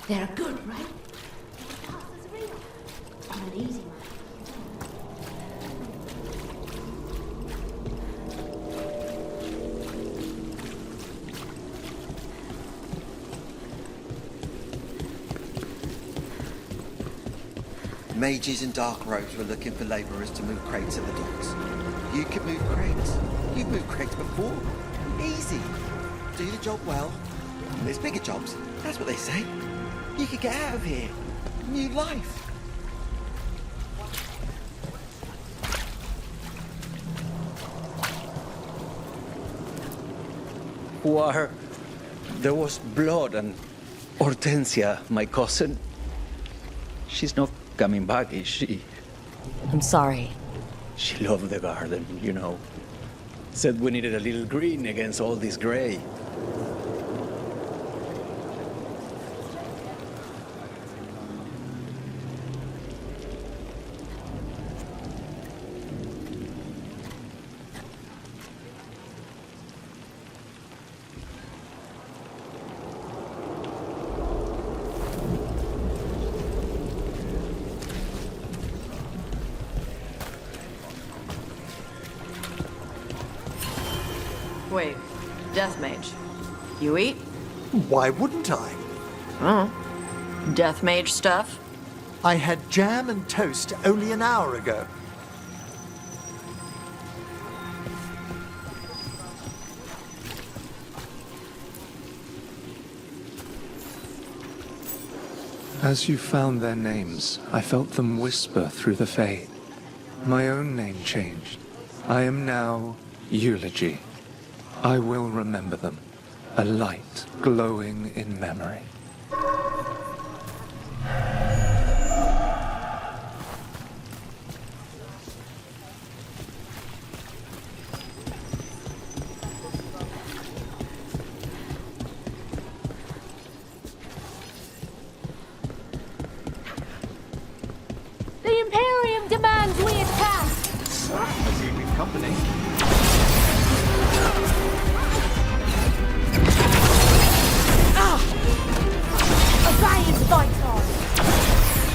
They're good, right? I'm an easy man. Mages in dark robes were looking for labourers to move crates at the docks. You could move crates. You've moved crates before. Easy. Do the job well. There's bigger jobs. That's what they say. You could get out of here. New life. War. There was blood and Hortensia, my cousin. She's not coming back, is she? I'm sorry. She loved the garden, you know. Said we needed a little green against all this gray. Wait, Death Mage. You eat? Why wouldn't I? Oh. Death Mage stuff? I had jam and toast only an hour ago. As you found their names, I felt them whisper through the fade. My own name changed. I am now Eulogy. I will remember them, a light glowing in memory. The Imperium demands we attack! I see we've company. Alliance fights on!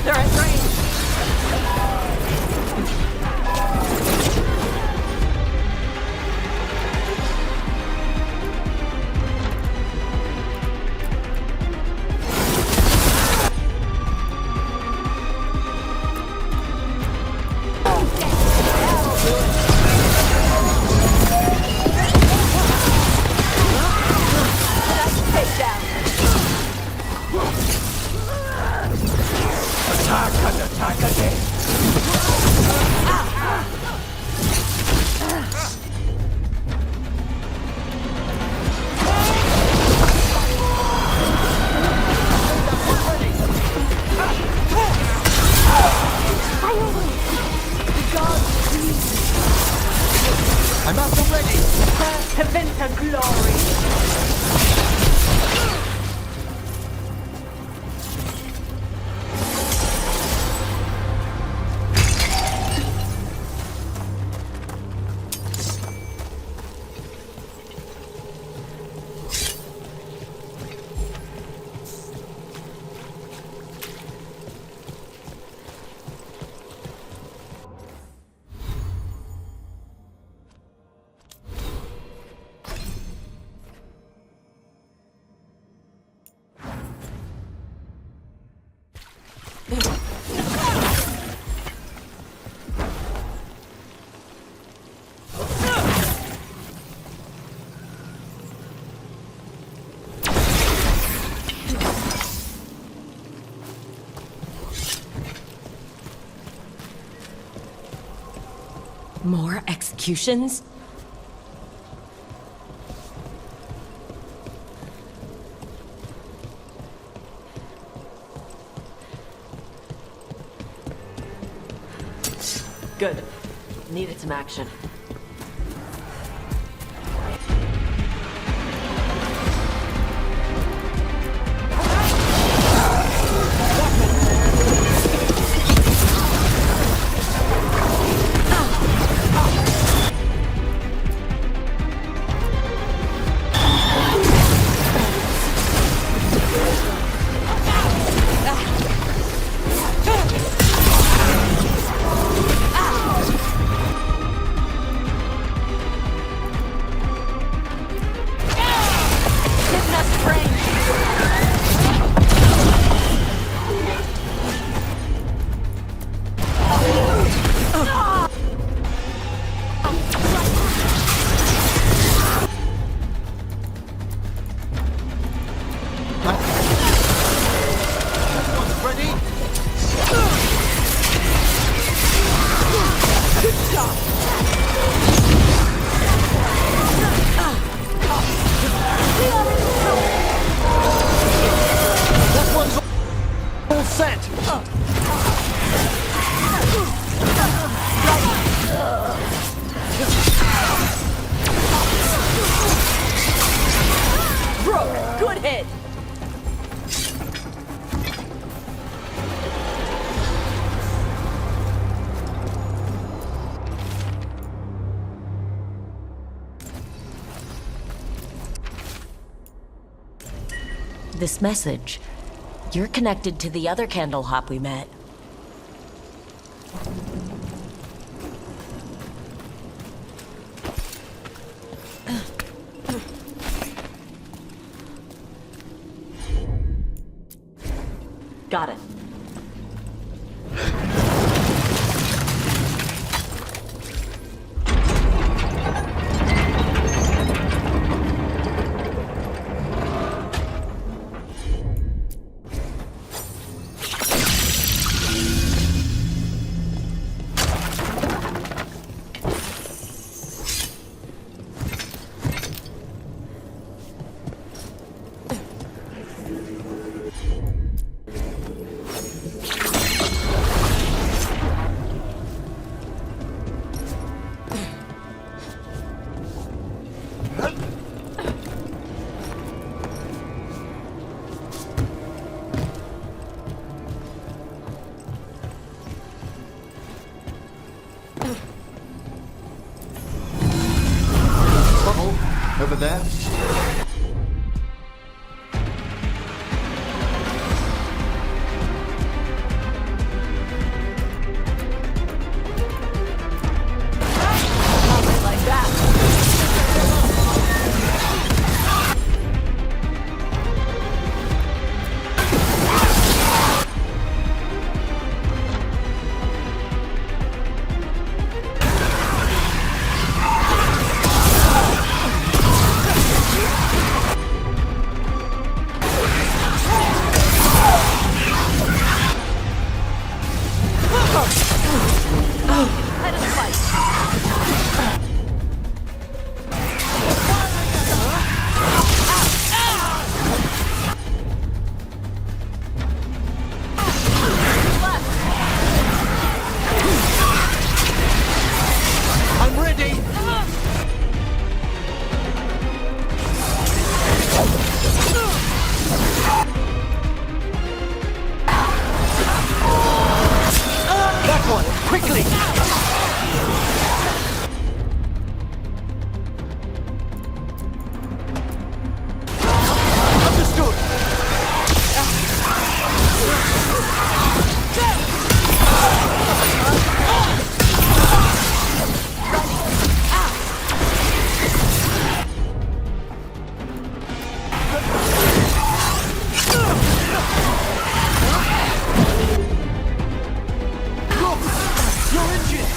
They're at range! I'm up already! Paventa glory! More executions? Good. Needed some action. Good hit! This message. You're connected to the other candle hop we met. Got it. Over there. Like that. Let us fight. I'm ready! That one! Quickly! Understood! Look! You're injured!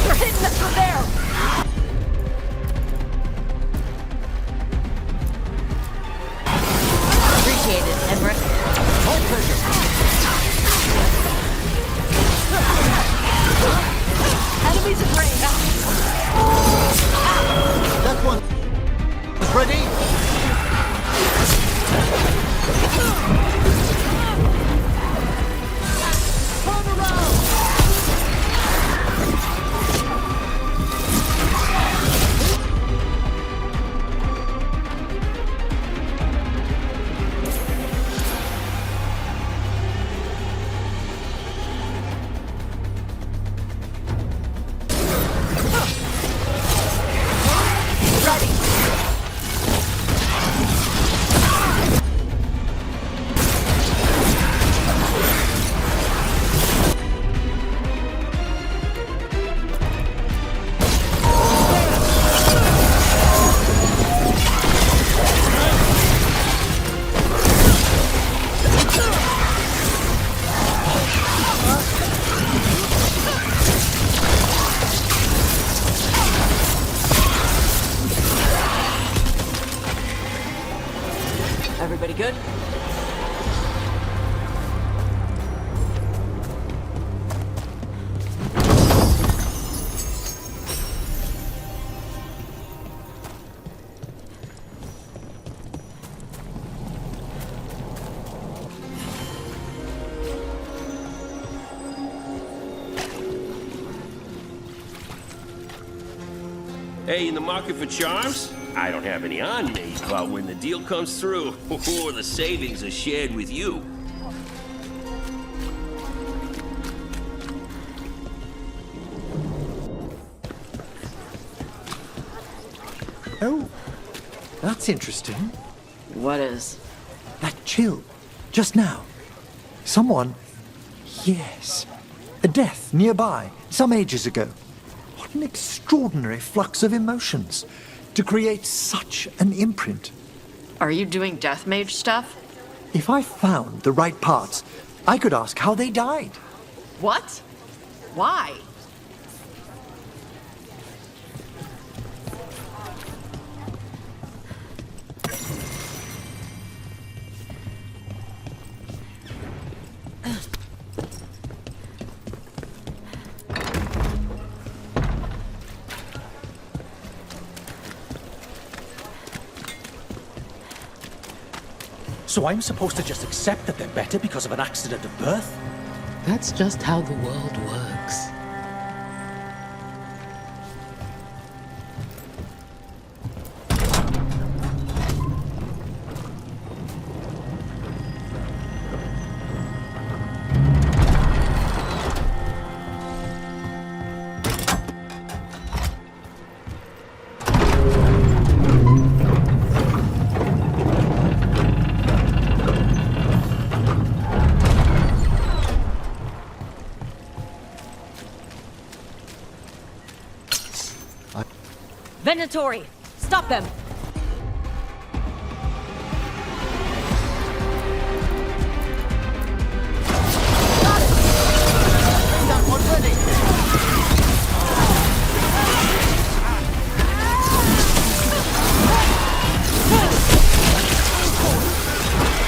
They're hitting us from there! Appreciate it, Everett. My pleasure! Enemies in range! That one is ready! Turn around! Everybody good? Hey, in the market for charms? I don't have any on me, but when the deal comes through, the savings are shared with you. Oh, that's interesting. What is? That chill, just now. Someone... Yes. A death nearby, some ages ago. What an extraordinary flux of emotions to create such an imprint. Are you doing death mage stuff? If I found the right parts, I could ask how they died. What? Why? So I'm supposed to just accept that they're better because of an accident of birth? That's just how the world works. Venatori! Stop them!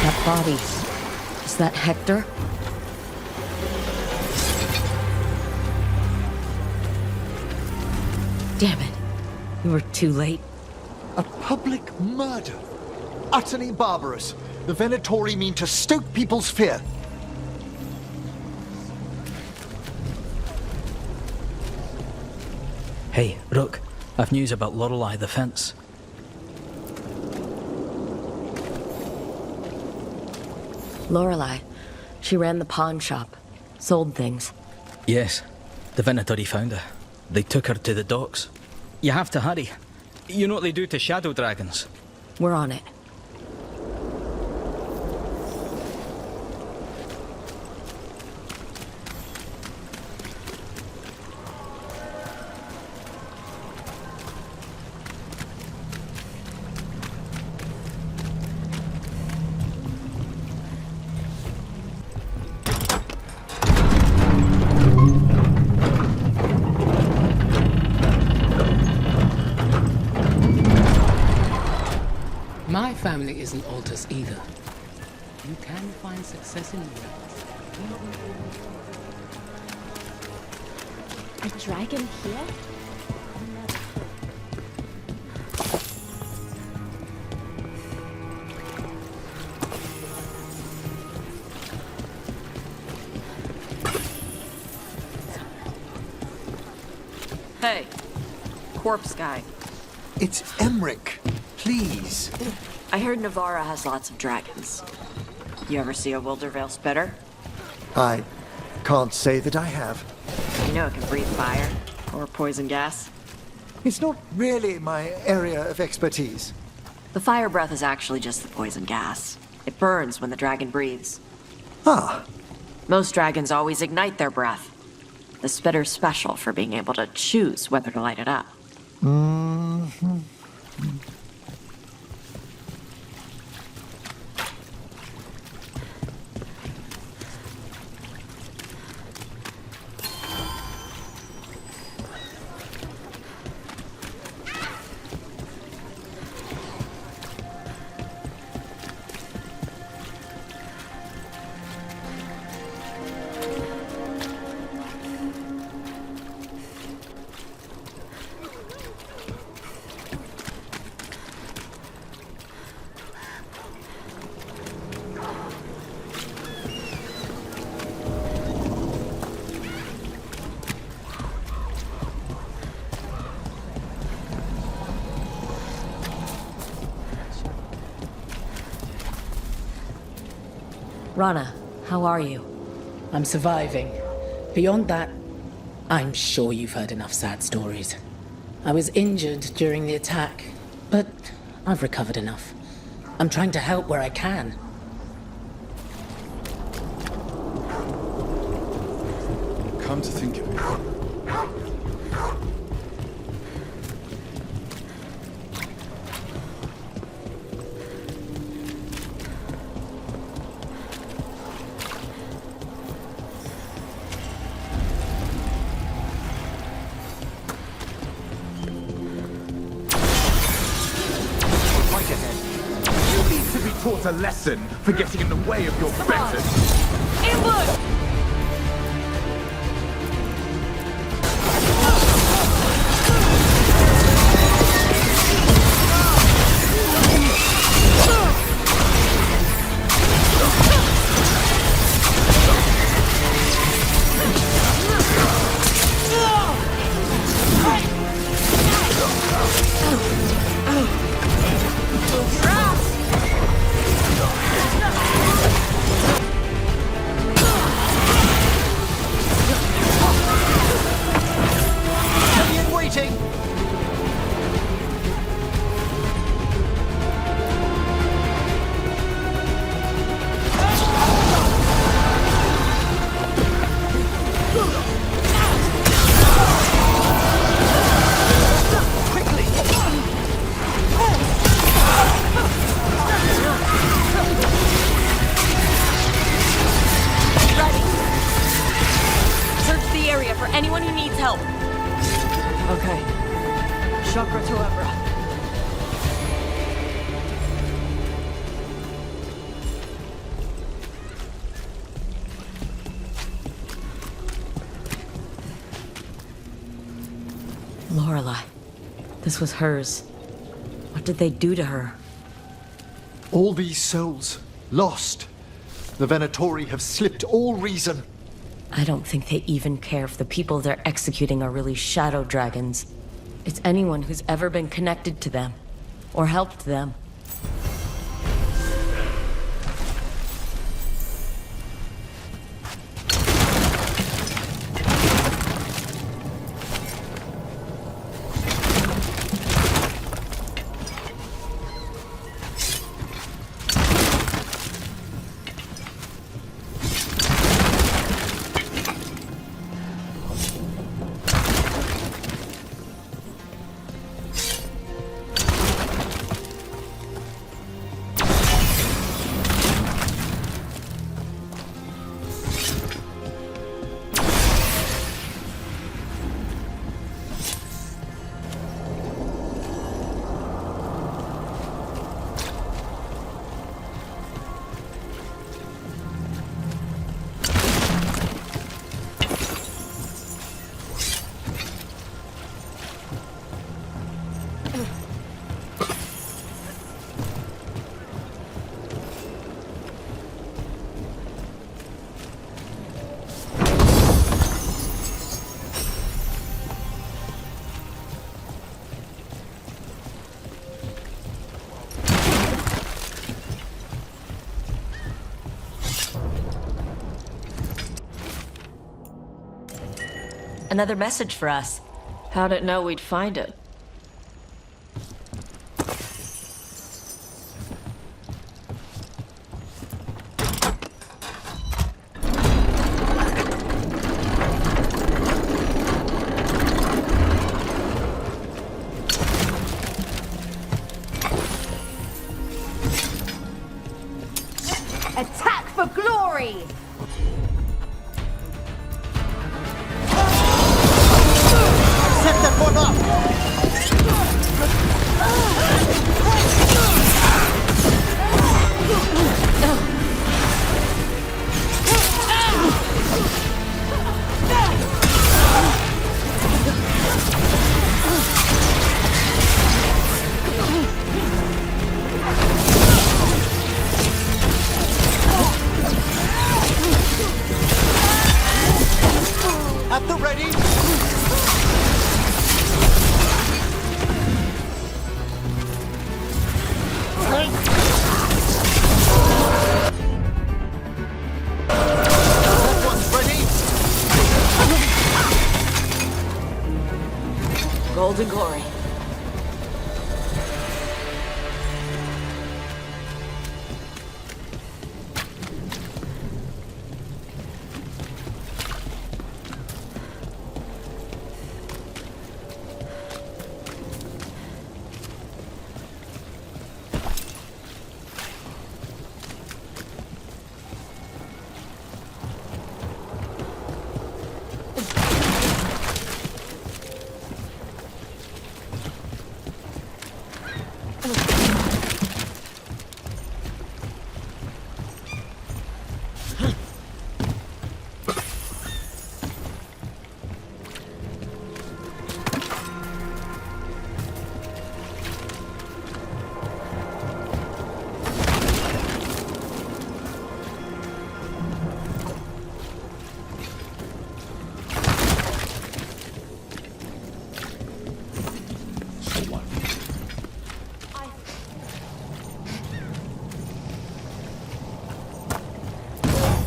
That body. Is that Hector? Damn it. We were too late. A public murder. Utterly barbarous. The Venatori mean to stoke people's fear. Hey, Rook, I've news about Lorelei the Fence. Lorelei. She ran the pawn shop. Sold things. Yes, the Venatori found her. They took her to the docks. You have to hurry. You know what they do to shadow dragons? We're on it. My family isn't Altus either. You can find success in you. A dragon here? Hey, corpse guy. It's Emmerich. Please. I heard Navarra has lots of dragons. You ever see a Wildervale spitter? I can't say that I have. You know it can breathe fire or poison gas. It's not really my area of expertise. The fire breath is actually just the poison gas. It burns when the dragon breathes. Ah, Most dragons always ignite their breath. The spitter's special for being able to choose whether to light it up. mm-hmm. Rana, how are you? I'm surviving. Beyond that, I'm sure you've heard enough sad stories. I was injured during the attack, but I've recovered enough. I'm trying to help where I can. Come to think of it, taught a lesson for getting in the way of your betters. Ambush! Anyone who needs help. Okay. Chakra to Ebra. Lorelei. This was hers. What did they do to her? All these souls, lost. The Venatori have slipped all reason. I don't think they even care if the people they're executing are really shadow dragons. It's anyone who's ever been connected to them, or helped them. Another message for us. How'd it know we'd find it? Attack for glory! Set that one up! golden glory.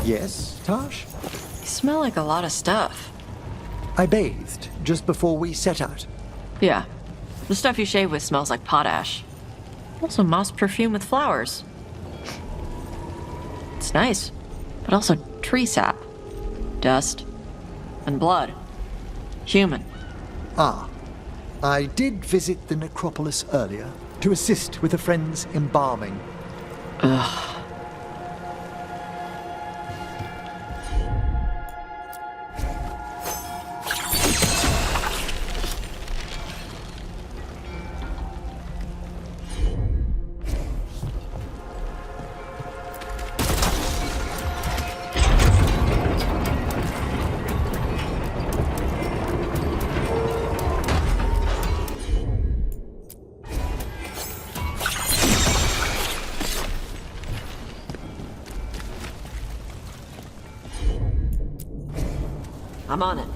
Yes, Tash? You smell like a lot of stuff. I bathed just before we set out. Yeah. The stuff you shave with smells like potash. Also moss perfume with flowers. It's nice, but also tree sap, dust, and blood. Human. Ah, I did visit the necropolis earlier to assist with a friend's embalming. Ugh. I'm on it.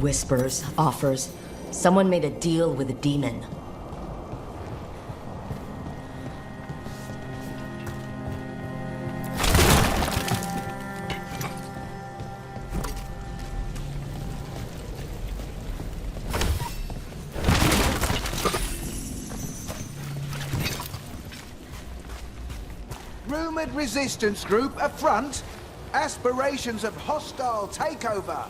Whispers, offers. Someone made a deal with a demon. Rumored resistance group affront. Aspirations of hostile takeover.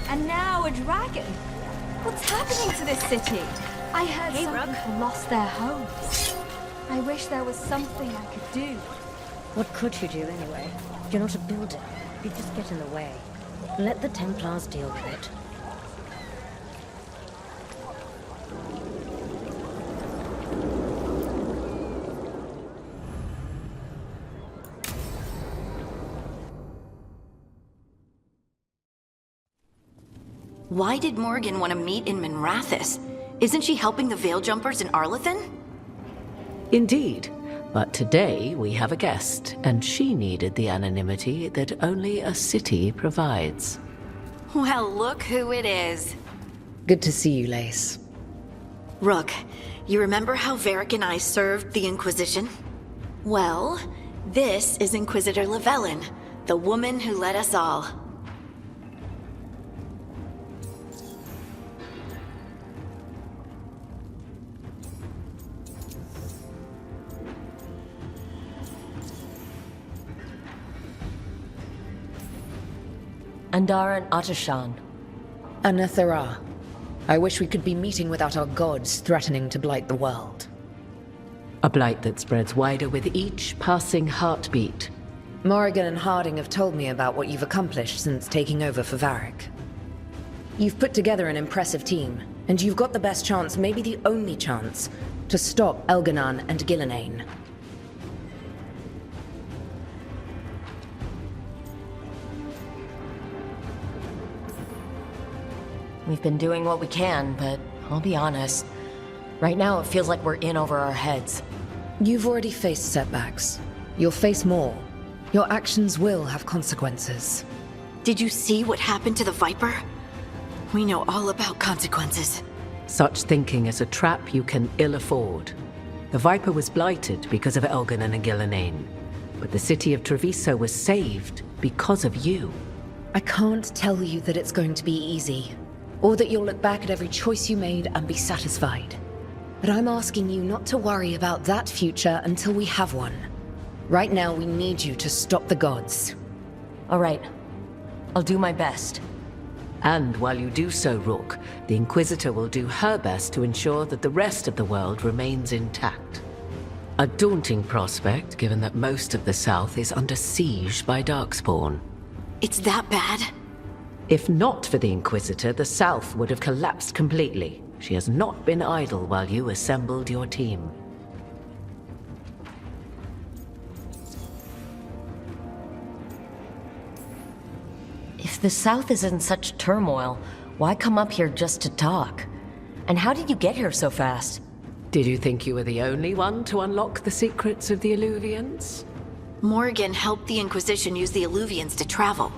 And now a dragon. What's happening to this city? I heard some people lost their homes. I wish there was something I could do. What could you do anyway? You're not a builder. You just get in the way. Let the Templars deal with it. Why did Morgan want to meet in Minrathous? Isn't she helping the Veil Jumpers in Arlathan? Indeed. But today we have a guest, and she needed the anonymity that only a city provides. Well, look who it is. Good to see you, Lace. Rook, you remember how Varric and I served the Inquisition? Well, this is Inquisitor Llewellyn, the woman who led us all. Andar and Atashan. Anathara. I wish we could be meeting without our gods threatening to blight the world. A blight that spreads wider with each passing heartbeat. Morrigan and Harding have told me about what you've accomplished since taking over for Varric. You've put together an impressive team, and you've got the best chance, maybe the only chance, to stop Elganon and Gillenane. We've been doing what we can, but I'll be honest. Right now, it feels like we're in over our heads. You've already faced setbacks. You'll face more. Your actions will have consequences. Did you see what happened to the Viper? We know all about consequences. Such thinking is a trap you can ill afford. The Viper was blighted because of Elganon and Gillenane, but the city of Treviso was saved because of you. I can't tell you that it's going to be easy, or that you'll look back at every choice you made and be satisfied. But I'm asking you not to worry about that future until we have one. Right now, we need you to stop the gods. All right. I'll do my best. And while you do so, Rook, the Inquisitor will do her best to ensure that the rest of the world remains intact. A daunting prospect, given that most of the South is under siege by Darkspawn. It's that bad? If not for the Inquisitor, the South would have collapsed completely. She has not been idle while you assembled your team. If the South is in such turmoil, why come up here just to talk? And how did you get here so fast? Did you think you were the only one to unlock the secrets of the Illuvians? Morrigan helped the Inquisition use the Illuvians to travel.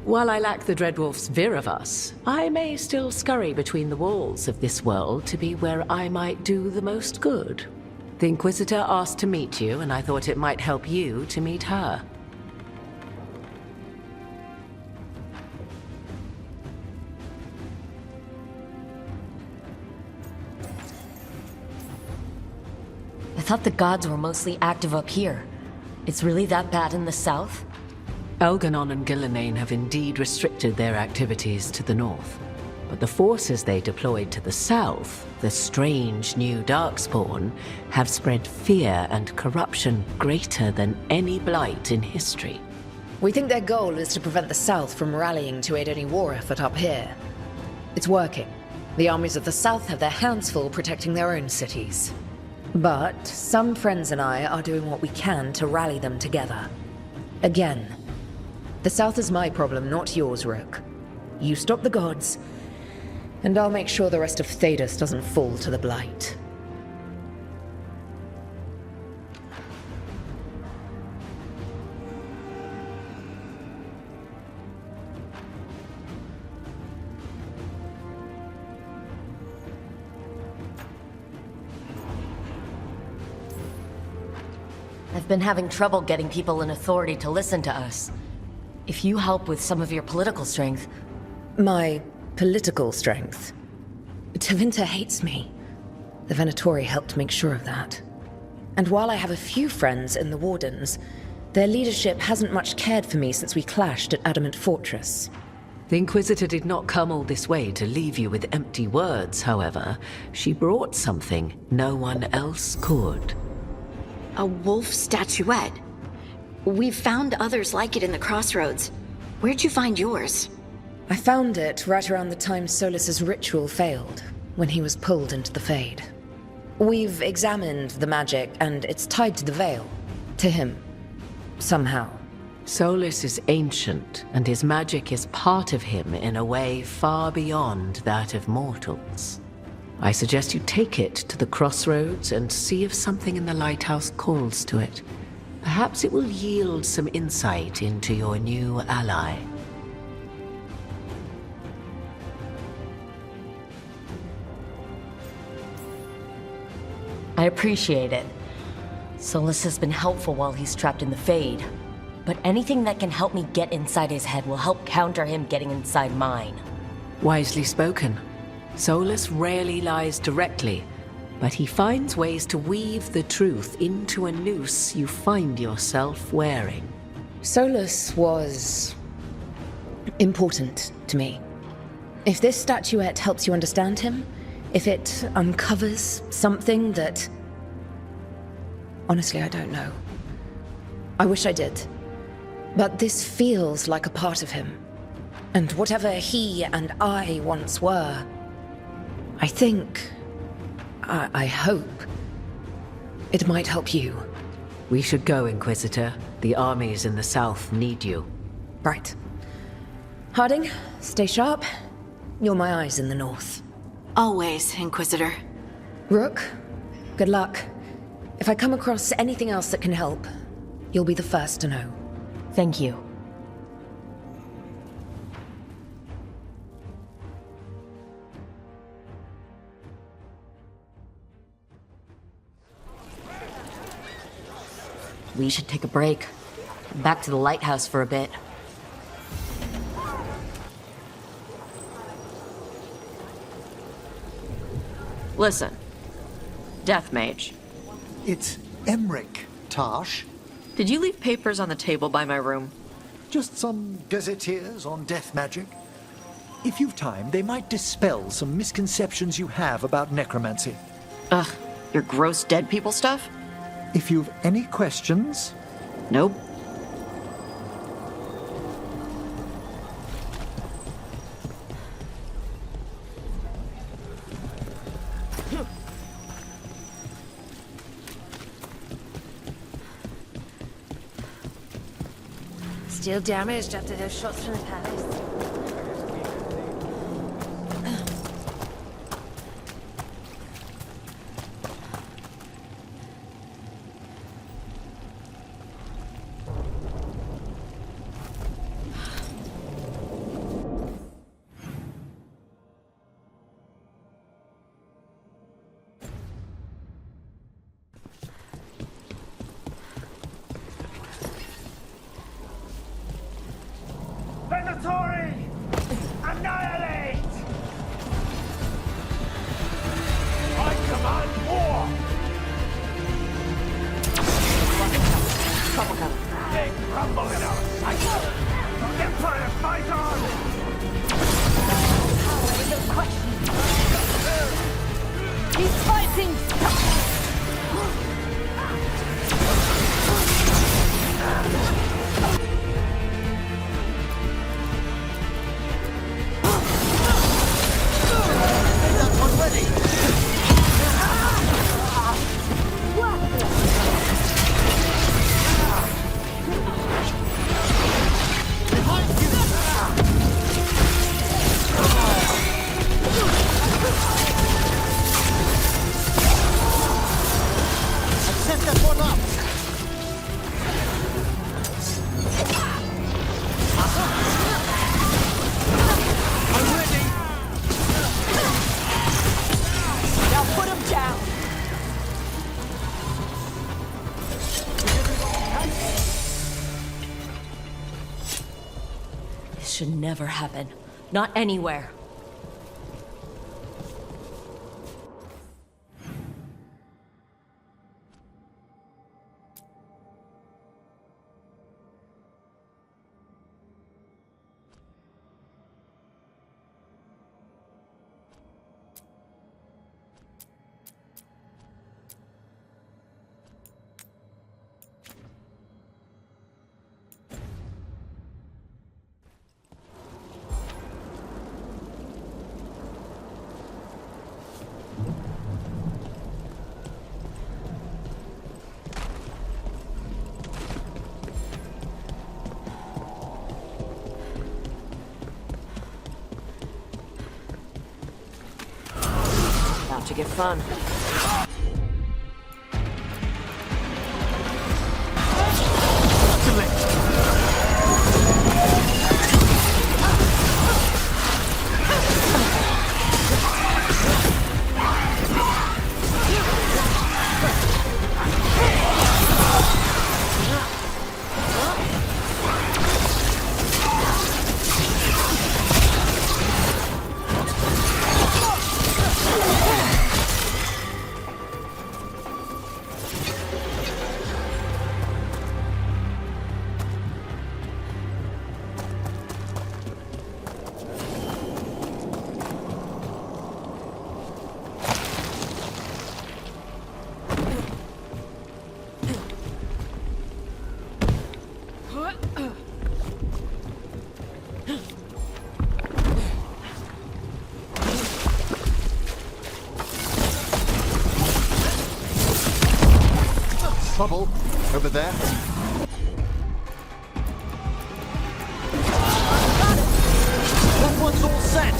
While I lack the Dreadwolf's Viravus, I may still scurry between the walls of this world to be where I might do the most good. The Inquisitor asked to meet you, and I thought it might help you to meet her. I thought the gods were mostly active up here. It's really that bad in the South? Elganon and Gillenane have indeed restricted their activities to the north. But the forces they deployed to the south, the strange new Darkspawn, have spread fear and corruption greater than any blight in history. We think their goal is to prevent the South from rallying to aid any war effort up here. It's working. The armies of the South have their hands full protecting their own cities. But some friends and I are doing what we can to rally them together. Again, the South is my problem, not yours, Rook. You stop the gods, and I'll make sure the rest of Thedas doesn't fall to the blight. I've been having trouble getting people in authority to listen to us. If you help with some of your political strength... My political strength? Tevinter hates me. The Venatori helped make sure of that. And while I have a few friends in the Wardens, their leadership hasn't much cared for me since we clashed at Adamant Fortress. The Inquisitor did not come all this way to leave you with empty words, however. She brought something no one else could. A wolf statuette? We've found others like it in the crossroads. Where'd you find yours? I found it right around the time Solus's ritual failed, when he was pulled into the Fade. We've examined the magic, and it's tied to the Veil. To him. Somehow. Solus is ancient, and his magic is part of him in a way far beyond that of mortals. I suggest you take it to the crossroads and see if something in the lighthouse calls to it. Perhaps it will yield some insight into your new ally. I appreciate it. Solus has been helpful while he's trapped in the Fade. But anything that can help me get inside his head will help counter him getting inside mine. Wisely spoken. Solus rarely lies directly, but he finds ways to weave the truth into a noose you find yourself wearing. Solus was... important to me. If this statuette helps you understand him, if it uncovers something that... Honestly, I don't know. I wish I did. But this feels like a part of him. And whatever he and I once were, I think... I hope... it might help you. We should go, Inquisitor. The armies in the south need you. Right. Harding, stay sharp. You're my eyes in the north. Always, Inquisitor. Rook, good luck. If I come across anything else that can help, you'll be the first to know. Thank you. We should take a break. Back to the lighthouse for a bit. Listen. Death Mage. It's Emric, Tarsh. Did you leave papers on the table by my room? Just some gazetteers on death magic. If you've time, they might dispel some misconceptions you have about necromancy. Ugh, your gross dead people stuff? If you've any questions... Nope. Still damaged after those shots from the palace. Annihilate! I command war! They crumble in our sight! Empire, fight on! Power is a question. He's fighting! Should never happen. Not anywhere. To get fun. trouble over there. That one's all set!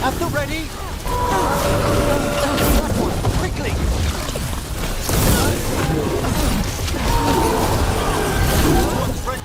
At the ready! That one, quickly! One's ready.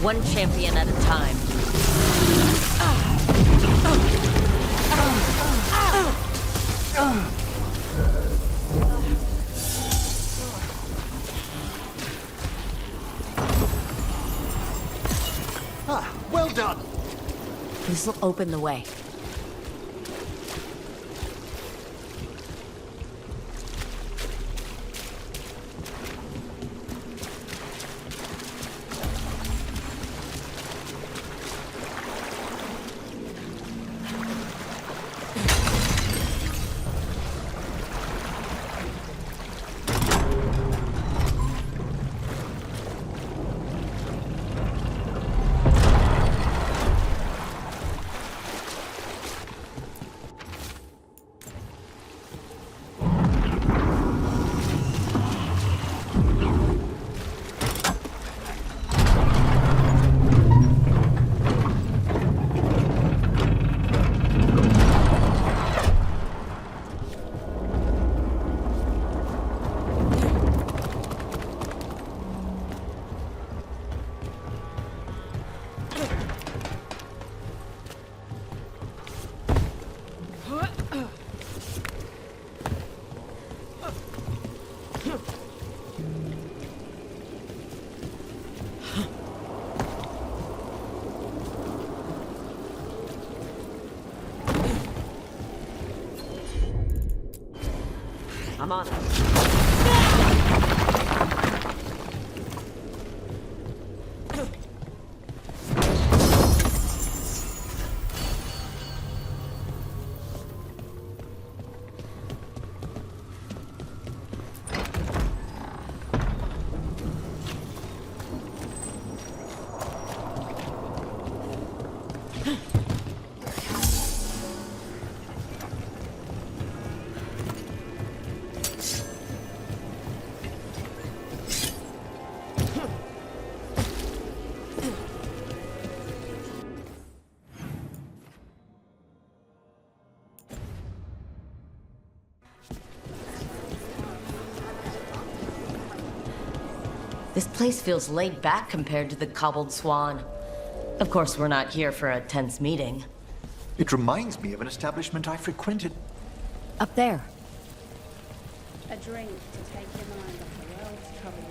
One champion at a time. Well done! This will open the way. I'm on it. This place feels laid back compared to the Cobbled Swan. Of course, we're not here for a tense meeting. It reminds me of an establishment I frequented. Up there. A drink to take your mind off the world's troubles.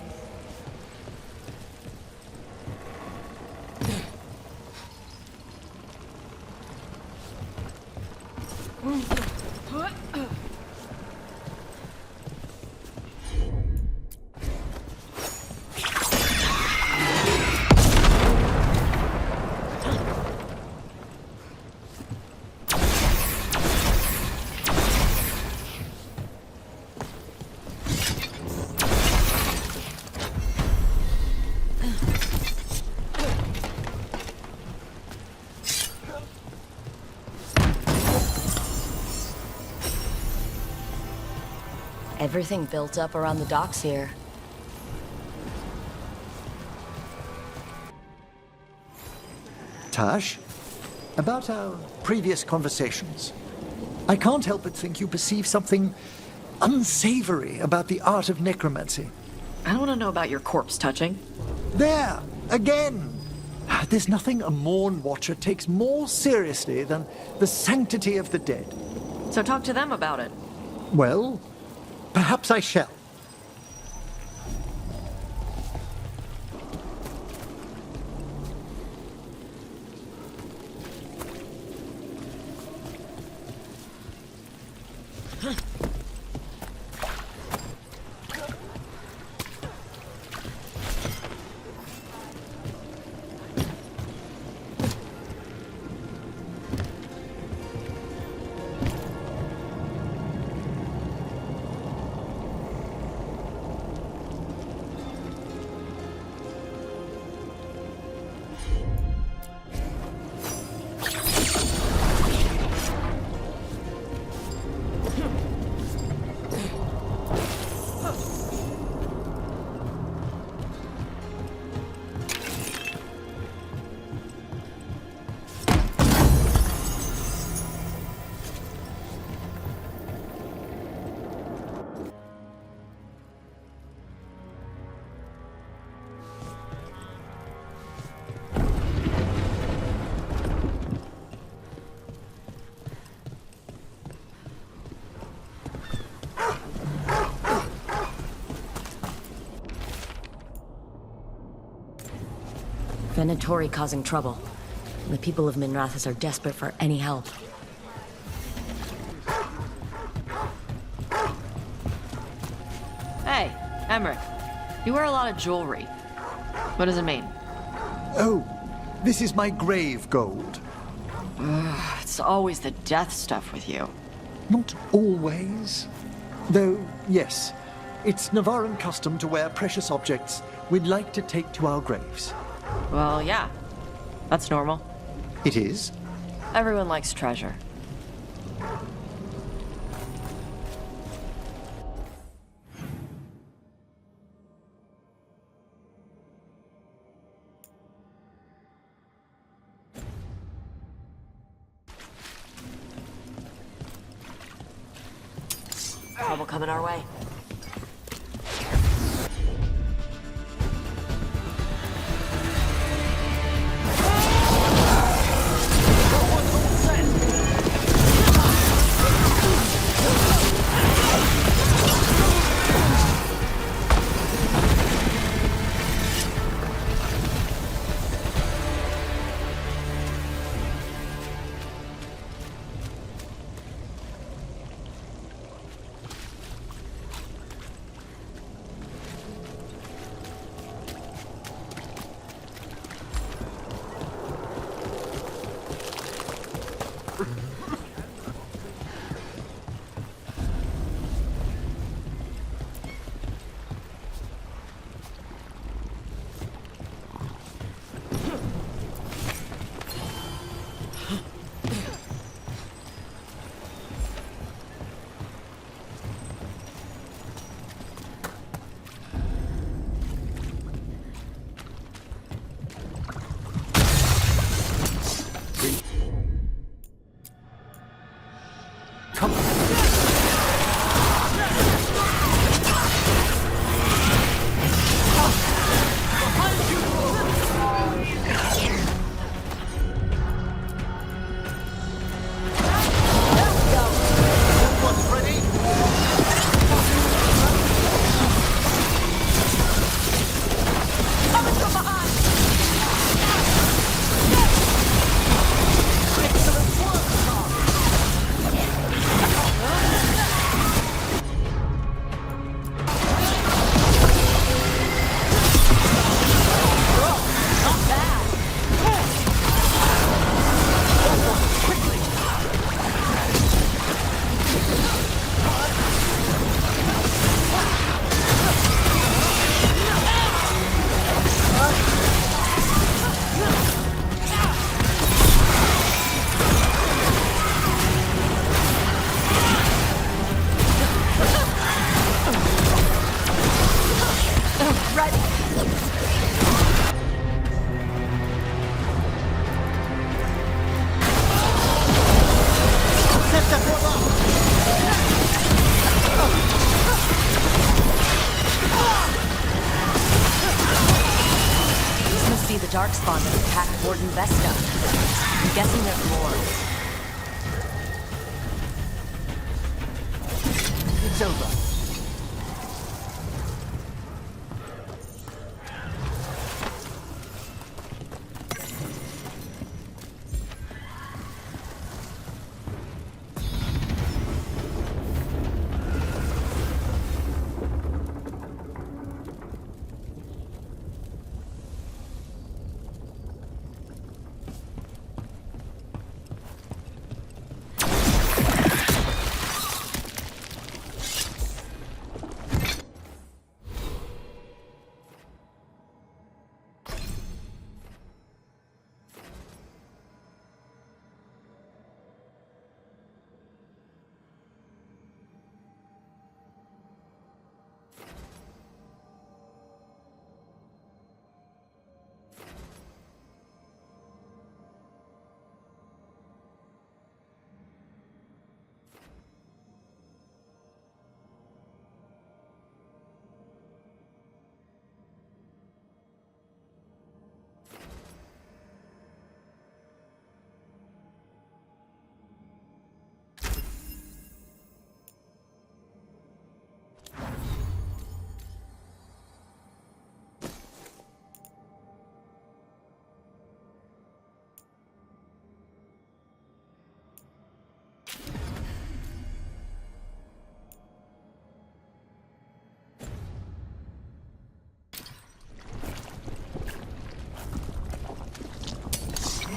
Everything built up around the docks here. Tash, about our previous conversations, I can't help but think you perceive something unsavory about the art of necromancy. I don't want to know about your corpse touching. There! Again! There's nothing a Mourne Watcher takes more seriously than the sanctity of the dead. So talk to them about it. Well, perhaps I shall. Venatori causing trouble. The people of Minrathous are desperate for any help. Hey, Emmerich. You wear a lot of jewelry. What does it mean? Oh, this is my grave gold. It's always the death stuff with you. Not always. Though, yes, it's Navaran custom to wear precious objects we'd like to take to our graves. Well, yeah. That's normal. It is? Everyone likes treasure. Trouble coming our way. This must be the Darkspawn that attacked Warden Vesta. I'm guessing there's more. It's over.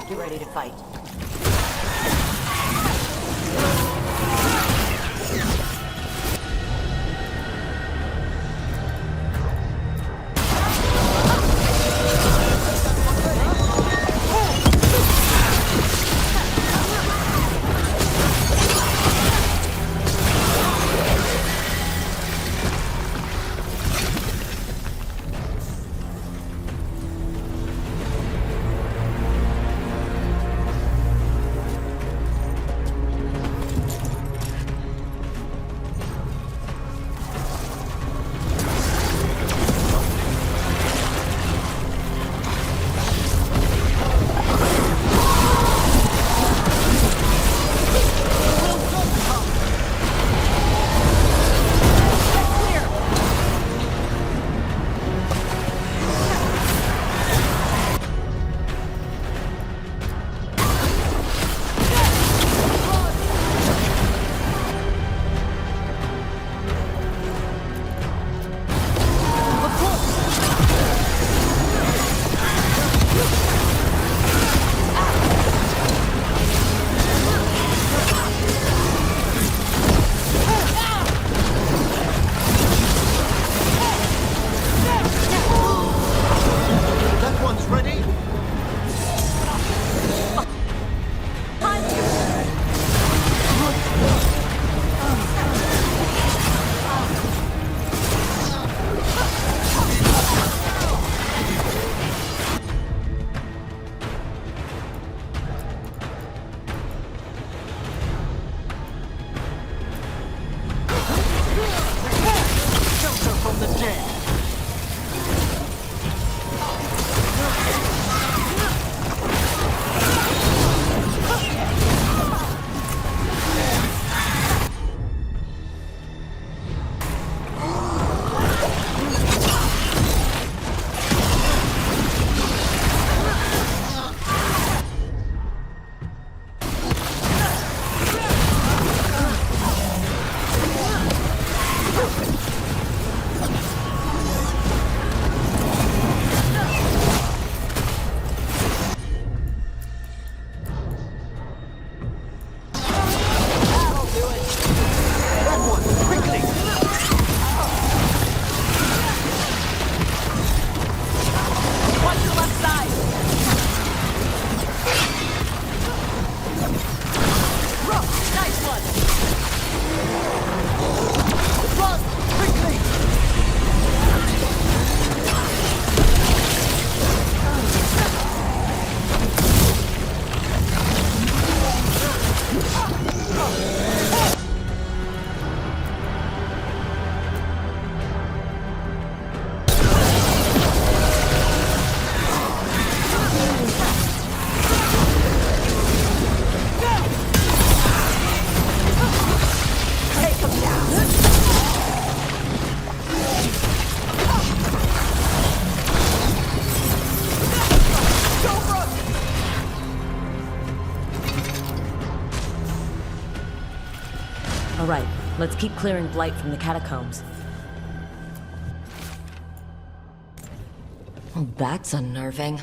Get ready to fight. All right, let's keep clearing blight from the catacombs. Oh, that's unnerving.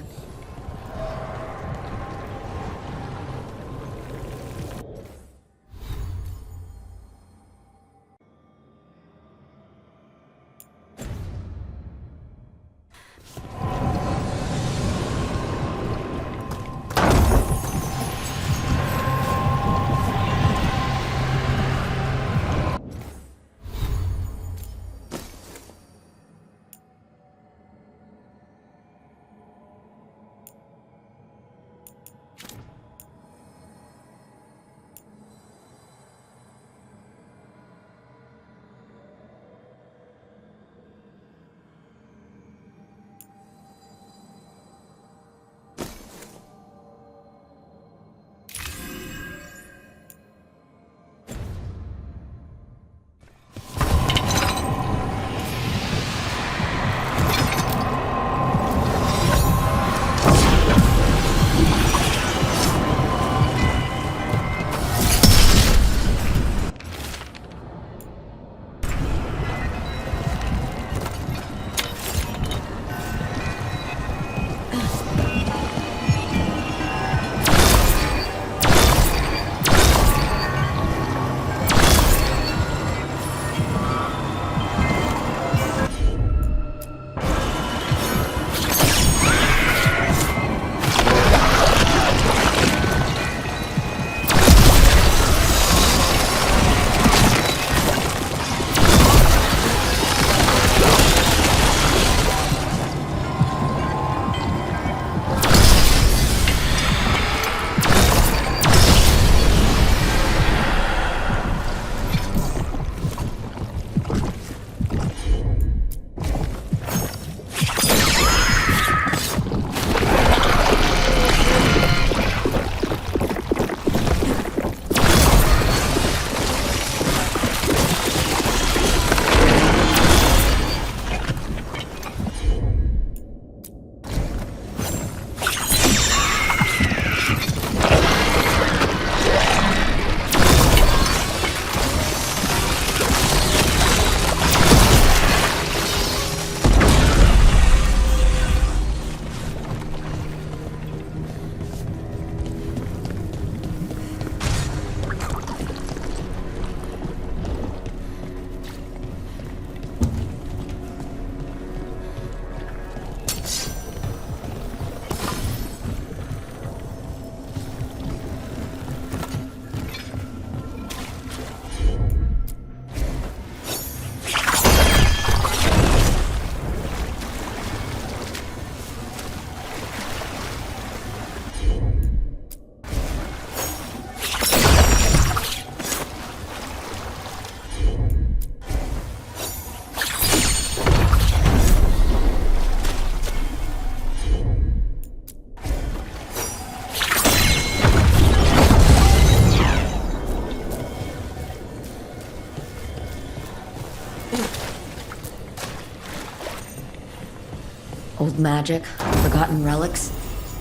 Old magic, forgotten relics.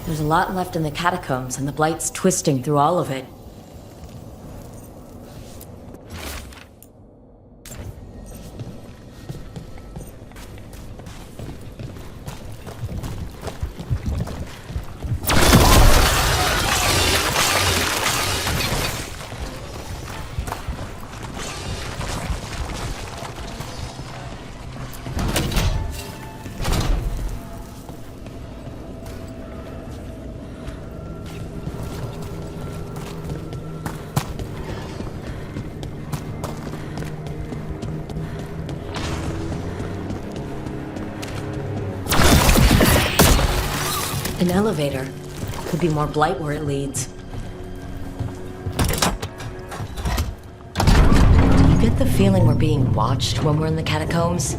There's a lot left in the catacombs, and the blight's twisting through all of it. An elevator. Could be more blight where it leads. Do you get the feeling we're being watched when we're in the catacombs?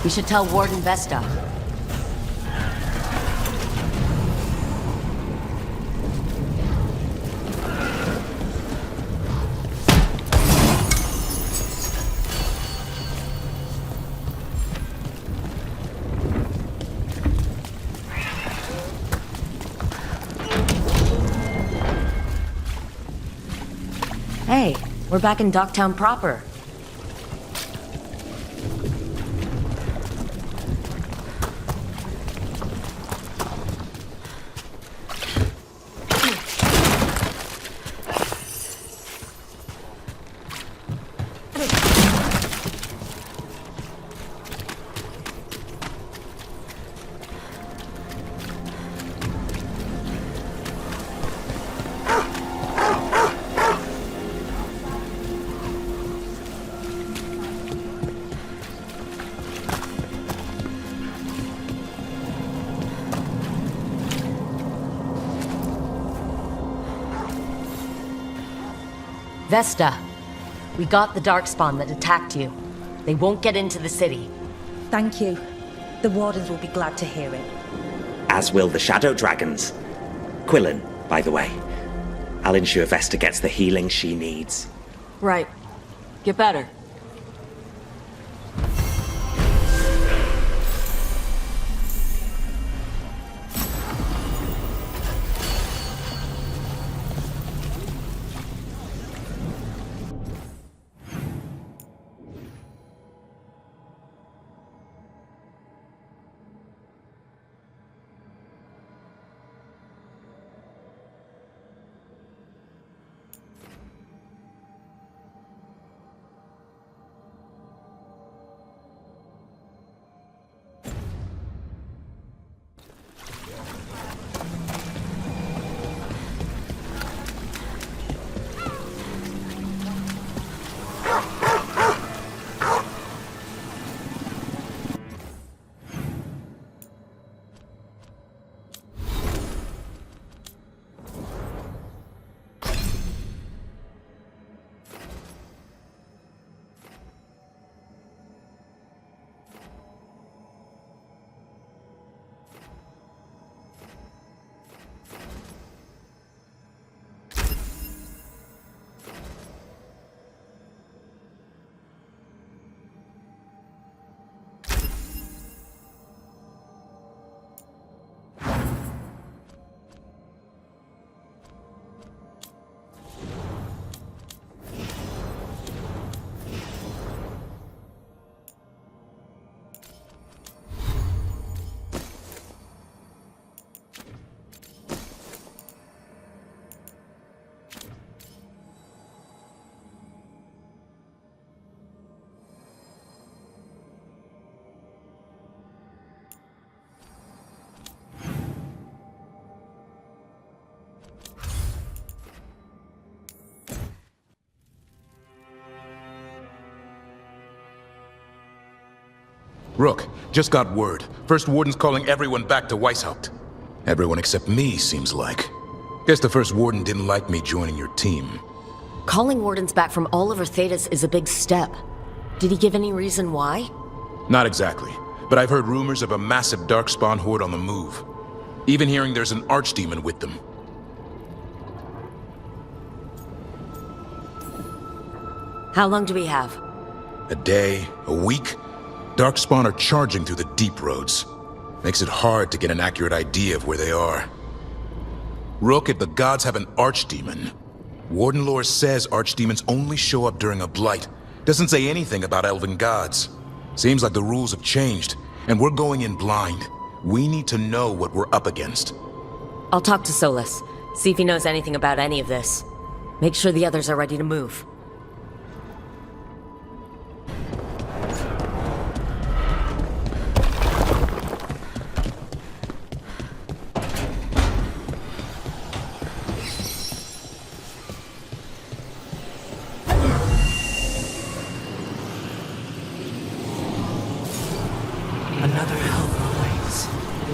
We should tell Warden Vesta. Hey, we're back in Docktown proper. Vesta, we got the Darkspawn that attacked you. They won't get into the city. Thank you. The Wardens will be glad to hear it. As will the Shadow Dragons. Quillen, by the way. I'll ensure Vesta gets the healing she needs. Right. Get better. Rook, just got word. First Warden's calling everyone back to Weishaupt. Everyone except me, seems like. Guess the First Warden didn't like me joining your team. Calling Wardens back from all over Thedas is a big step. Did he give any reason why? Not exactly, but I've heard rumors of a massive Darkspawn horde on the move. Even hearing there's an archdemon with them. How long do we have? A day, a week? Darkspawn are charging through the deep roads. Makes it hard to get an accurate idea of where they are. Rook, if the gods have an archdemon, Warden lore says archdemons only show up during a blight. Doesn't say anything about elven gods. Seems like the rules have changed, and we're going in blind. We need to know what we're up against. I'll talk to Solus, see if he knows anything about any of this. Make sure the others are ready to move. Another helper waits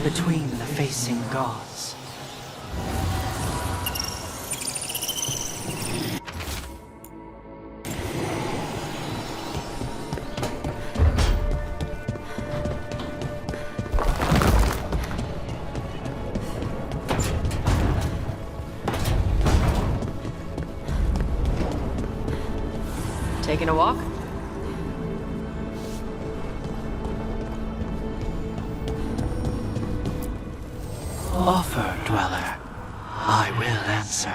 between the facing gods. Taking a walk? Offer, Dweller. I will answer.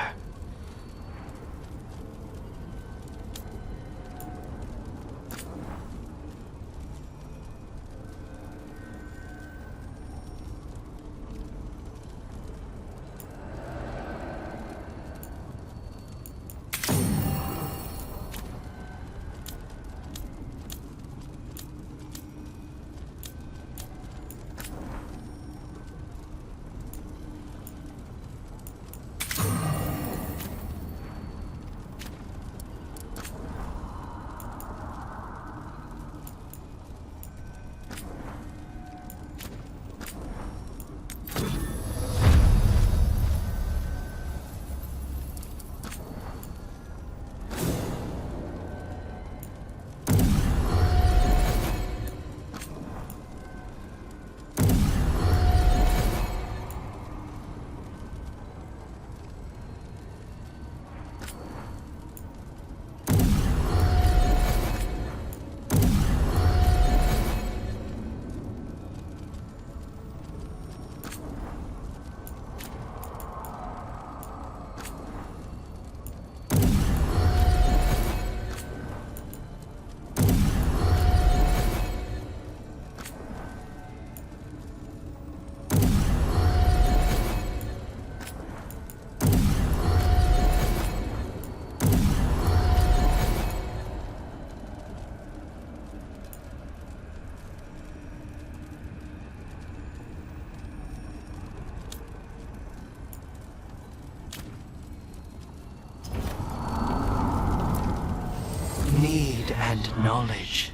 Need and knowledge.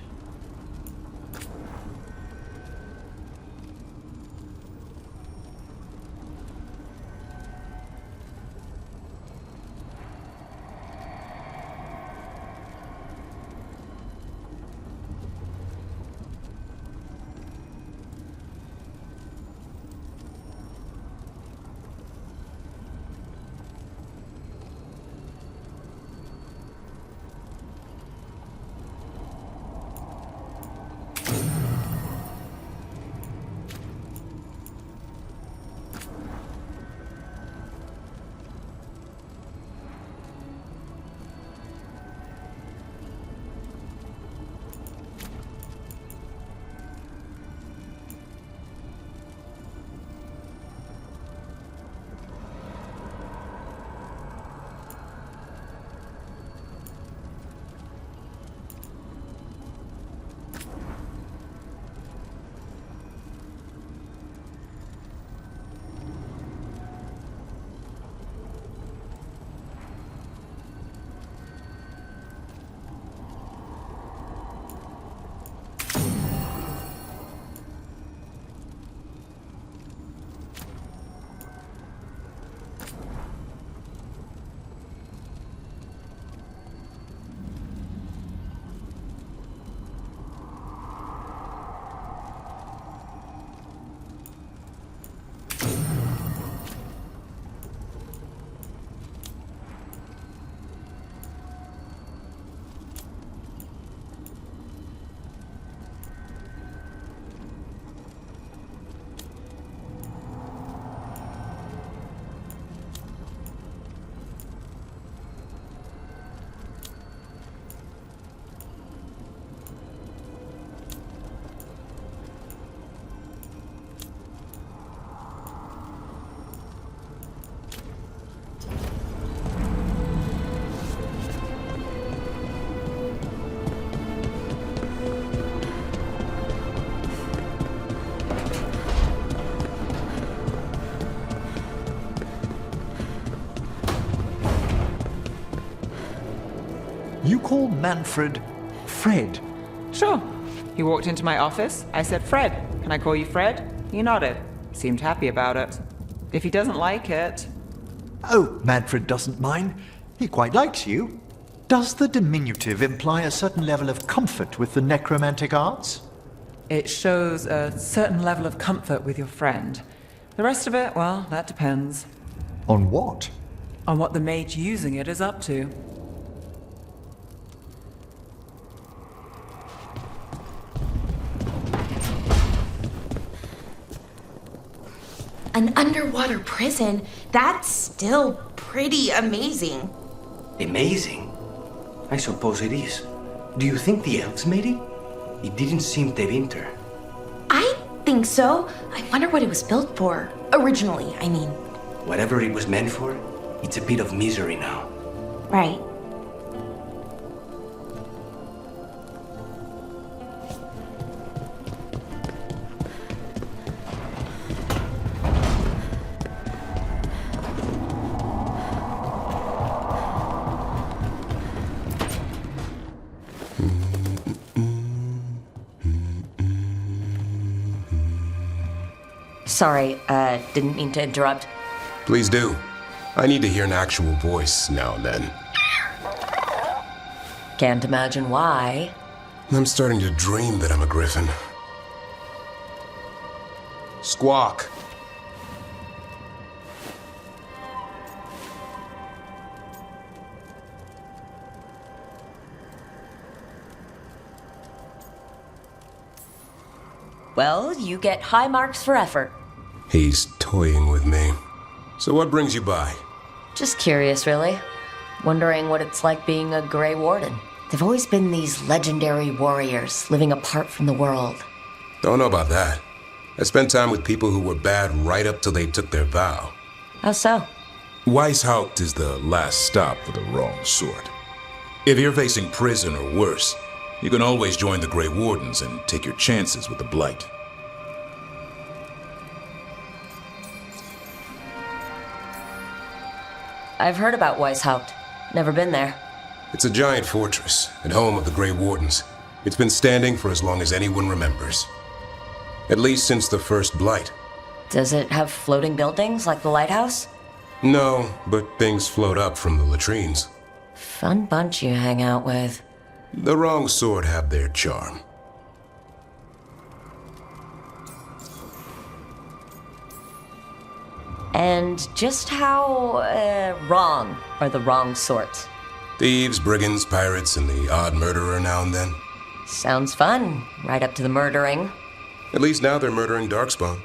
You call Manfred Fred? Sure. He walked into my office. I said, Fred, can I call you Fred? He nodded. Seemed happy about it. If he doesn't like it... Oh, Manfred doesn't mind. He quite likes you. Does the diminutive imply a certain level of comfort with the necromantic arts? It shows a certain level of comfort with your friend. The rest of it, well, that depends. On what? On what the mage using it is up to. an underwater prison, that's still pretty amazing. Amazing? I suppose it is. Do you think the elves made it? It didn't seem to winter. I think so. I wonder what it was built for. Originally, I mean. Whatever it was meant for, it's a bit of misery now. Right. Sorry, didn't mean to interrupt. Please do. I need to hear an actual voice now and then. Can't imagine why. I'm starting to dream that I'm a griffin. Squawk. Well, you get high marks for effort. He's toying with me. So what brings you by? Just curious, really. Wondering what it's like being a Grey Warden. They've always been these legendary warriors living apart from the world. Don't know about that. I spent time with people who were bad right up till they took their vow. How so? Weishaupt is the last stop for the wrong sort. If you're facing prison or worse, you can always join the Grey Wardens and take your chances with the Blight. I've heard about Weishaupt. Never been there. It's a giant fortress and home of the Grey Wardens. It's been standing for as long as anyone remembers. At least since the first Blight. Does it have floating buildings like the lighthouse? No, but things float up from the latrines. Fun bunch you hang out with. The wrong sort have their charm. And just how, wrong are the wrong sort? Thieves, brigands, pirates, and the odd murderer now and then. Sounds fun, right up to the murdering. At least now they're murdering Darkspawn.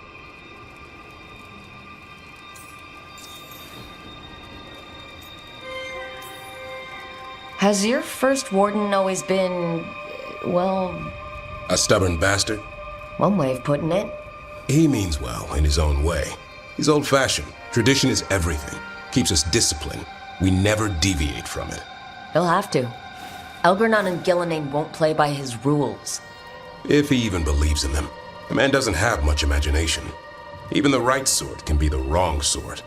Has your first warden always been, well... A stubborn bastard? One way of putting it. He means well in his own way. He's old-fashioned. Tradition is everything. Keeps us disciplined. We never deviate from it. He'll have to. Elgernon and Gillenane won't play by his rules. If he even believes in them. The man doesn't have much imagination. Even the right sort can be the wrong sort.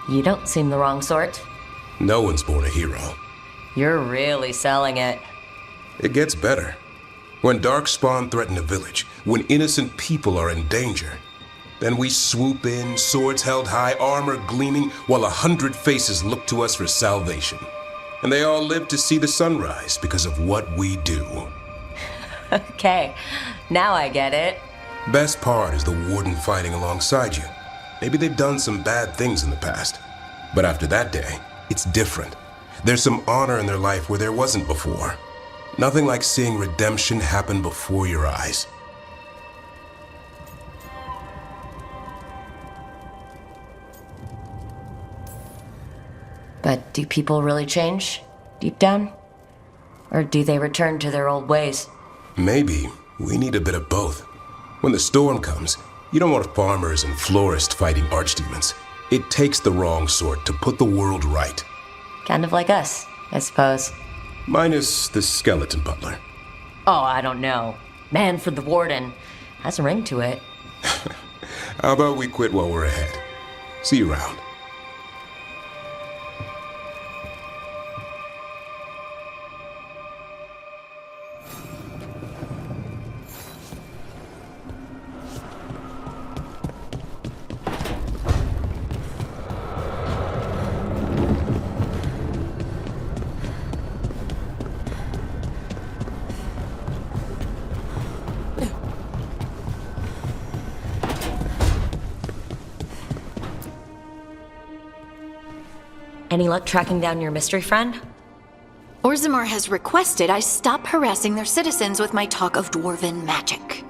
You don't seem the wrong sort. No one's born a hero. You're really selling it. It gets better. When Darkspawn threaten a village, when innocent people are in danger, then we swoop in, swords held high, armor gleaming, while 100 faces look to us for salvation. And they all live to see the sunrise because of what we do. Okay, now I get it. Best part is the warden fighting alongside you. Maybe they've done some bad things in the past. But after that day, it's different. There's some honor in their life where there wasn't before. Nothing like seeing redemption happen before your eyes. But do people really change, deep down? Or do they return to their old ways? Maybe we need a bit of both. When the storm comes, you don't want farmers and florists fighting archdemons. It takes the wrong sort to put the world right. Kind of like us, I suppose. Minus the skeleton butler. Oh, I don't know. Man for the warden. Has a ring to it. How about we quit while we're ahead? See you around. Any luck tracking down your mystery friend? Orzammar has requested I stop harassing their citizens with my talk of dwarven magic.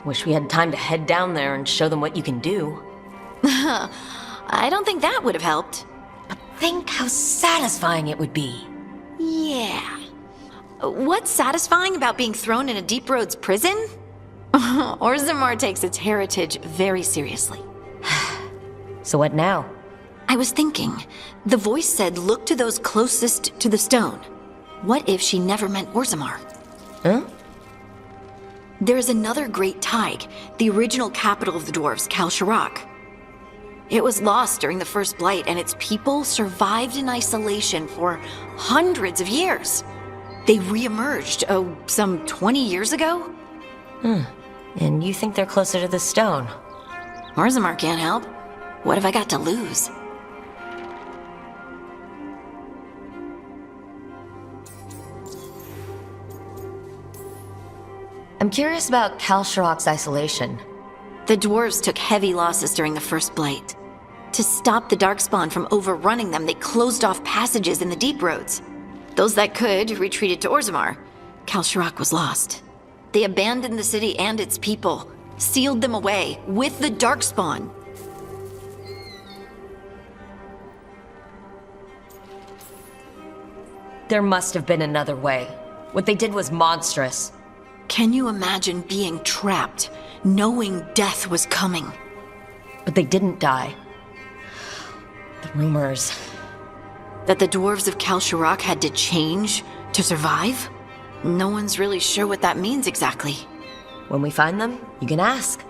Wish we had time to head down there and show them what you can do. I don't think that would have helped. But think how satisfying it would be. Yeah. What's satisfying about being thrown in a Deep Roads prison? Orzammar takes its heritage very seriously. So what now? I was thinking. The voice said look to those closest to the stone. What if she never meant Orzammar? Huh? There is another great Tig, the original capital of the dwarves, Kal Shirak. It was lost during the First Blight, and its people survived in isolation for hundreds of years. They re-emerged, some 20 years ago? And you think they're closer to the stone? Orzammar can't help. What have I got to lose? I'm curious about Kal Shirak's isolation. The dwarves took heavy losses during the First Blight. To stop the Darkspawn from overrunning them, they closed off passages in the Deep Roads. Those that could retreated to Orzammar. Kal Shirak was lost. They abandoned the city and its people, sealed them away with the Darkspawn. There must have been another way. What they did was monstrous. Can you imagine being trapped, knowing death was coming? But they didn't die. The rumors. That the dwarves of Kal Shirak had to change to survive? No one's really sure what that means exactly. When we find them, you can ask.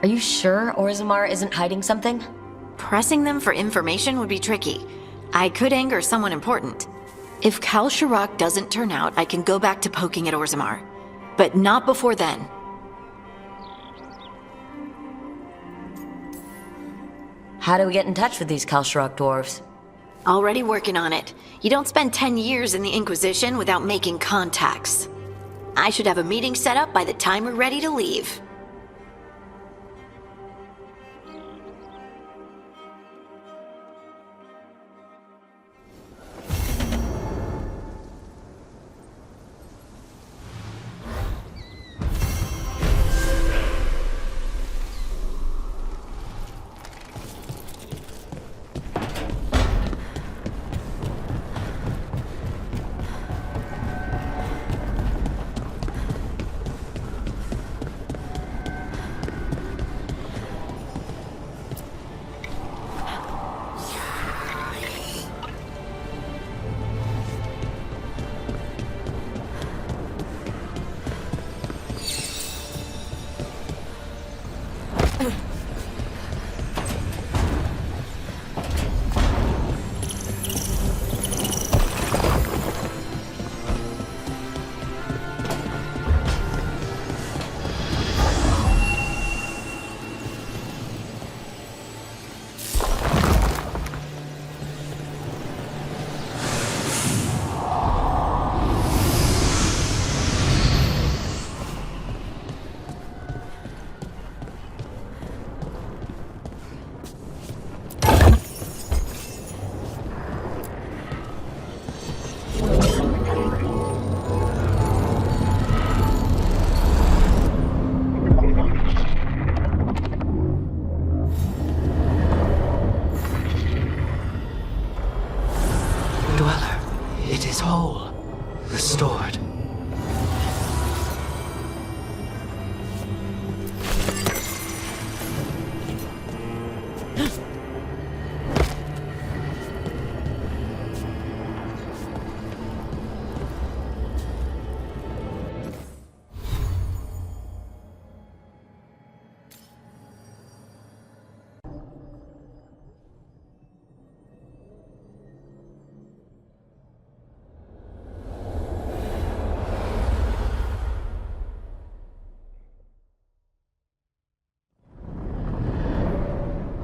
Are you sure Orzammar isn't hiding something? Pressing them for information would be tricky. I could anger someone important. If Kal Shirak doesn't turn out, I can go back to poking at Orzammar. But not before then. How do we get in touch with these Kal Shirak dwarves? Already working on it. You don't spend 10 years in the Inquisition without making contacts. I should have a meeting set up by the time we're ready to leave.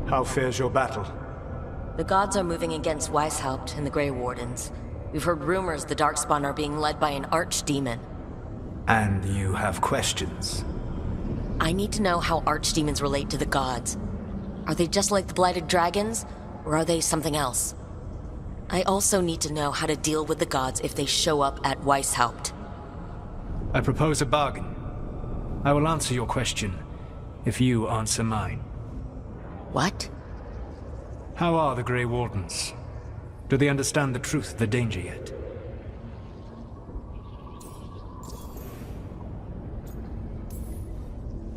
How fares your battle? The gods are moving against Weishaupt and the Grey Wardens. We've heard rumors the Darkspawn are being led by an archdemon. And you have questions? I need to know how archdemons relate to the gods. Are they just like the blighted dragons, or are they something else? I also need to know how to deal with the gods if they show up at Weishaupt. I propose a bargain. I will answer your question if you answer mine. What? How are the Grey Wardens? Do they understand the truth of the danger yet?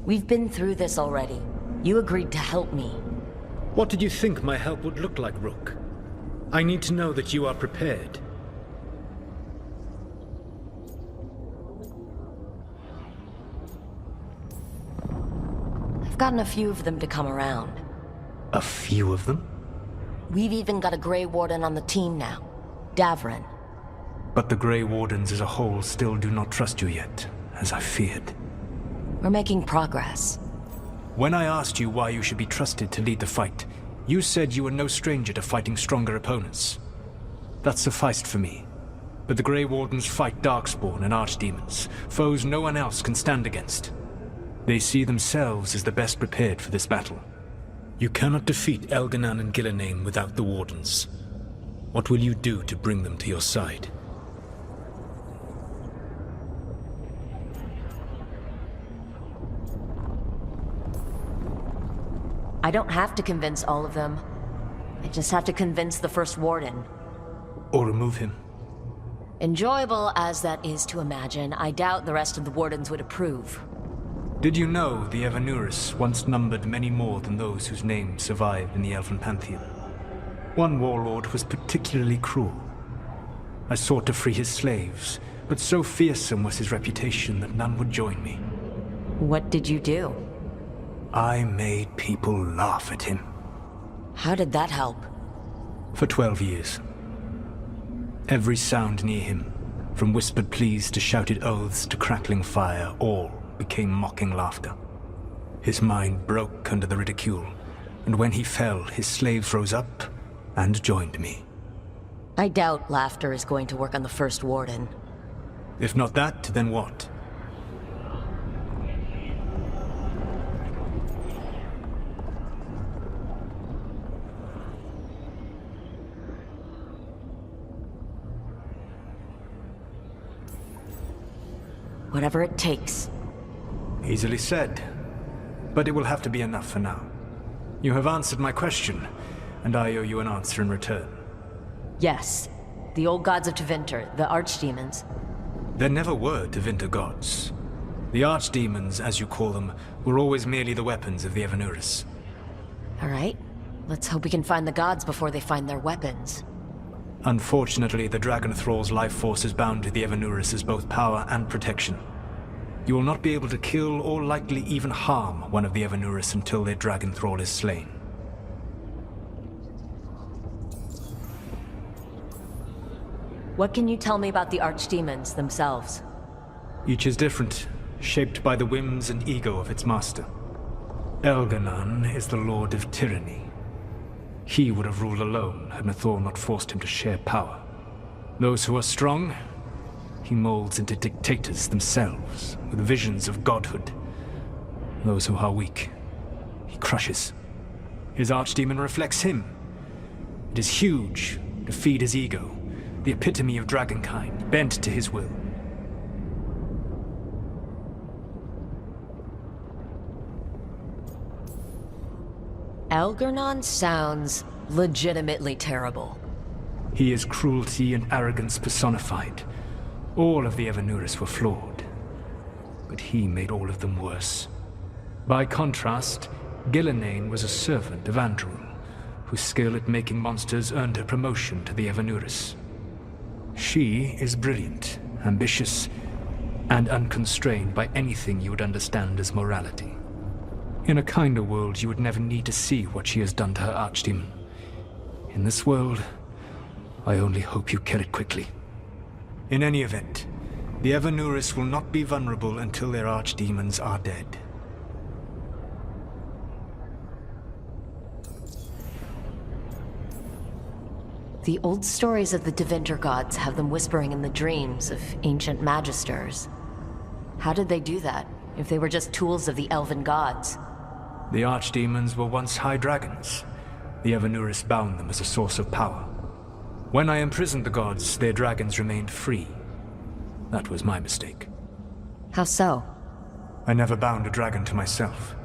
We've been through this already. You agreed to help me. What did you think my help would look like, Rook? I need to know that you are prepared. I've gotten a few of them to come around. A few of them? We've even got a Grey Warden on the team now. Davrin. But the Grey Wardens as a whole still do not trust you yet, as I feared. We're making progress. When I asked you why you should be trusted to lead the fight, you said you were no stranger to fighting stronger opponents. That sufficed for me. But the Grey Wardens fight Darkspawn and Archdemons, foes no one else can stand against. They see themselves as the best prepared for this battle. You cannot defeat Elganan and Gillenane without the Wardens. What will you do to bring them to your side? I don't have to convince all of them. I just have to convince the First Warden. Or remove him. Enjoyable as that is to imagine, I doubt the rest of the Wardens would approve. Did you know the Evanurus once numbered many more than those whose names survive in the Elven Pantheon? One warlord was particularly cruel. I sought to free his slaves, but so fearsome was his reputation that none would join me. What did you do? I made people laugh at him. How did that help? For 12 years. Every sound near him, from whispered pleas to shouted oaths to crackling fire, all became mocking laughter. His mind broke under the ridicule, and when he fell, his slaves rose up and joined me. I doubt laughter is going to work on the First Warden. If not that, then what? Whatever it takes. Easily said, but it will have to be enough for now. You have answered my question, and I owe you an answer in return. Yes. The old gods of Tevinter, the archdemons. There never were Tevinter gods. The archdemons, as you call them, were always merely the weapons of the Evanurus. All right. Let's hope we can find the gods before they find their weapons. Unfortunately, the Dragon Thrall's life force is bound to the Evanurus as both power and protection. You will not be able to kill or likely even harm one of the Evanurus until their Dragon Thrall is slain. What can you tell me about the archdemons themselves? Each is different, shaped by the whims and ego of its master. Elganan is the Lord of Tyranny. He would have ruled alone had Nathor not forced him to share power. Those who are strong, he molds into dictators themselves, with visions of godhood. Those who are weak, he crushes. His archdemon reflects him. It is huge, to feed his ego, the epitome of dragonkind, bent to his will. Elganan sounds legitimately terrible. He is cruelty and arrogance personified. All of the Evanurus were flawed, but he made all of them worse. By contrast, Gillenane was a servant of Andrul, whose skill at making monsters earned her promotion to the Evanurus. She is brilliant, ambitious, and unconstrained by anything you would understand as morality. In a kinder world, you would never need to see what she has done to her archdemon. In this world, I only hope you kill it quickly. In any event, the Evanurus will not be vulnerable until their archdemons are dead. The old stories of the Devinter gods have them whispering in the dreams of ancient magisters. How did they do that, if they were just tools of the elven gods? The archdemons were once high dragons. The Evanuris bound them as a source of power. When I imprisoned the gods, their dragons remained free. That was my mistake. How so? I never bound a dragon to myself,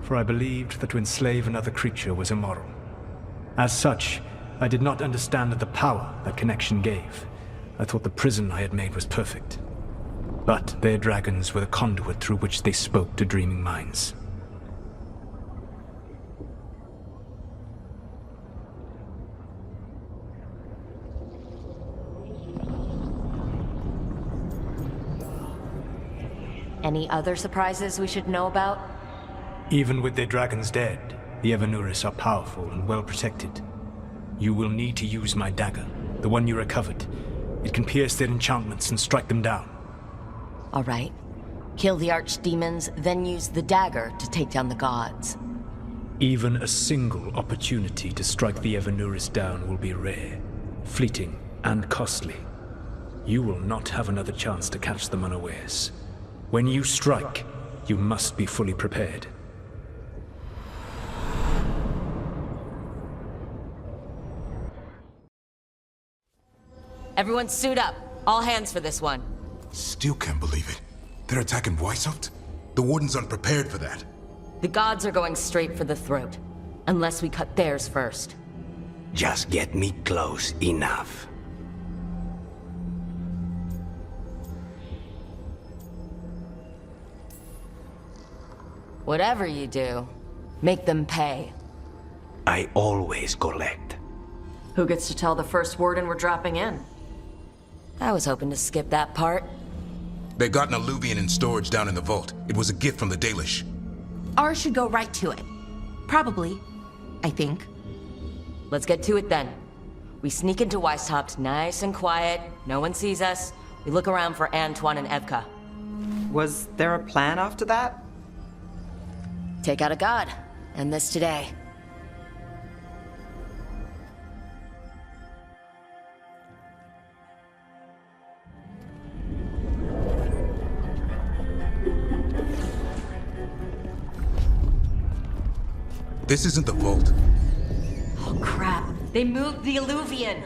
for I believed that to enslave another creature was immoral. As such, I did not understand the power that connection gave. I thought the prison I had made was perfect. But their dragons were the conduit through which they spoke to dreaming minds. Any other surprises we should know about? Even with their dragons dead, the Evanuris are powerful and well protected. You will need to use my dagger, the one you recovered. It can pierce their enchantments and strike them down. All right. Kill the archdemons, then use the dagger to take down the gods. Even a single opportunity to strike the Evanuris down will be rare, fleeting, and costly. You will not have another chance to catch them unawares. When you strike, you must be fully prepared. Everyone suit up. All hands for this one. Still can't believe it. They're attacking Weishaupt? The Warden's unprepared for that. The gods are going straight for the throat. Unless we cut theirs first. Just get me close enough. Whatever you do, make them pay. I always collect. Who gets to tell the first warden we're dropping in? I was hoping to skip that part. They got an alluvian in storage down in the vault. It was a gift from the Dalish. Ours should go right to it. Probably. I think. Let's get to it then. We sneak into Weishaupt nice and quiet. No one sees us. We look around for Antoine and Evka. Was there a plan after that? Take out a god. End this today. This isn't the vault. Oh crap. They moved the alluvian.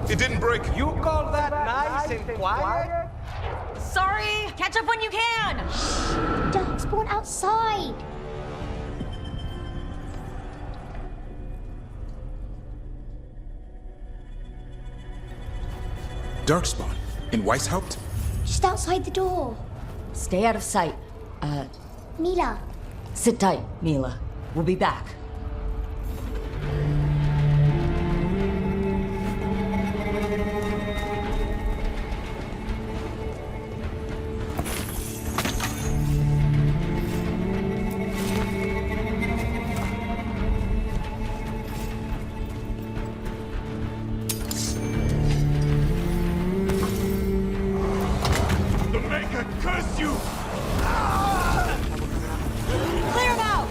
It didn't break. You call that nice and quiet? Sorry! Catch up when you can! Darkspawn outside! Darkspawn? In Weishaupt? Just outside the door. Stay out of sight. Mila. Sit tight, Mila. We'll be back. Curse you! Clear him out!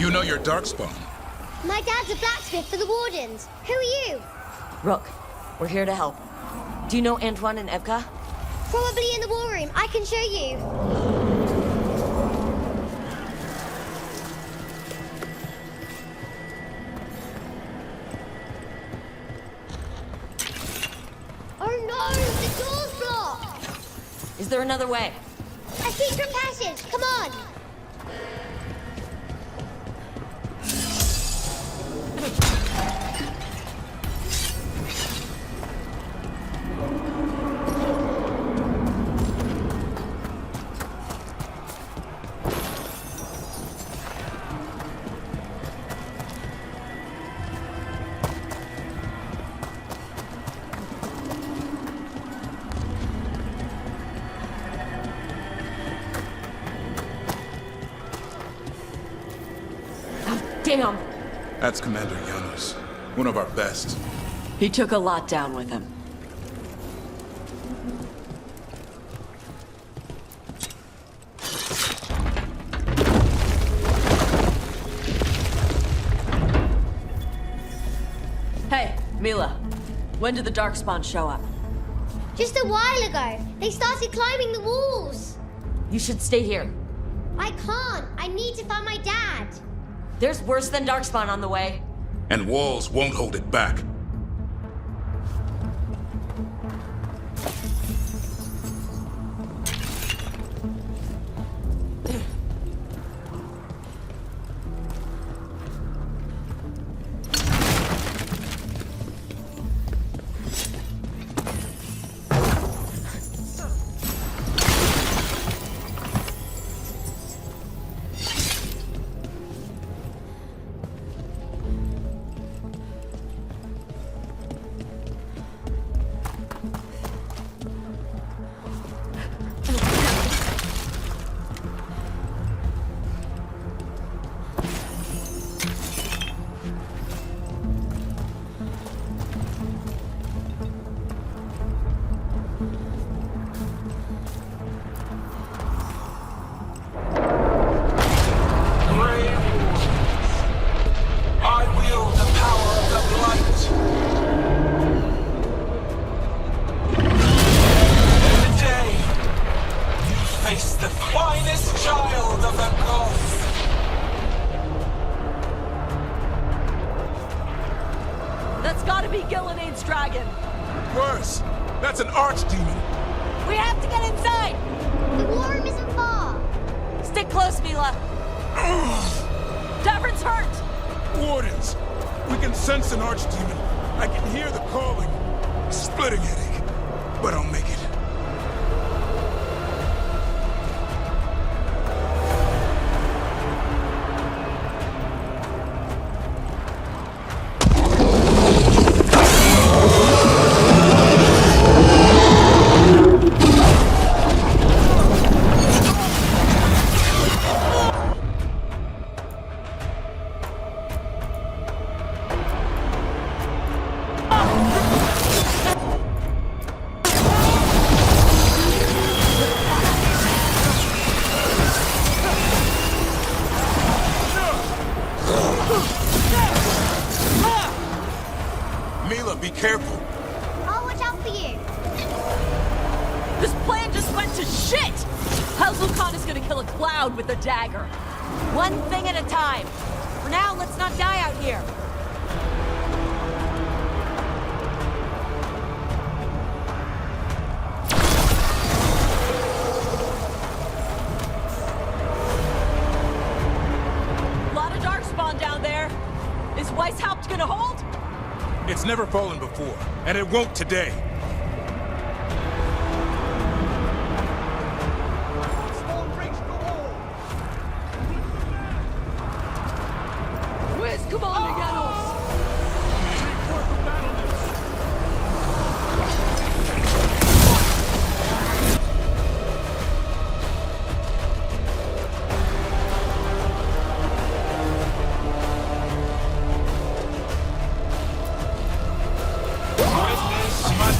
You know your Darkspawn. My dad's a blacksmith for the Wardens. Who are you? Rook, we're here to help. Do you know Antoine and Evka? Probably in the war room. I can show you. Oh no! The door's blocked! Is there another way? A secret passage! Come on! Damn! That's Commander Janos, one of our best. He took a lot down with him. Hey, Mila. When did the Darkspawn show up? Just a while ago. They started climbing the walls. You should stay here. I can't. I need to find my dad. There's worse than Darkspawn on the way. And walls won't hold it back. Worse! That's an archdemon! We have to get inside! The war room isn't far! Stick close, Mila! Davern's hurt! Wardens! We can sense an archdemon. I can hear the calling. Splitting headache. But I'll make it. Mila, be careful. I'll watch out for you. This plan just went to shit! How's Lucan is gonna kill a cloud with a dagger? One thing at a time. For now, let's not die out here. Lot of Darkspawn down there. Is Weishaupt gonna hold? It's never fallen before, and it won't today. Where's Commander Janos? Witness my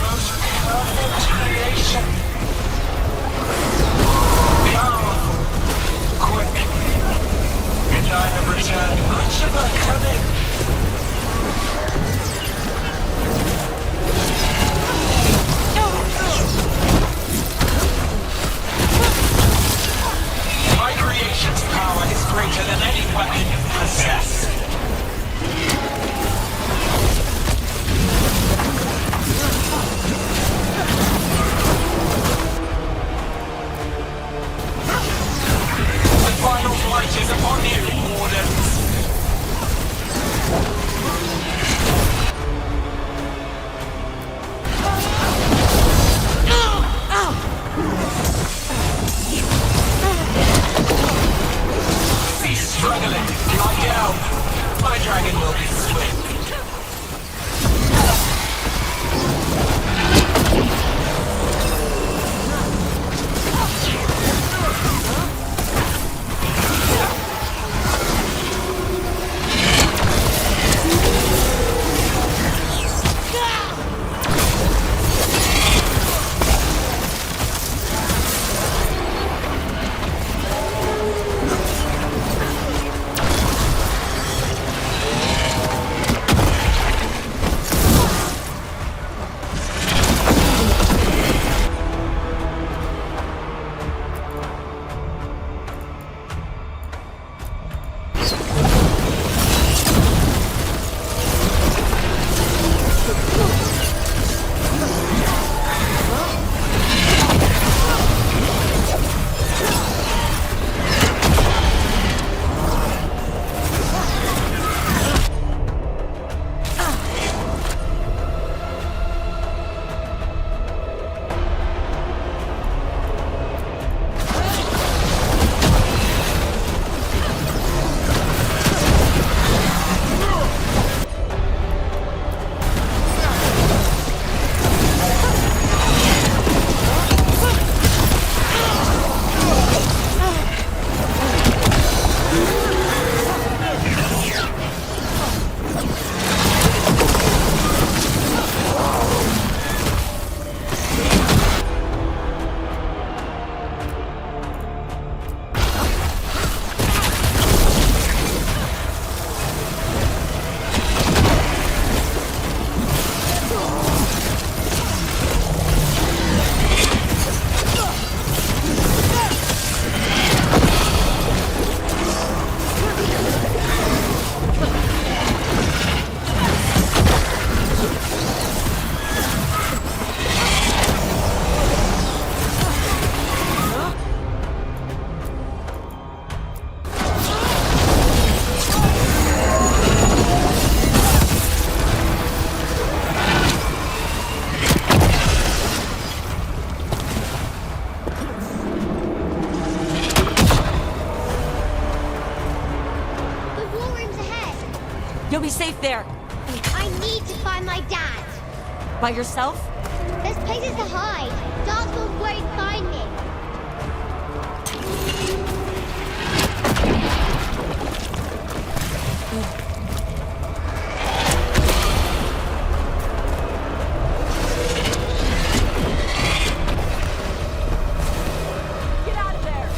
You'll be safe there. I need to find my dad. By yourself? There's places to hide. Darkspawn won't find me. Get out of there!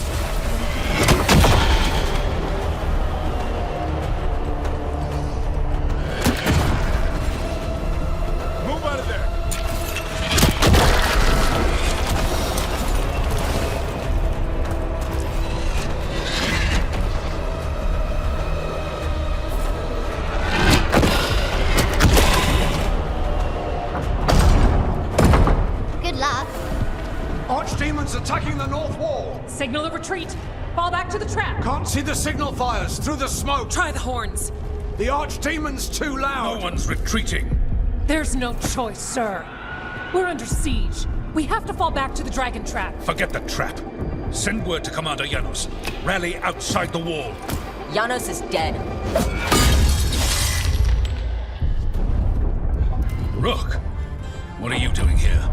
Move out of there! Good luck. Archdemons attacking the north wall. Signal a retreat. Fall back to the trap. Can't see the signal fires through the smoke. Try the horns. The Archdemon's too loud. No one's retreating. There's no choice, sir. We're under siege. We have to fall back to the dragon trap. Forget the trap. Send word to Commander Janos. Rally outside the wall. Janos is dead. Rook, what are you doing here?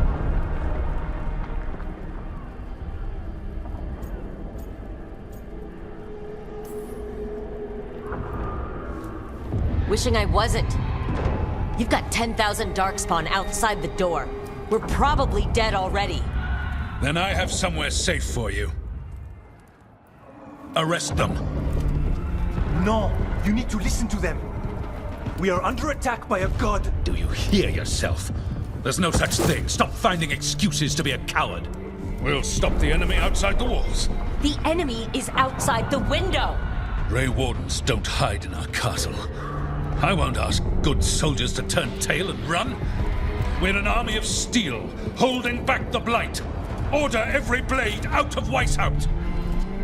Wishing I wasn't. You've got 10,000 Darkspawn outside the door. We're probably dead already. Then I have somewhere safe for you. Arrest them. No, you need to listen to them. We are under attack by a god. Do you hear yourself? There's no such thing. Stop finding excuses to be a coward. We'll stop the enemy outside the walls. The enemy is outside the window! Grey Wardens don't hide in our castle. I won't ask good soldiers to turn tail and run. We're an army of steel, holding back the blight. Order every blade out of Weishaupt.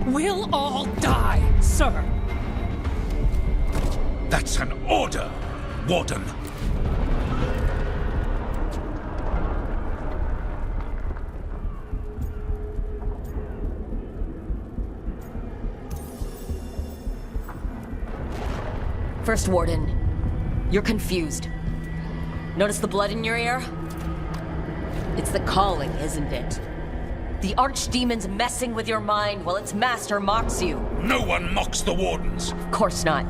We'll all die, sir. That's an order, Warden. First Warden, you're confused. Notice the blood in your ear? It's the calling, isn't it? The Archdemon's messing with your mind while its master mocks you. No one mocks the Wardens. Of course not.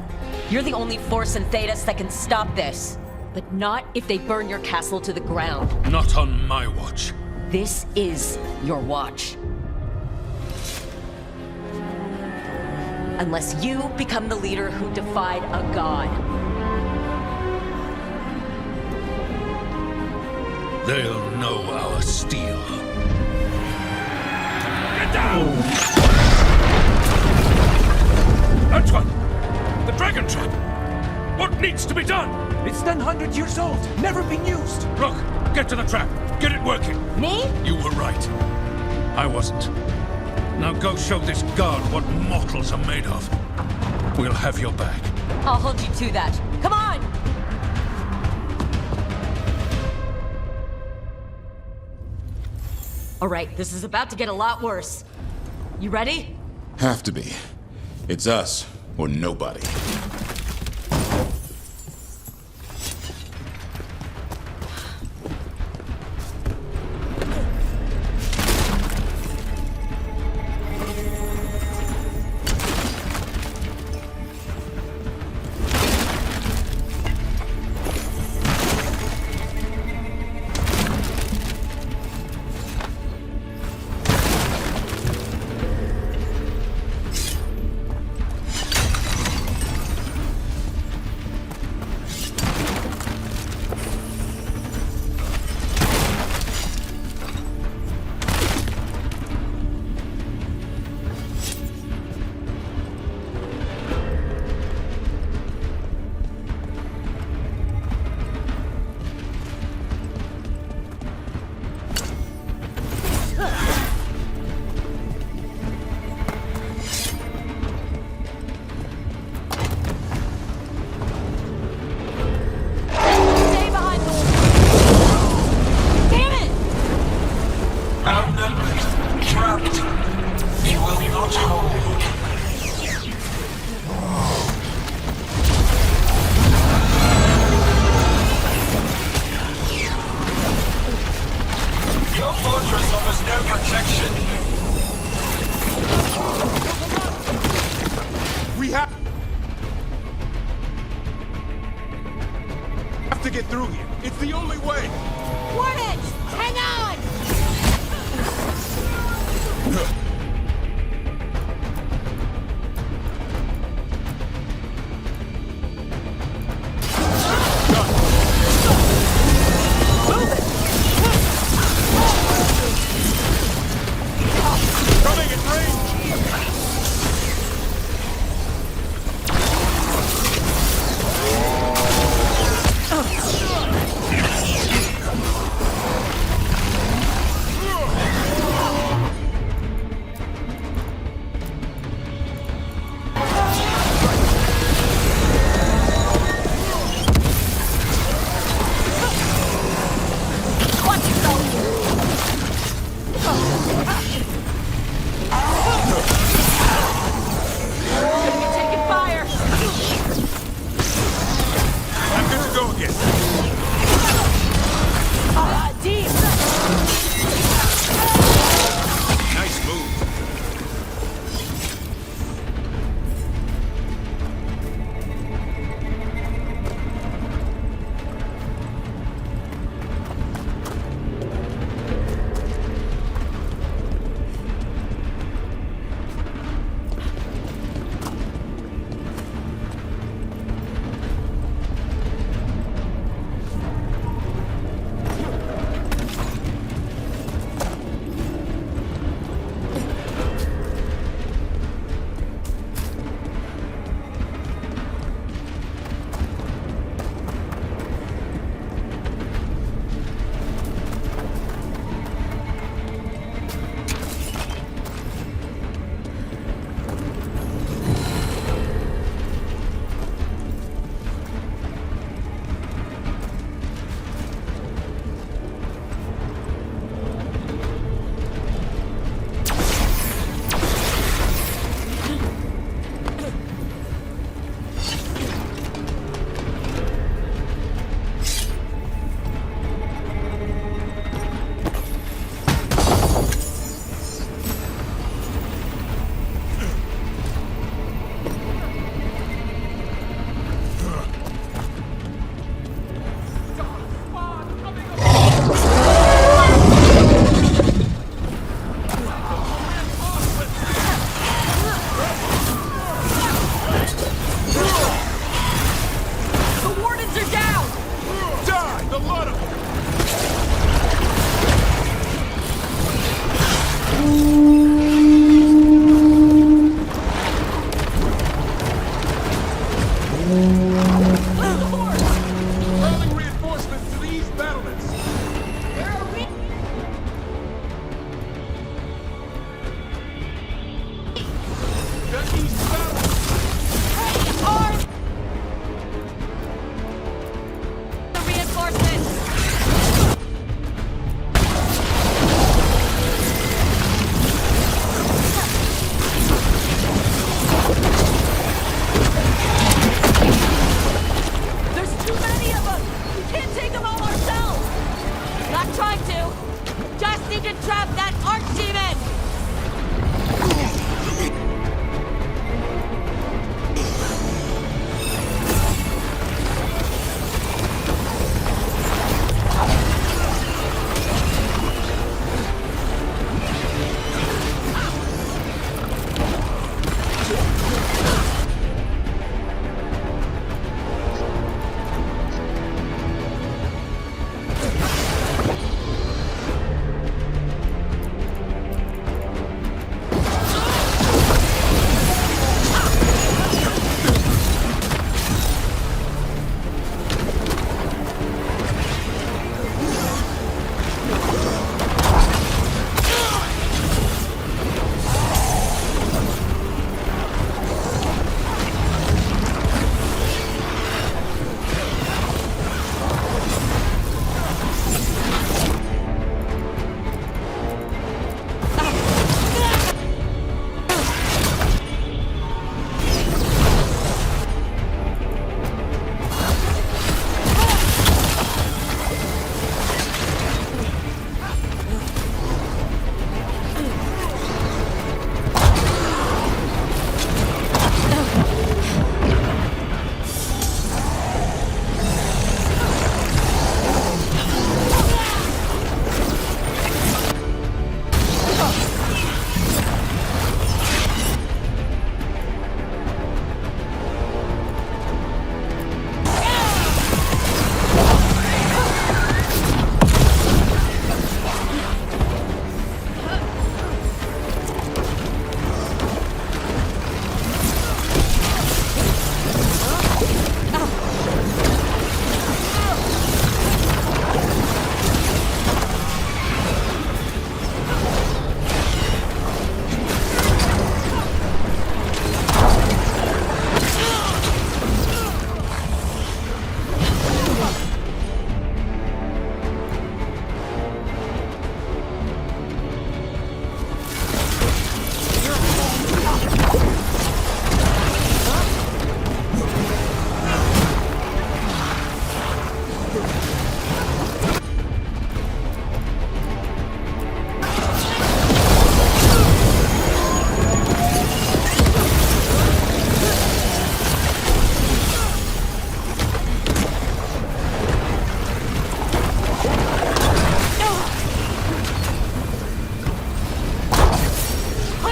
You're the only force in Thedas that can stop this. But not if they burn your castle to the ground. Not on my watch. This is your watch. Unless you become the leader who defied a god. They'll know our steel. Get down! Antoine! The dragon trap! What needs to be done? It's 100 years old, never been used. Look, get to the trap. Get it working. Me? You were right. I wasn't. Now go show this guard what mortals are made of. We'll have your back. I'll hold you to that. Come on! All right, this is about to get a lot worse. You ready? Have to be. It's us or nobody. fortress offers no protection. We have to get through here. It's the only way. Warheads, hang on! Coming in range!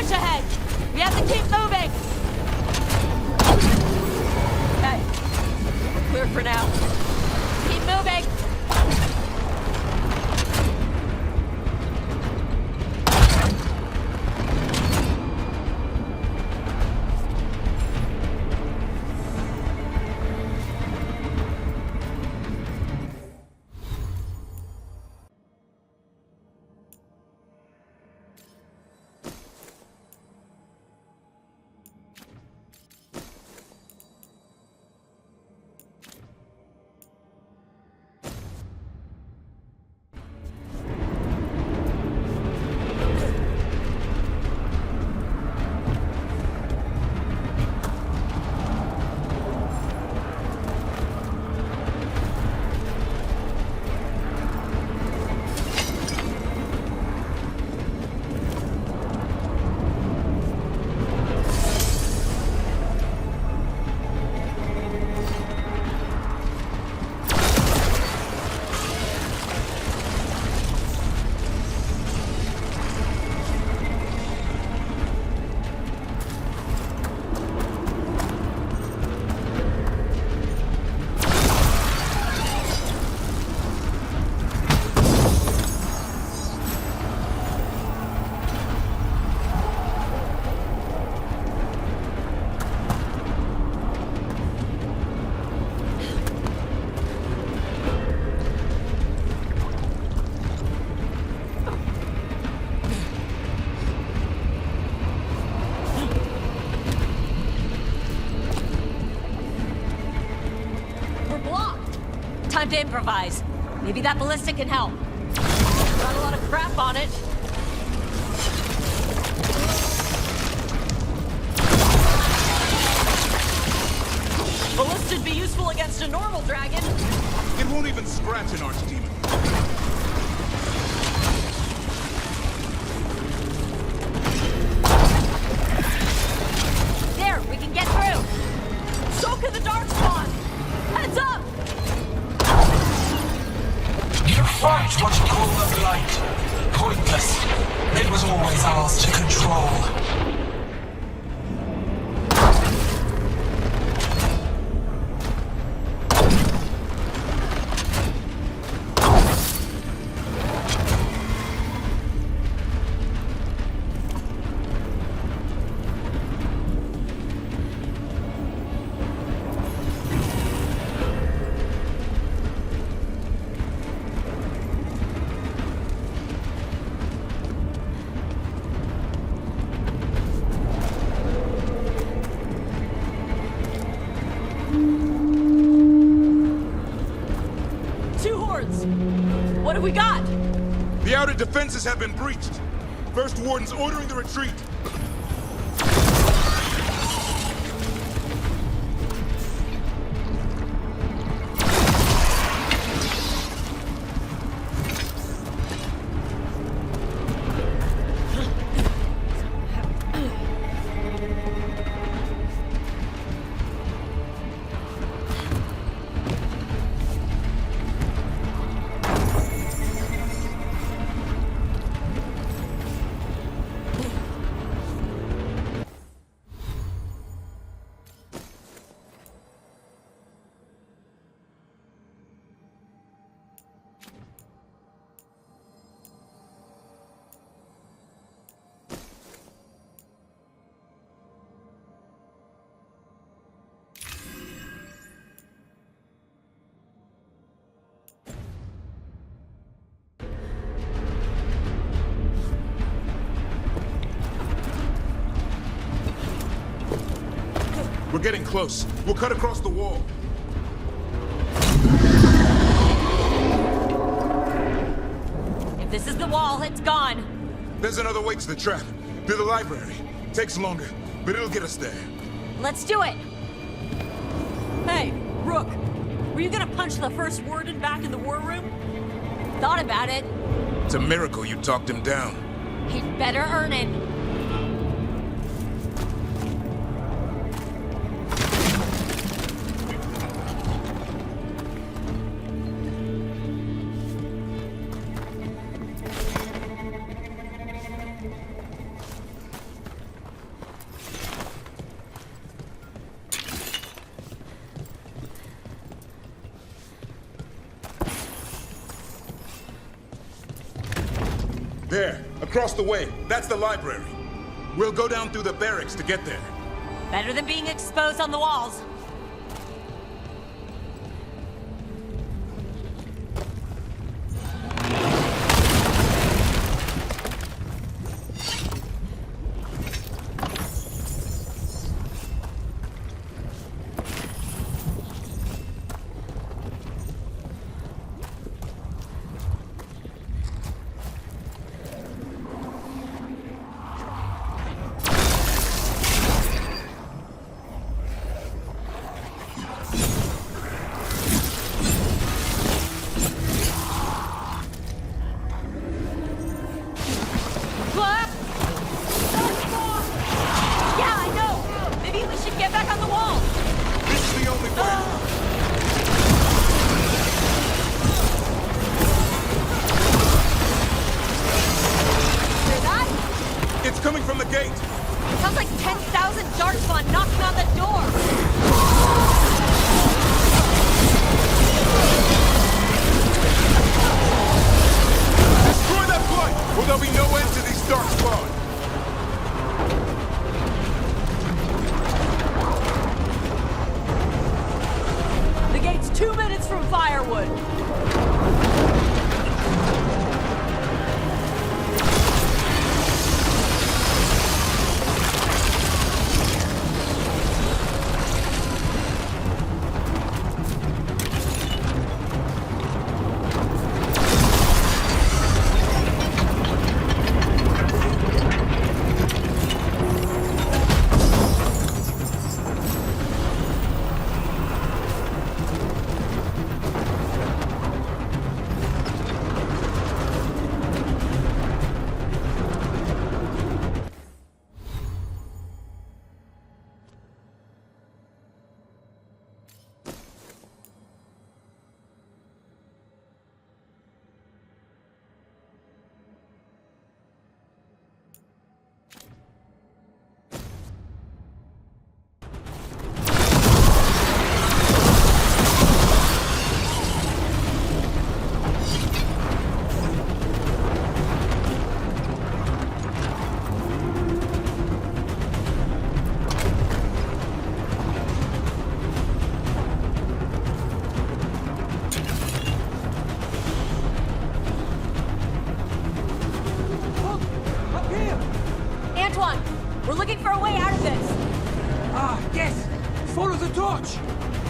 Mage ahead! We have to keep moving! Okay. We're clear for now. Keep moving! Time to improvise. Maybe that ballista can help. Got a lot of crap on it. Ballista'd be useful against a normal dragon. It won't even scratch an archdemon. There, we can get through. So can the Darkspawn. Heads up! You fight what you call the Blight. Pointless. It was always ours to control. What have we got? The outer defenses have been breached. First Warden's ordering the retreat. We're getting close. We'll cut across the wall. If this is the wall, it's gone. There's another way to the trap. Through the library. Takes longer, but it'll get us there. Let's do it! Hey, Rook. Were you gonna punch the first warden back in the war room? Thought about it. It's a miracle you talked him down. He'd better earn it. There, across the way. That's the library. We'll go down through the barracks to get there. Better than being exposed on the walls.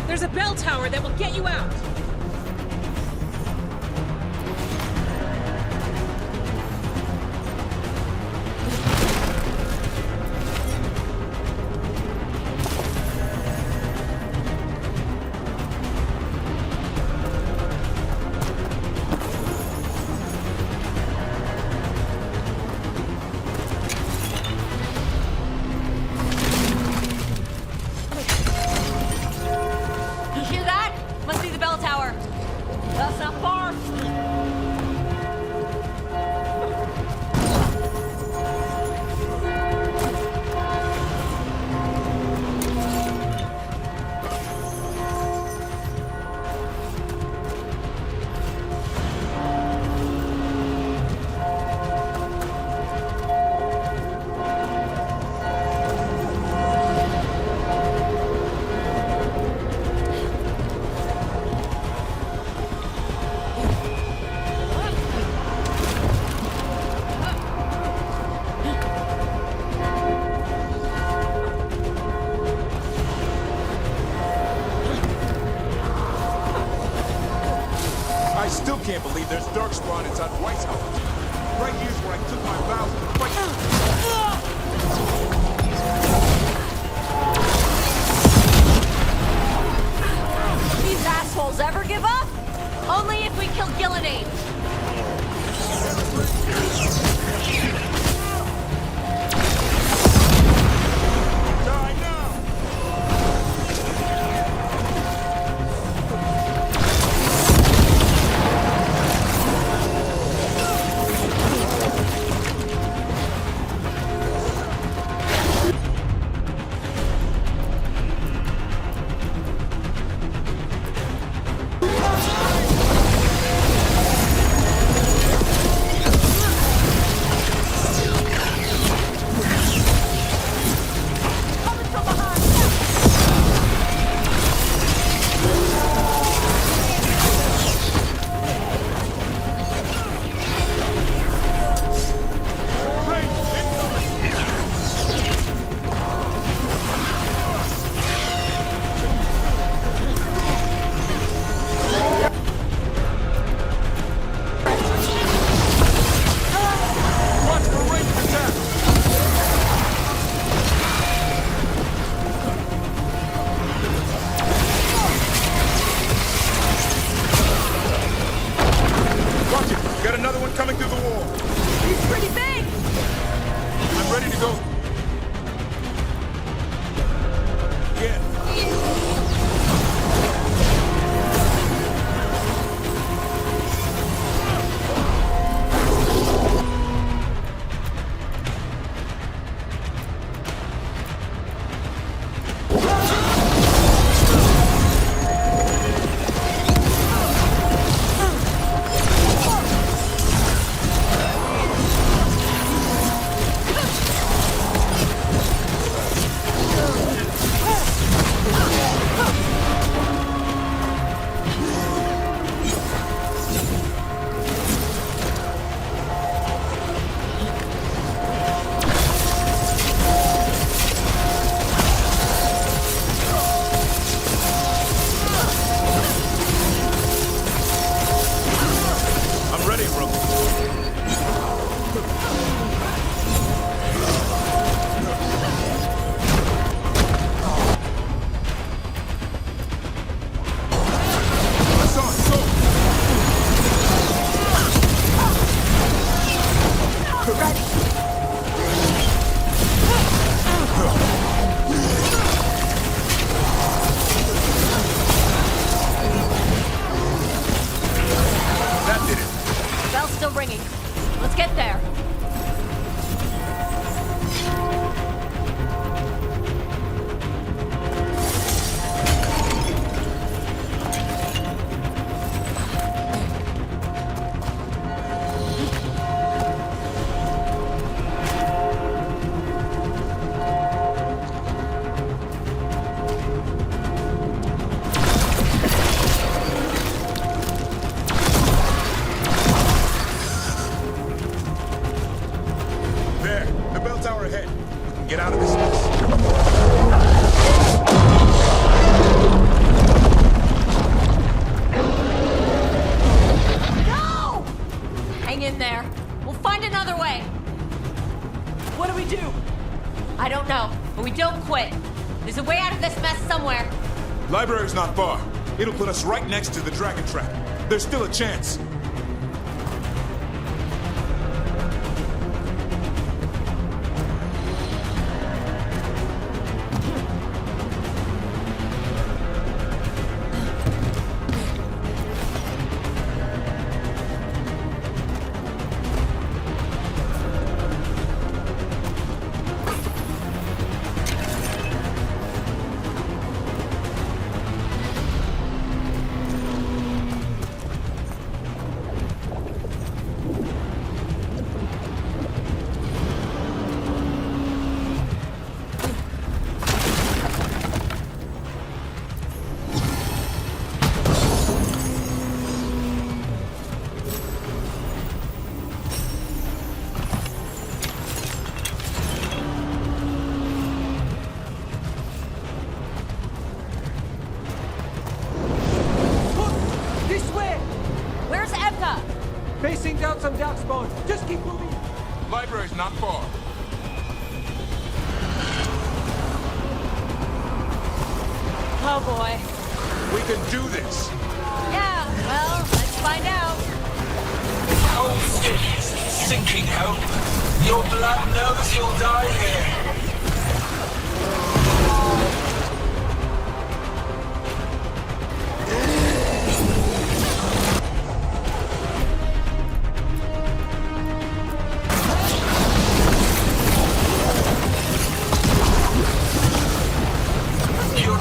There's a bell tower that will get you out. Can't believe there's darkspawn inside White's house. Right here's where I took my vows to fight. These assholes ever give up? Only if we kill Gillenade. go. Yeah. Library's not far. It'll put us right next to the dragon trap. There's still a chance. Facing down some darkspawn. Just keep moving. Library's not far. Oh boy. We can do this. Yeah, well, let's find out. Cold skins, sinking hope. Your blood knows you'll die here.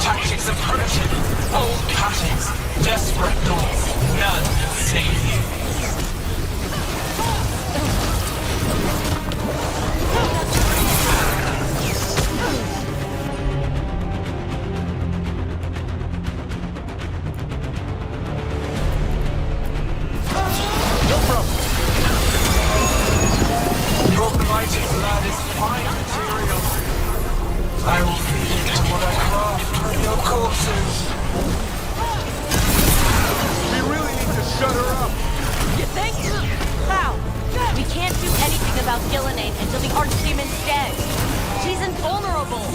Tactics of primitive, old patterns, desperate thoughts, none save you. No problem. Your blighted blood is fine material. I will feed it to what I craft from your corpses. We really need to shut her up. You think? How? We can't do anything about Gillenane until the Archdemon's dead. She's invulnerable.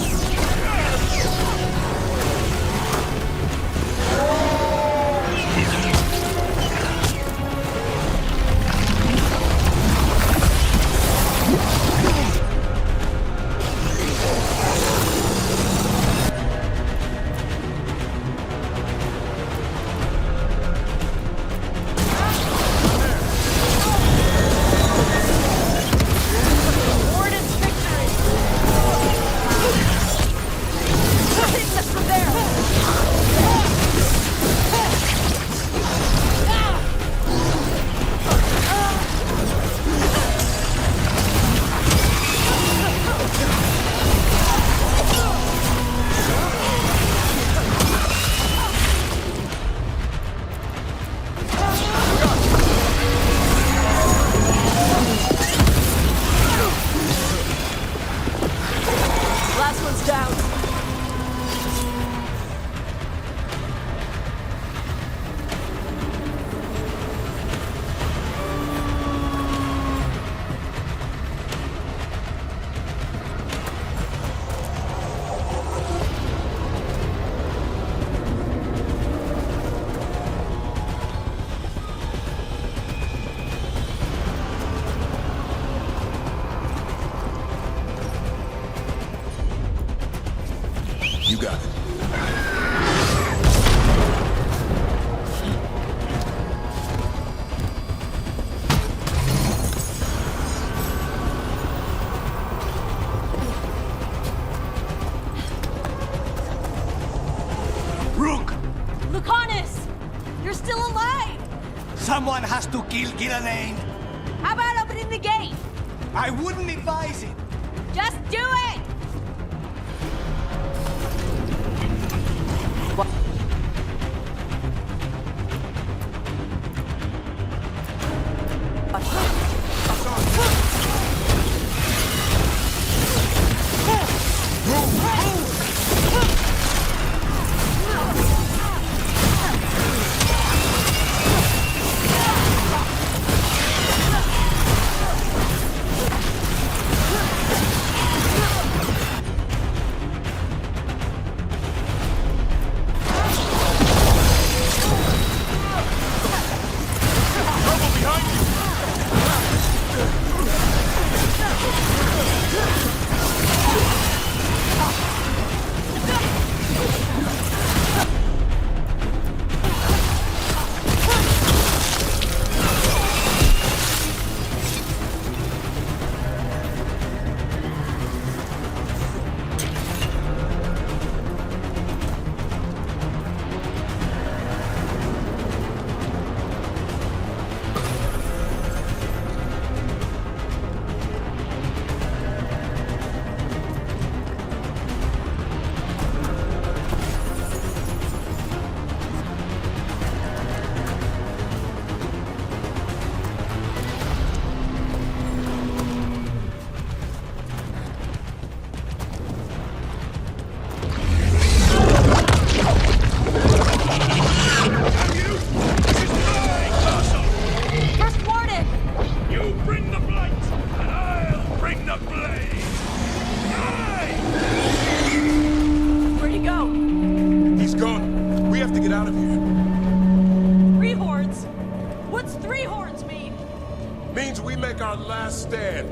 You got it. Rook! Lucanus! You're still alive! Someone has to kill Gillenane. How about opening the gate? I wouldn't advise it. Just do it! Our last stand.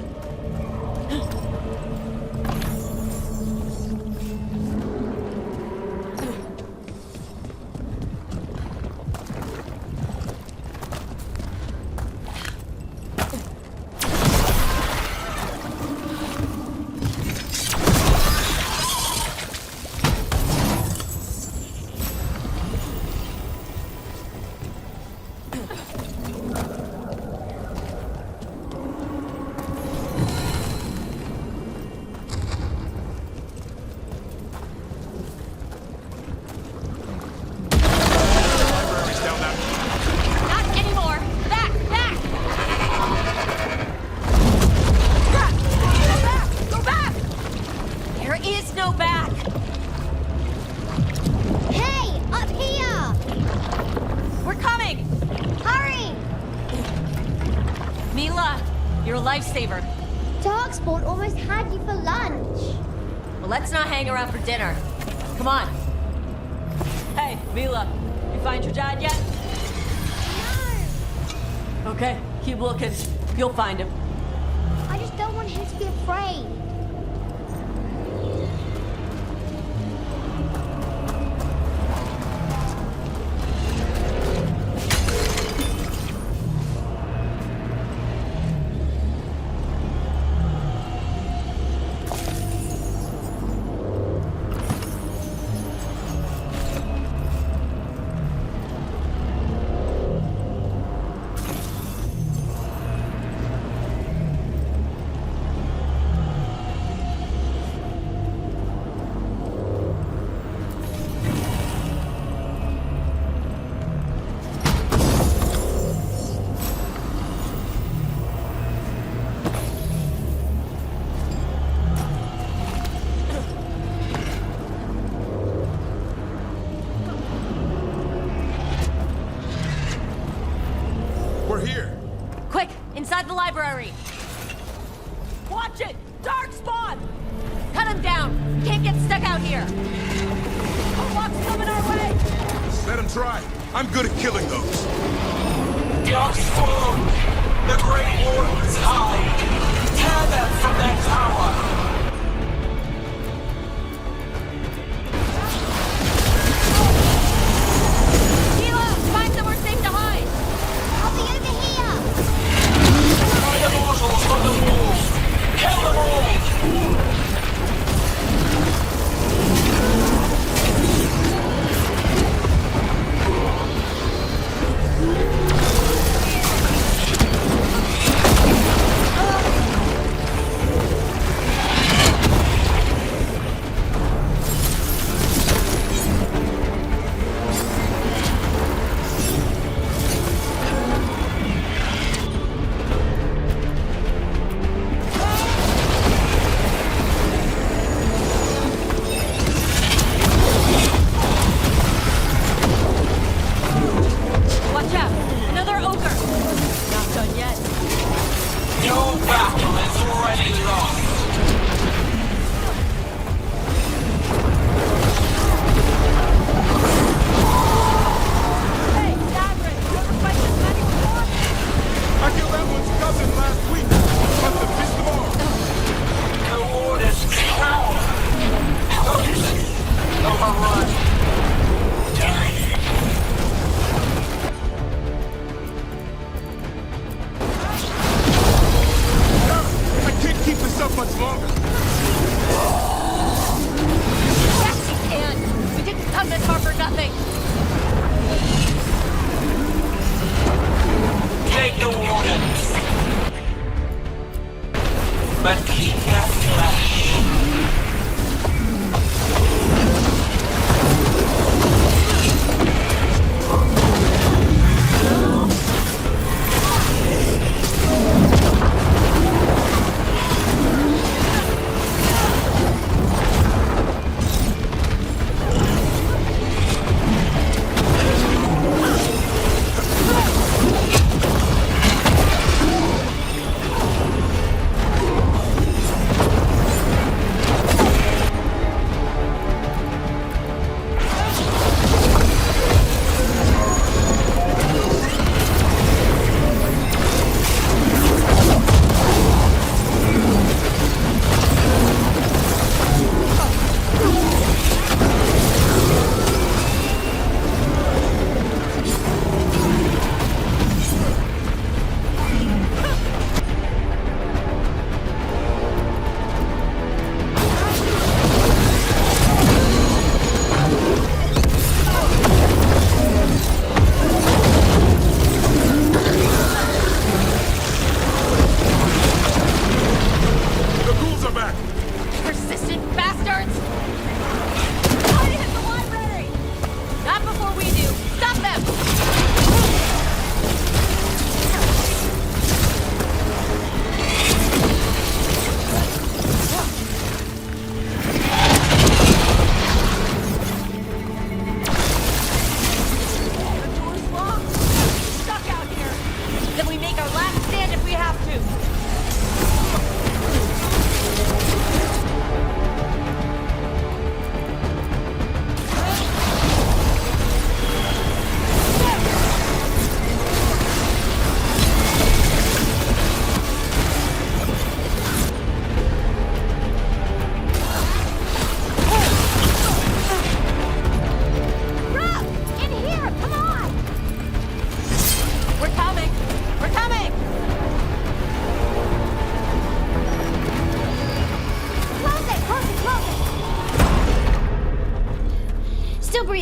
Lifesaver. Darkspawn almost had you for lunch. Well, let's not hang around for dinner. Come on. Hey, Mila, you find your dad yet? No. Okay, keep looking. You'll find him. I just don't want him to be afraid. Inside the library. Watch it! Darkspawn! Cut him down! We can't get stuck out here! A walk's coming our way! Let him try. I'm good at killing those. Darkspawn! The Great Wardens hide! Tear them from their tower! much longer? Yes, you can! We didn't come this far for nothing! Take the waters. But keep your flesh.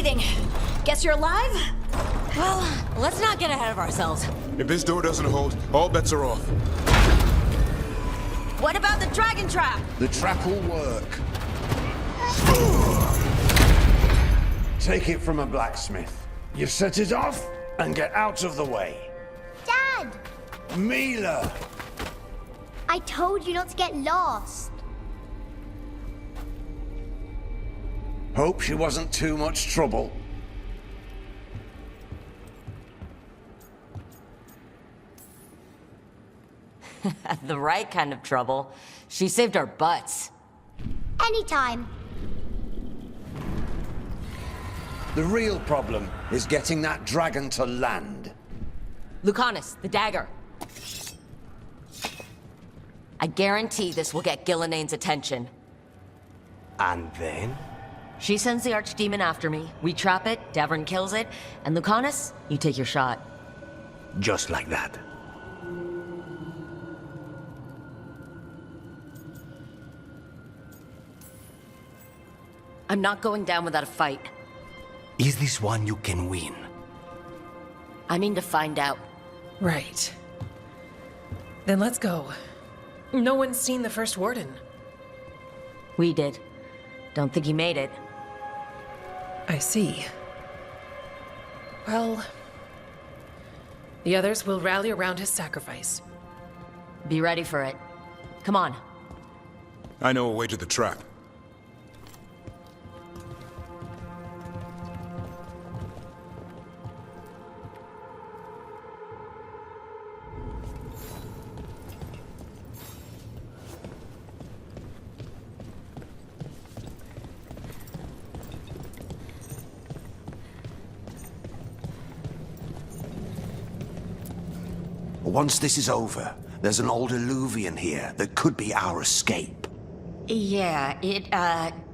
breathing. Guess you're alive? Well, let's not get ahead of ourselves. If this door doesn't hold, all bets are off. What about the dragon trap? The trap will work. Take it from a blacksmith. You set it off and get out of the way. Dad! Mila! I told you not to get lost. Hope she wasn't too much trouble. The right kind of trouble. She saved our butts. Anytime. The real problem is getting that dragon to land. Lucanus, the dagger. I guarantee this will get Gillianane's attention. And then? She sends the archdemon after me, we trap it, Davern kills it, and Lucanus, you take your shot. Just like that. I'm not going down without a fight. Is this one you can win? I mean to find out. Right. Then let's go. No one's seen the first warden. We did. Don't think he made it. I see. Well, the others will rally around his sacrifice. Be ready for it. Come on. I know a way to the trap. Once this is over, there's an old Illuvian here that could be our escape. Yeah, it,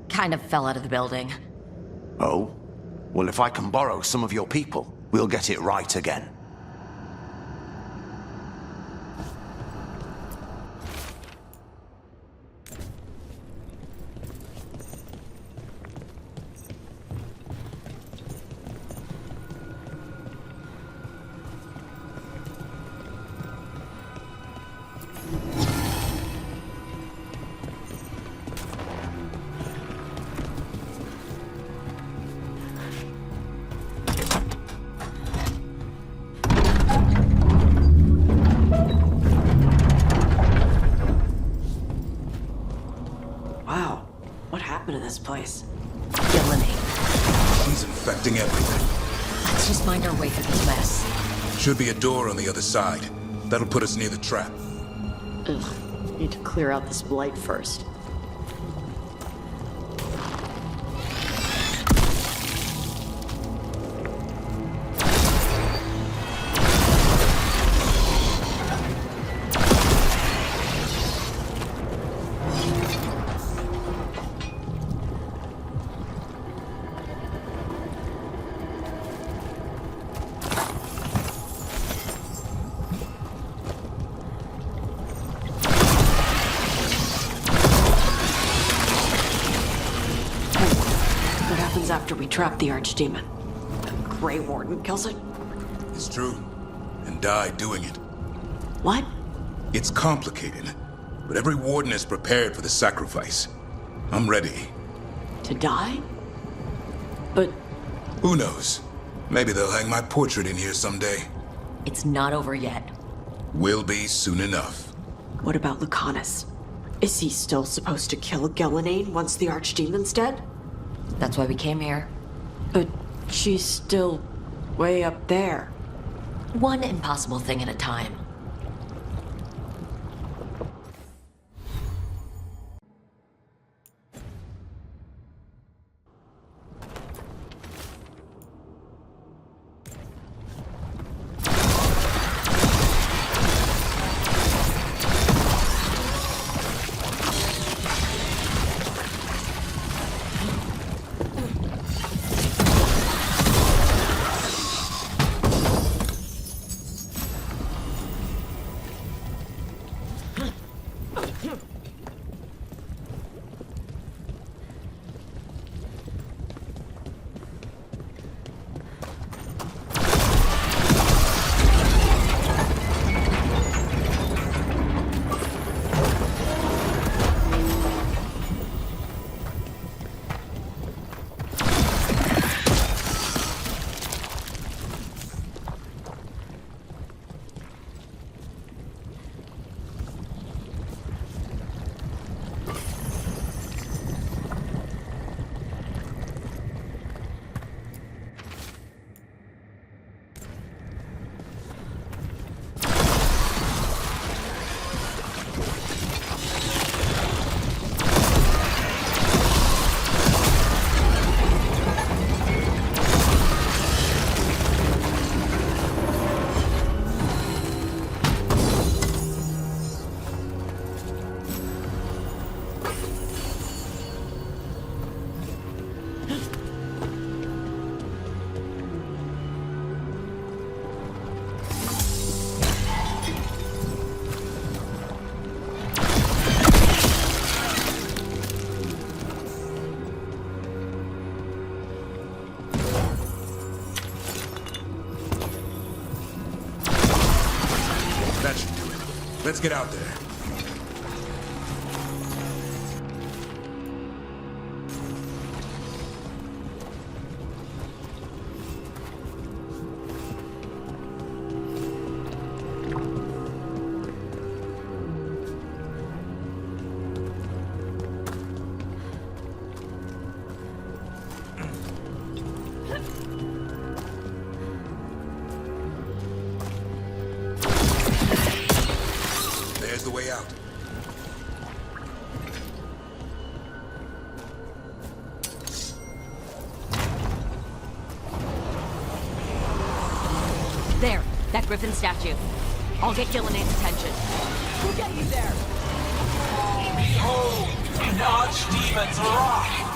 kind of fell out of the building. Oh? Well, if I can borrow some of your people, we'll get it right again. Wow. What happened to this place? She's infecting everything. Let's just find our way through this mess. Should be a door on the other side. That'll put us near the trap. Ugh. Need to clear out this blight first. After we trap the Archdemon. The Grey Warden kills it? It's true. And died doing it. What? It's complicated, but every warden is prepared for the sacrifice. I'm ready. To die? But... Who knows? Maybe they'll hang my portrait in here someday. It's not over yet. Will be soon enough. What about Lucanus? Is he still supposed to kill Gillenane once the Archdemon's dead? That's why we came here. But she's still way up there. One impossible thing at a time. That should do it. Let's get out there. The way out. There, that griffin statue. I'll get Gillenane's attention. We'll get you there. Behold, an Archdemon's wrath!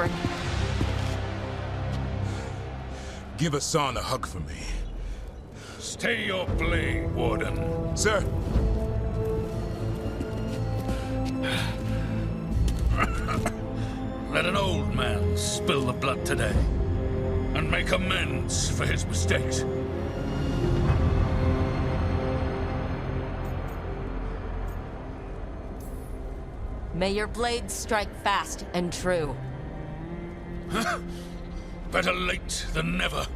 Viper. Give Hassan a hug for me. Stay your blade, Warden. Sir. Let an old man spill the blood today, and make amends for his mistakes. May your blades strike fast and true. Better late than never.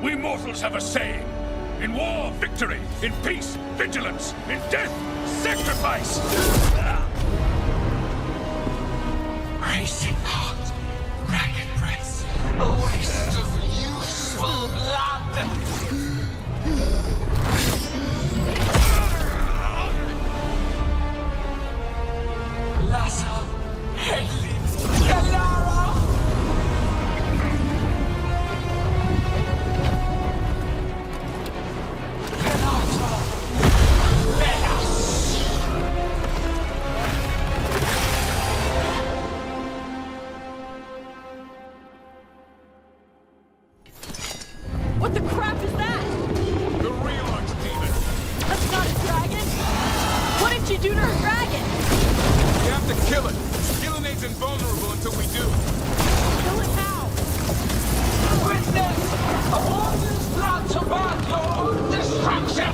We mortals have a saying. In war, victory. In peace, vigilance. In death, sacrifice. Racing heart, ragged race, a waste of useful blood. Lassa, Hedley, Galara. What the crap is that? The real archdemon. That's not a dragon. What did you do to her dragon? We have to kill it. Gillinade's invulnerable until we do. Kill it how? Witness a warden's blood to mark your destruction.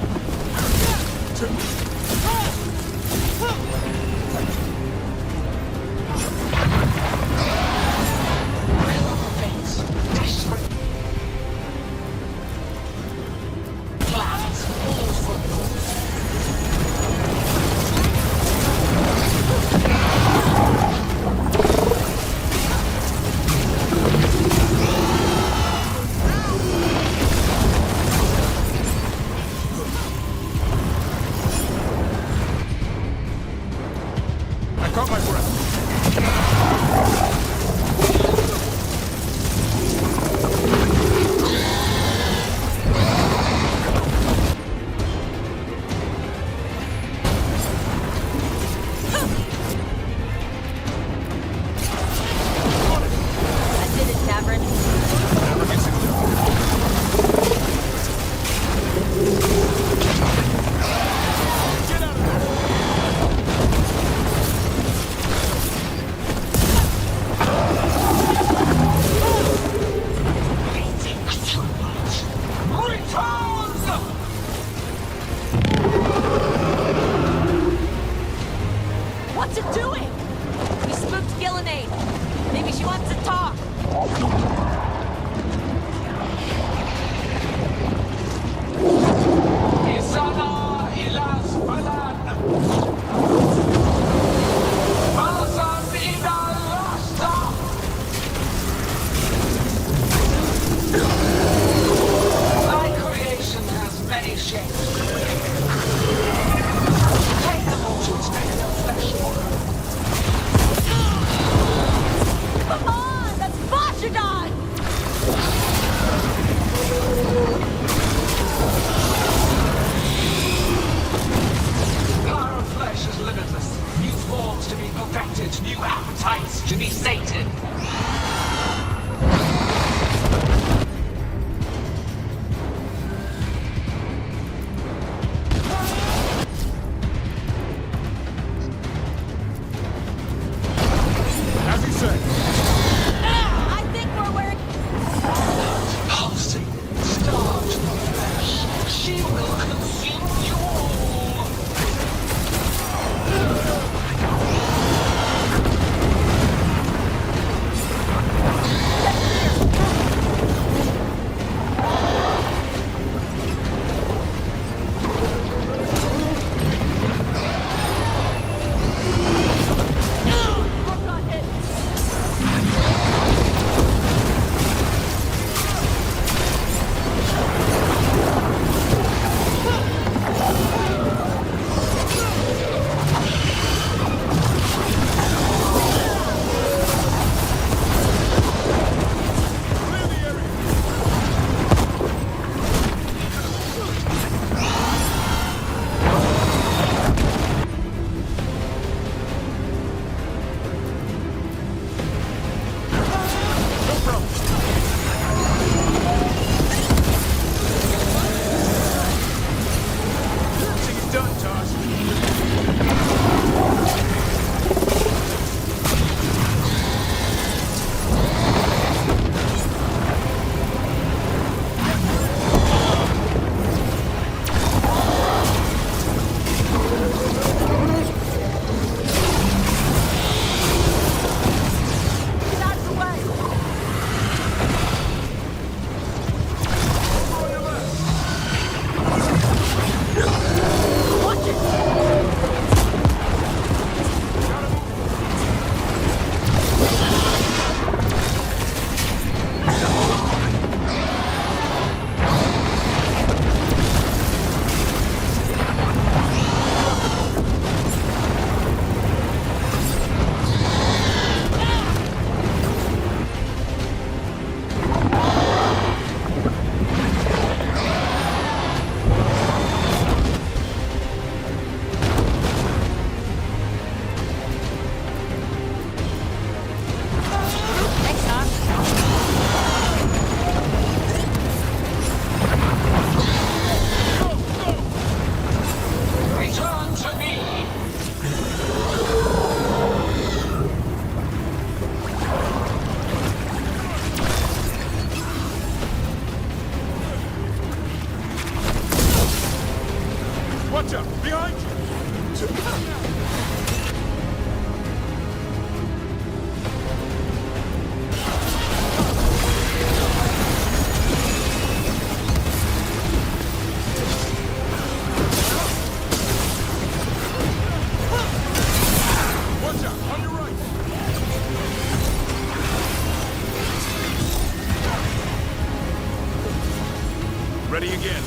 Ready again.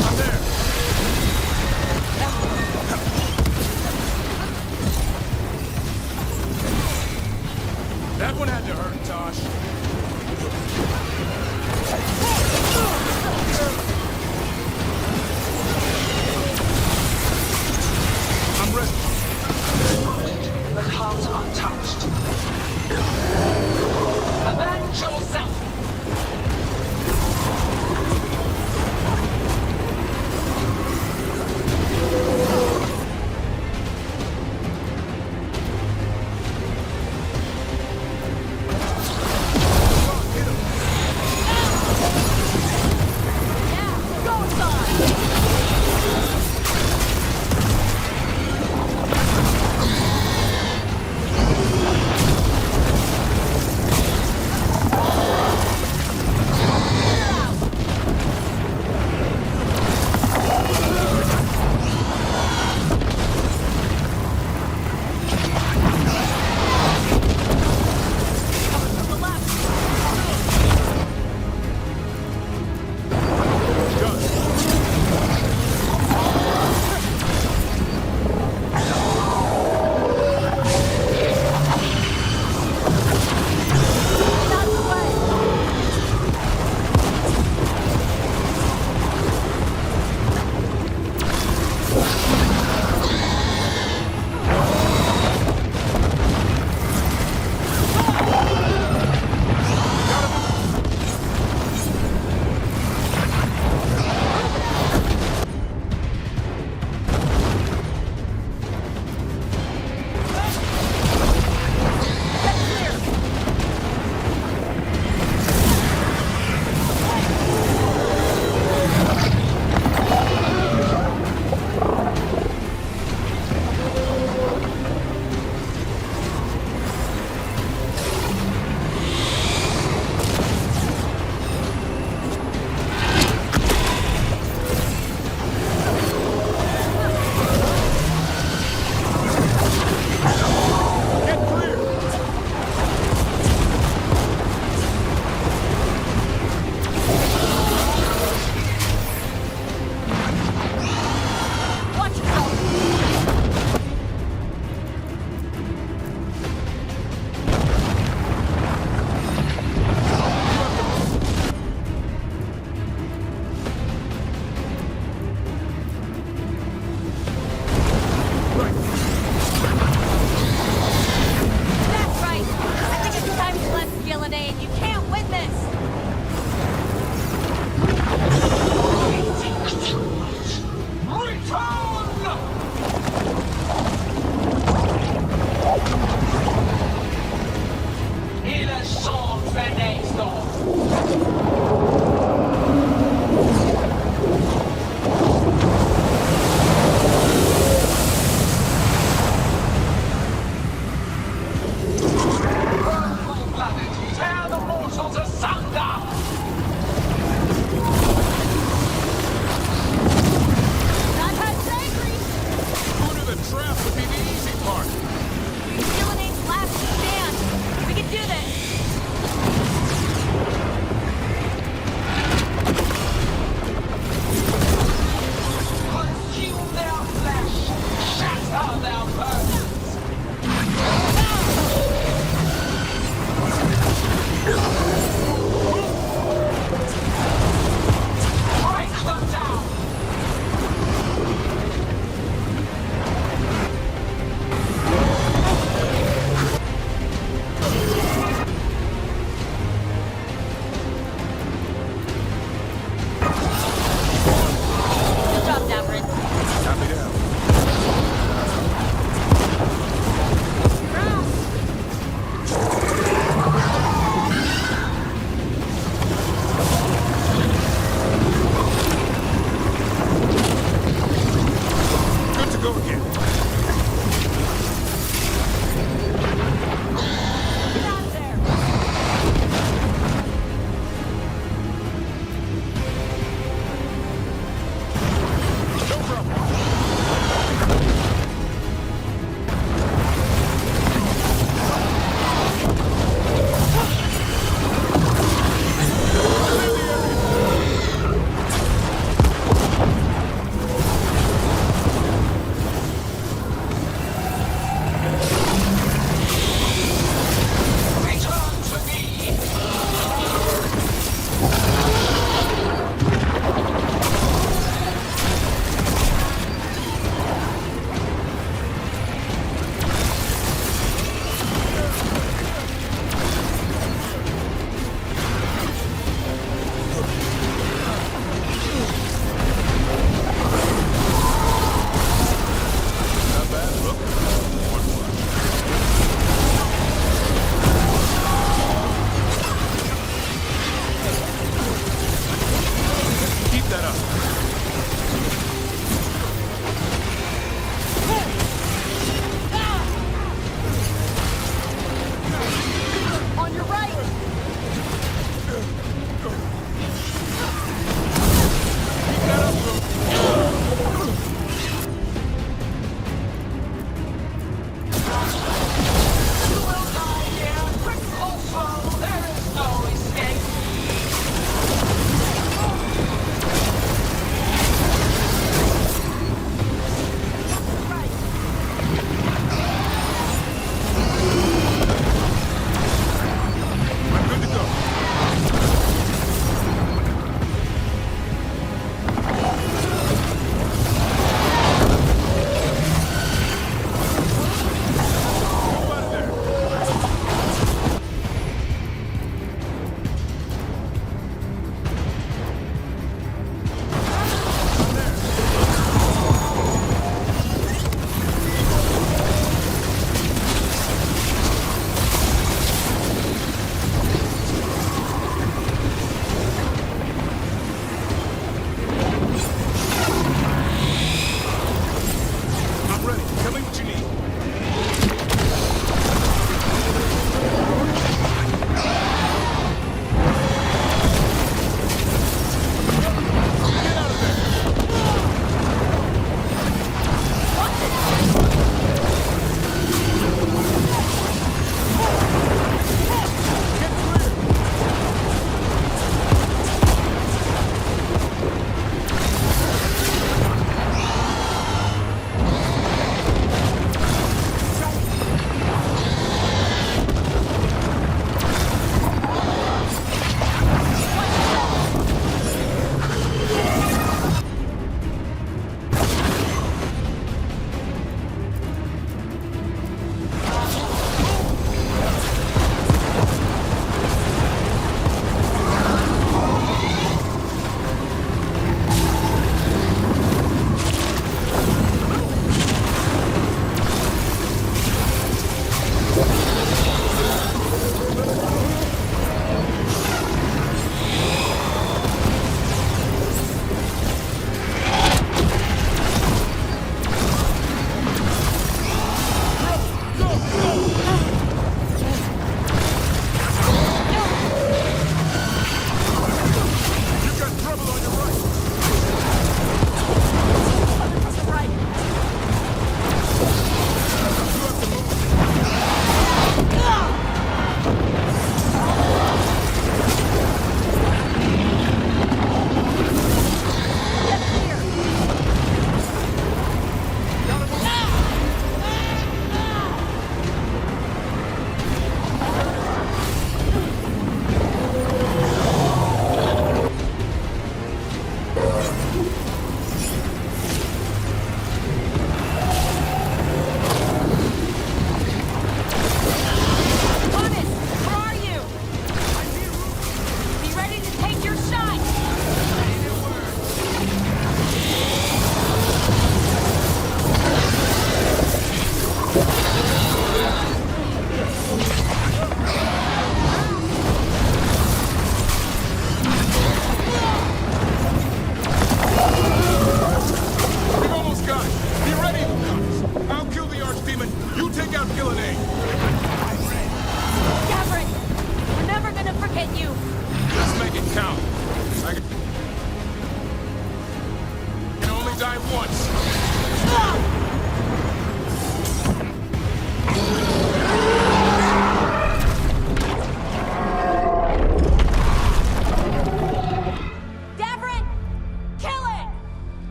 I'm there. That one had to hurt, Tosh. I'm ready. The clouds untouched. Avenge yourself!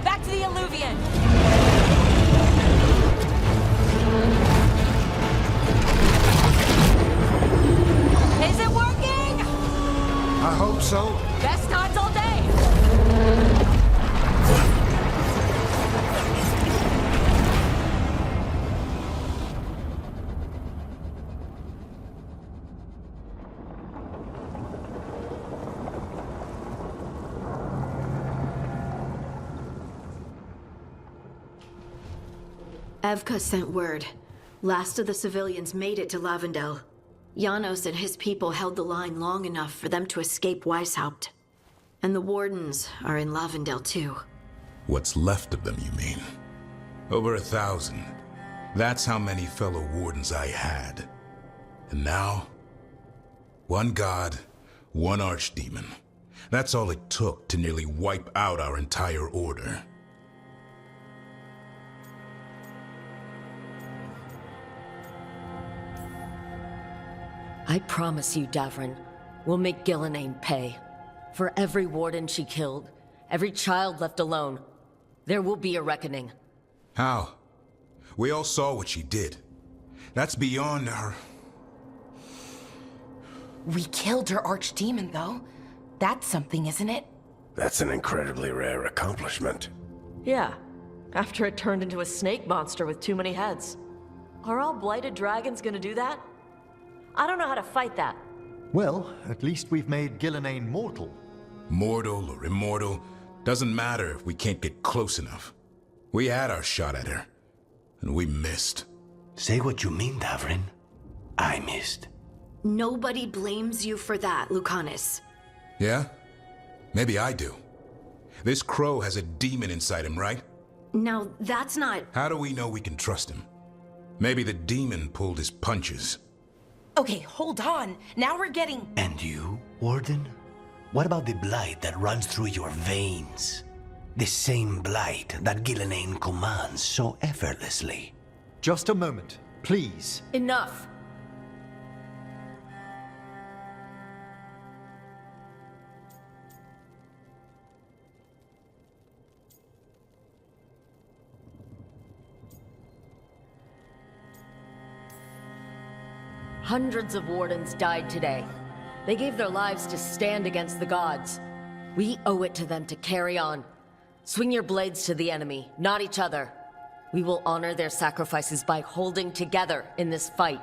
Back to the Alluvion! Is it working? I hope so. Best times all day! Evka sent word. Last of the civilians made it to Lavendel. Janos and his people held the line long enough for them to escape Weishaupt. And the Wardens are in Lavendel too. What's left of them, you mean? Over 1,000. That's how many fellow Wardens I had. And now, one god, one archdemon. That's all it took to nearly wipe out our entire order. I promise you, Davrin, we'll make Gillenane pay. For every warden she killed, every child left alone, there will be a reckoning. How? We all saw what she did. That's beyond our... We killed her archdemon, though. That's something, isn't it? That's an incredibly rare accomplishment. Yeah, after it turned into a snake monster with too many heads. Are all blighted dragons gonna do that? I don't know how to fight that. Well, at least we've made Gillenane mortal. Mortal or immortal, doesn't matter if we can't get close enough. We had our shot at her, and we missed. Say what you mean, Davrin. I missed. Nobody blames you for that, Lucanus. Yeah? Maybe I do. This crow has a demon inside him, right? Now, that's not... How do we know we can trust him? Maybe the demon pulled his punches. Okay, hold on. Now we're getting... And you, Warden? What about the blight that runs through your veins? The same blight that Gillenane commands so effortlessly. Just a moment, please. Enough! Hundreds of wardens died today. They gave their lives to stand against the gods. We owe it to them to carry on. Swing your blades to the enemy, not each other. We will honor their sacrifices by holding together in this fight.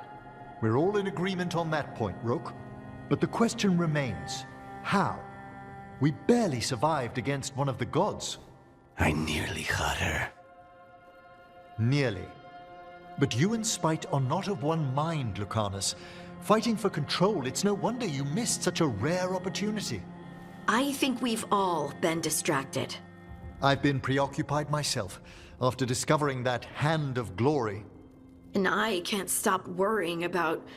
We're all in agreement on that point, Rook. But the question remains, how? We barely survived against one of the gods. I nearly had her. Nearly. But you and Spite are not of one mind, Lucanus. Fighting for control, it's no wonder you missed such a rare opportunity. I think we've all been distracted. I've been preoccupied myself, after discovering that hand of glory. And I can't stop worrying about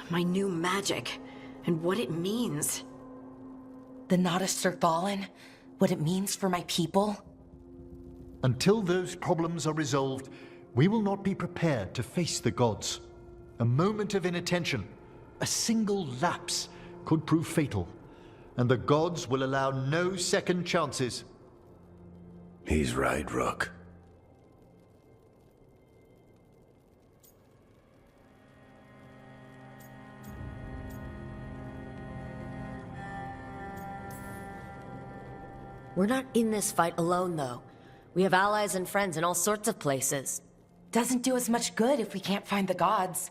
my new magic and what it means. The Nodus are fallen? What it means for my people? Until those problems are resolved, we will not be prepared to face the gods. A moment of inattention, a single lapse, could prove fatal, and the gods will allow no second chances. He's right, Rook. We're not in this fight alone, though. We have allies and friends in all sorts of places. Doesn't do us much good if we can't find the gods.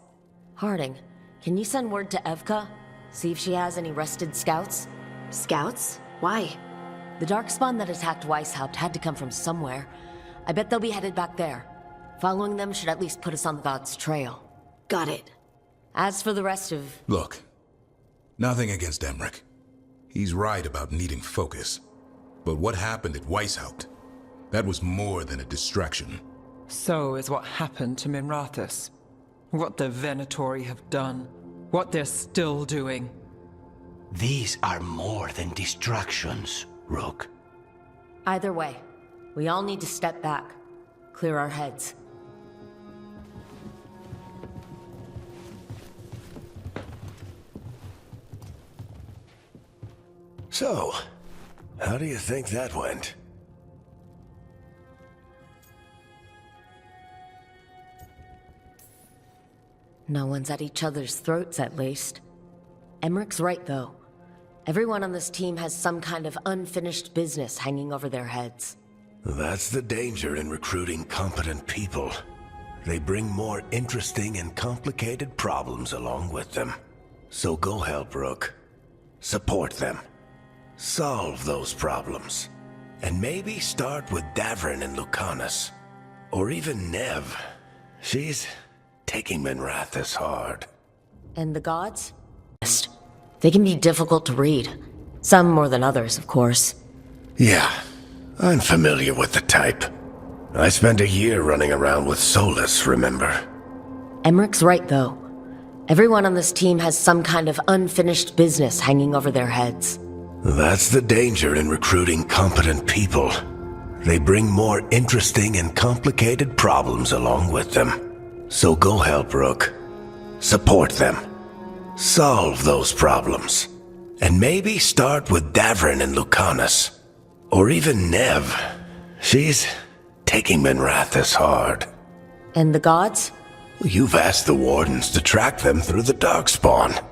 Harding, can you send word to Evka? See if she has any rested scouts? Scouts? Why? The Darkspawn that attacked Weishaupt had to come from somewhere. I bet they'll be headed back there. Following them should at least put us on the gods' trail. Got it. As for the rest of... Look, nothing against Emmerich. He's right about needing focus. But what happened at Weishaupt? That was more than a distraction. So is what happened to Minrathous. What the Venatori have done. What they're still doing. These are more than distractions, Rook. Either way, we all need to step back. Clear our heads. So, how do you think that went? No one's at each other's throats, at least. Emmerich's right, though. Everyone on this team has some kind of unfinished business hanging over their heads. That's the danger in recruiting competent people. They bring more interesting and complicated problems along with them. So go help Rook. Support them. Solve those problems. And maybe start with Davrin and Lucanus. Or even Nev. She's taking Minrathous hard. And the gods? They can be difficult to read. Some more than others, of course. Yeah, I'm familiar with the type. I spent a year running around with Solus, remember? Emmerich's right, though. Everyone on this team has some kind of unfinished business hanging over their heads. That's the danger in recruiting competent people. They bring more interesting and complicated problems along with them. So go help Rook. Support them. Solve those problems. And maybe start with Davrin and Lucanus. Or even Nev. She's taking Minrathous hard. And the gods? You've asked the Wardens to track them through the Darkspawn.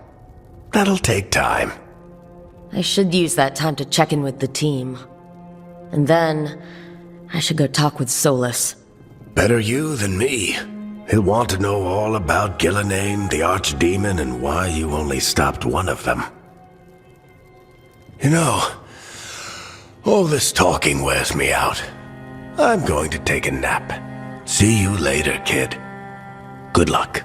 That'll take time. I should use that time to check in with the team. And then, I should go talk with Solus. Better you than me. He'll want to know all about Gillenane, the Archdemon, and why you only stopped one of them. You know, all this talking wears me out. I'm going to take a nap. See you later, kid. Good luck.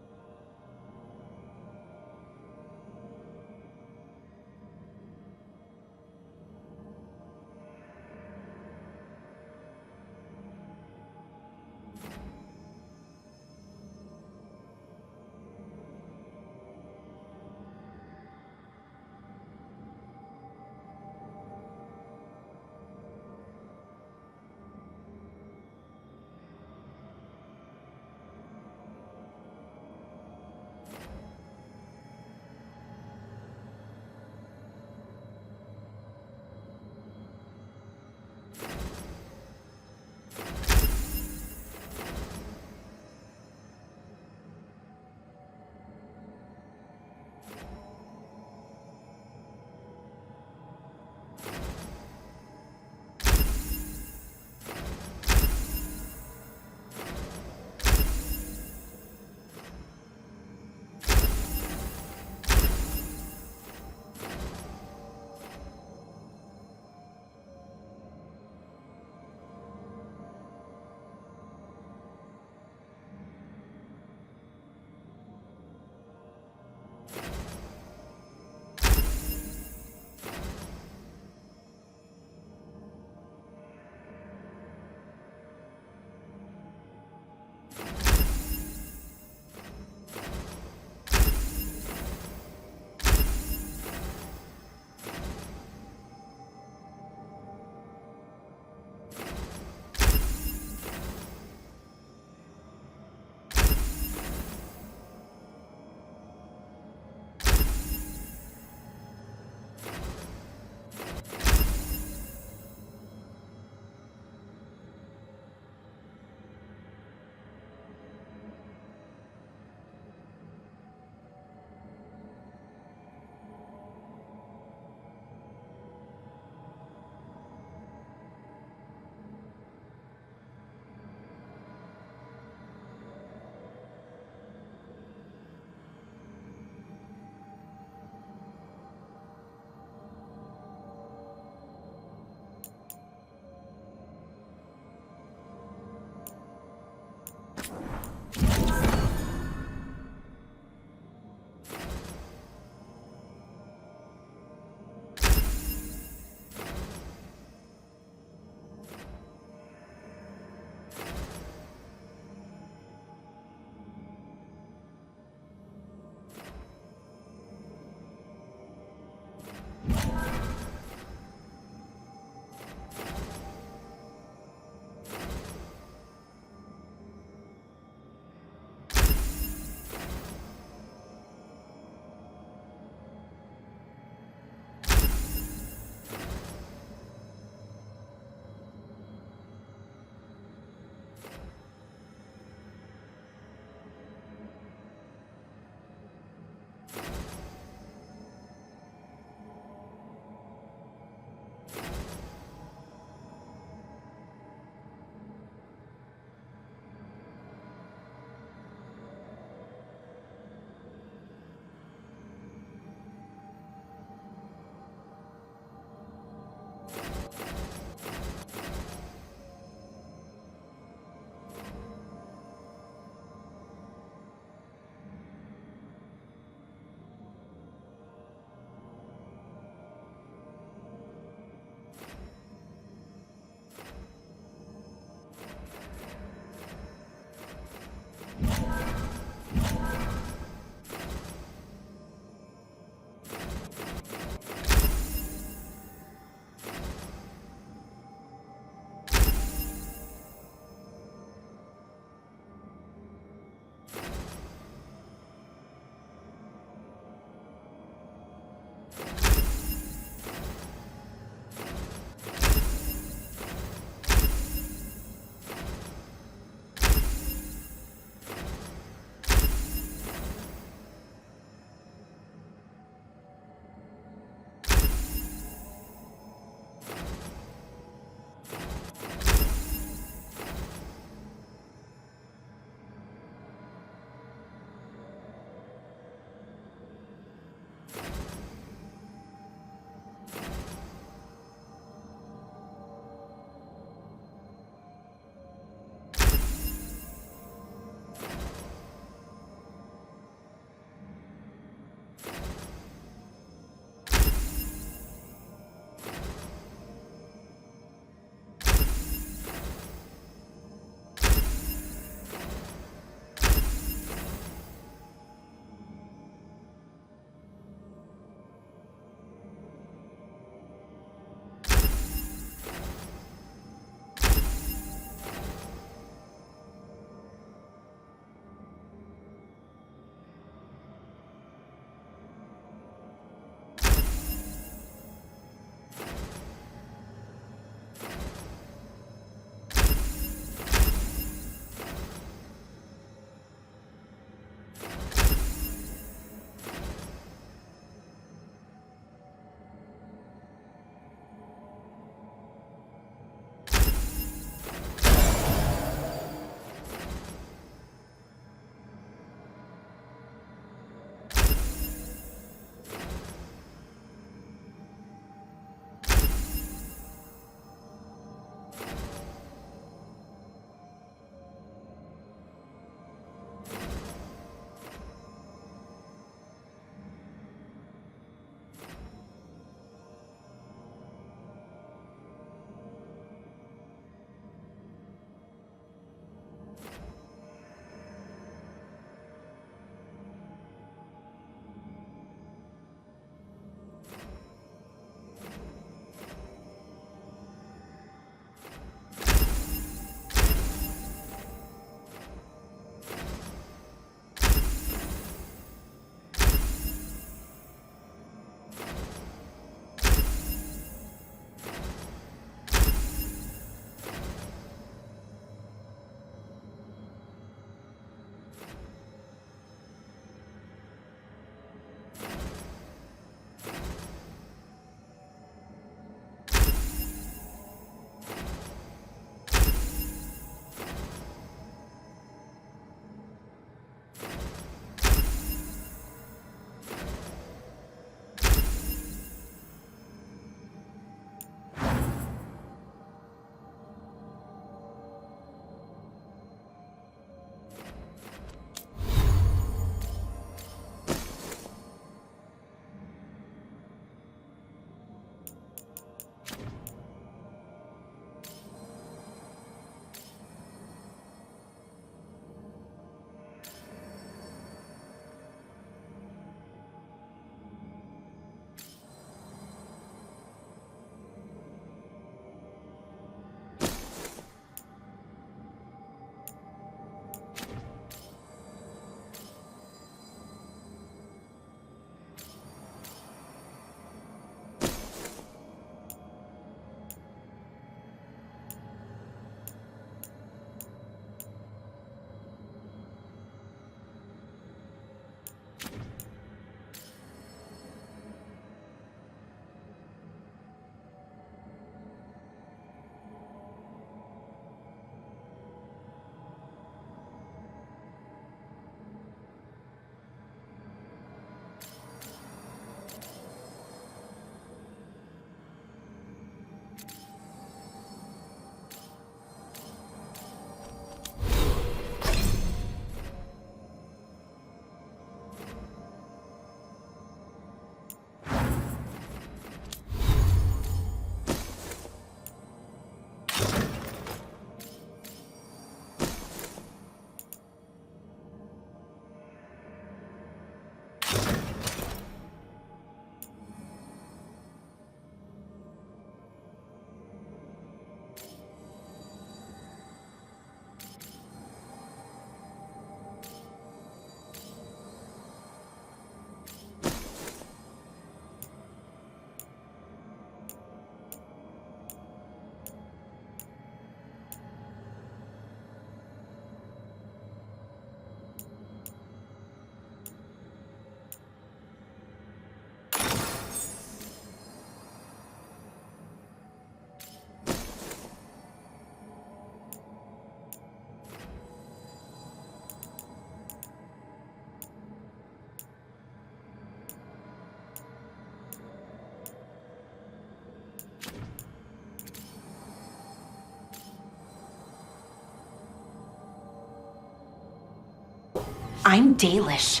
I'm Dalish.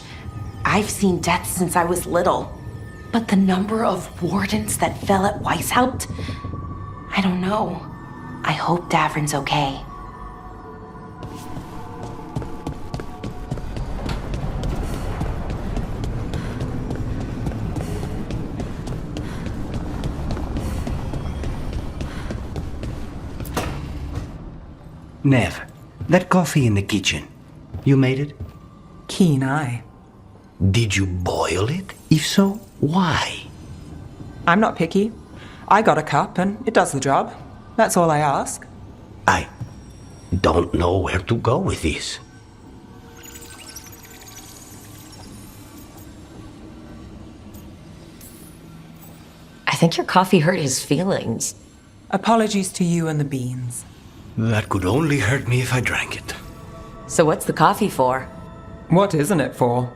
I've seen death since I was little. But the number of wardens that fell at Weishaupt, I don't know. I hope Davrin's okay. Nev, that coffee in the kitchen, you made it? Keen eye. Did you boil it? If so, why? I'm not picky. I got a cup and it does the job. That's all I ask. I don't know where to go with this. I think your coffee hurt his feelings. Apologies to you and the beans. That could only hurt me if I drank it. So what's the coffee for? What isn't it for?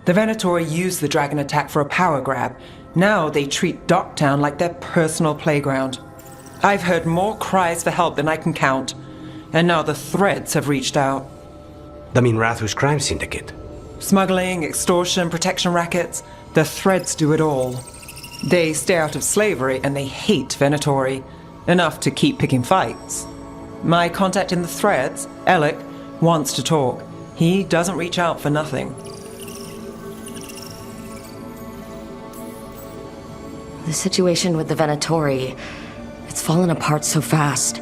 The Venatori used the dragon attack for a power grab. Now they treat Docktown like their personal playground. I've heard more cries for help than I can count. And now the Threads have reached out. The Minrathu's crime syndicate. Smuggling, extortion, protection rackets. The Threads do it all. They stay out of slavery and they hate Venatori. Enough to keep picking fights. My contact in the Threads, Alec, wants to talk. He doesn't reach out for nothing. The situation with the Venatori, it's fallen apart so fast.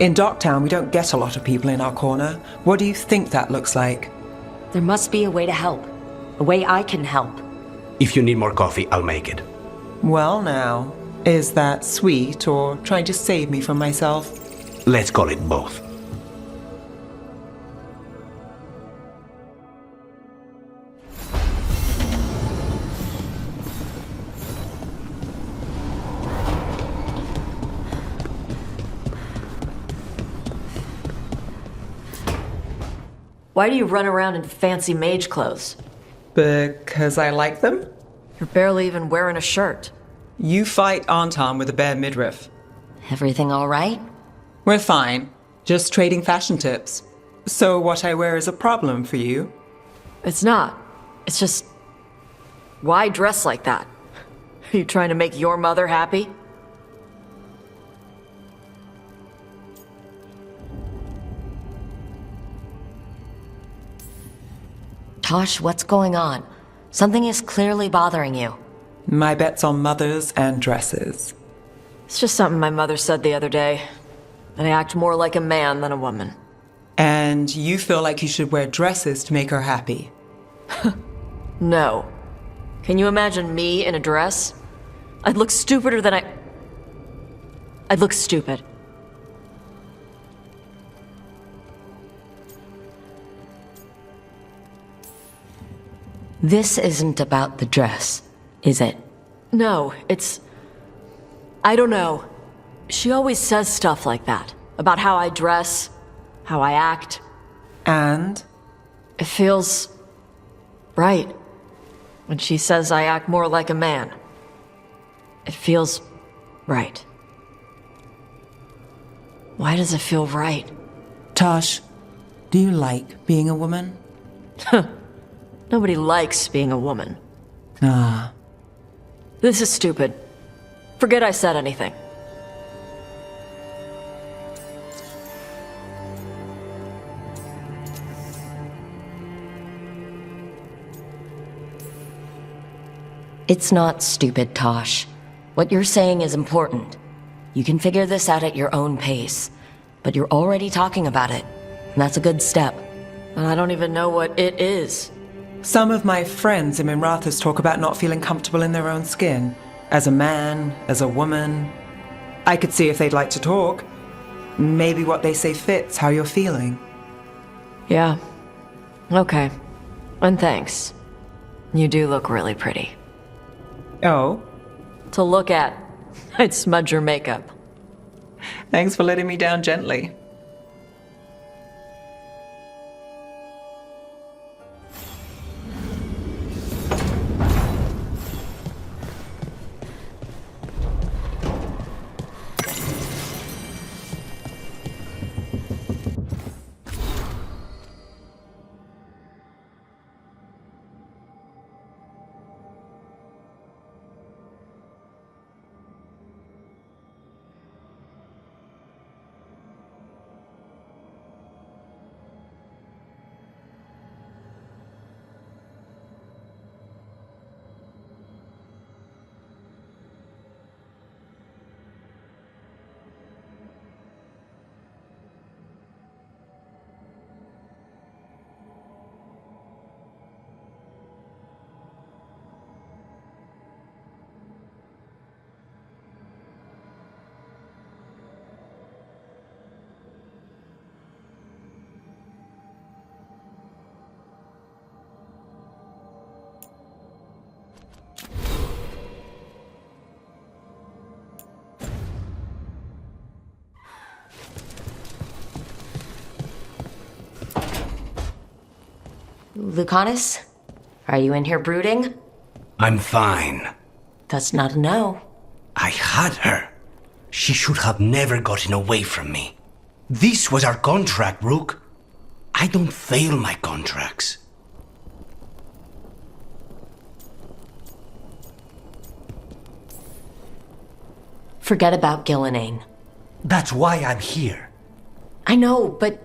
In Docktown, we don't get a lot of people in our corner. What do you think that looks like? There must be a way to help. A way I can help. If you need more coffee, I'll make it. Well now, is that sweet or trying to save me from myself? Let's call it both. Why do you run around in fancy mage clothes? Because I like them? You're barely even wearing a shirt. You fight Anton with a bare midriff. Everything all right? We're fine. Just trading fashion tips. So what I wear is a problem for you? It's not. It's just... Why dress like that? Are you trying to make your mother happy? Tosh, what's going on? Something is clearly bothering you. My bet's on mothers and dresses. It's just something my mother said the other day. That I act more like a man than a woman. And you feel like you should wear dresses to make her happy? No. Can you imagine me in a dress? I'd look stupider than I'd look stupid. This isn't about the dress, is it? No, it's... I don't know. She always says stuff like that. About how I dress, how I act. And? It feels... right. When she says I act more like a man. It feels... right. Why does it feel right? Tosh, do you like being a woman? Nobody likes being a woman. Ah. This is stupid. Forget I said anything. It's not stupid, Tosh. What you're saying is important. You can figure this out at your own pace. But you're already talking about it, and that's a good step. And I don't even know what it is. Some of my friends in Minrathous talk about not feeling comfortable in their own skin. As a man, as a woman. I could see if they'd like to talk. Maybe what they say fits how you're feeling. Yeah. Okay. And thanks. You do look really pretty. Oh? To look at. I'd smudge your makeup. Thanks for letting me down gently. Lucanus? Are you in here brooding? I'm fine. That's not a no. I had her. She should have never gotten away from me. This was our contract, Rook. I don't fail my contracts. Forget about Gillenane. That's why I'm here. I know, but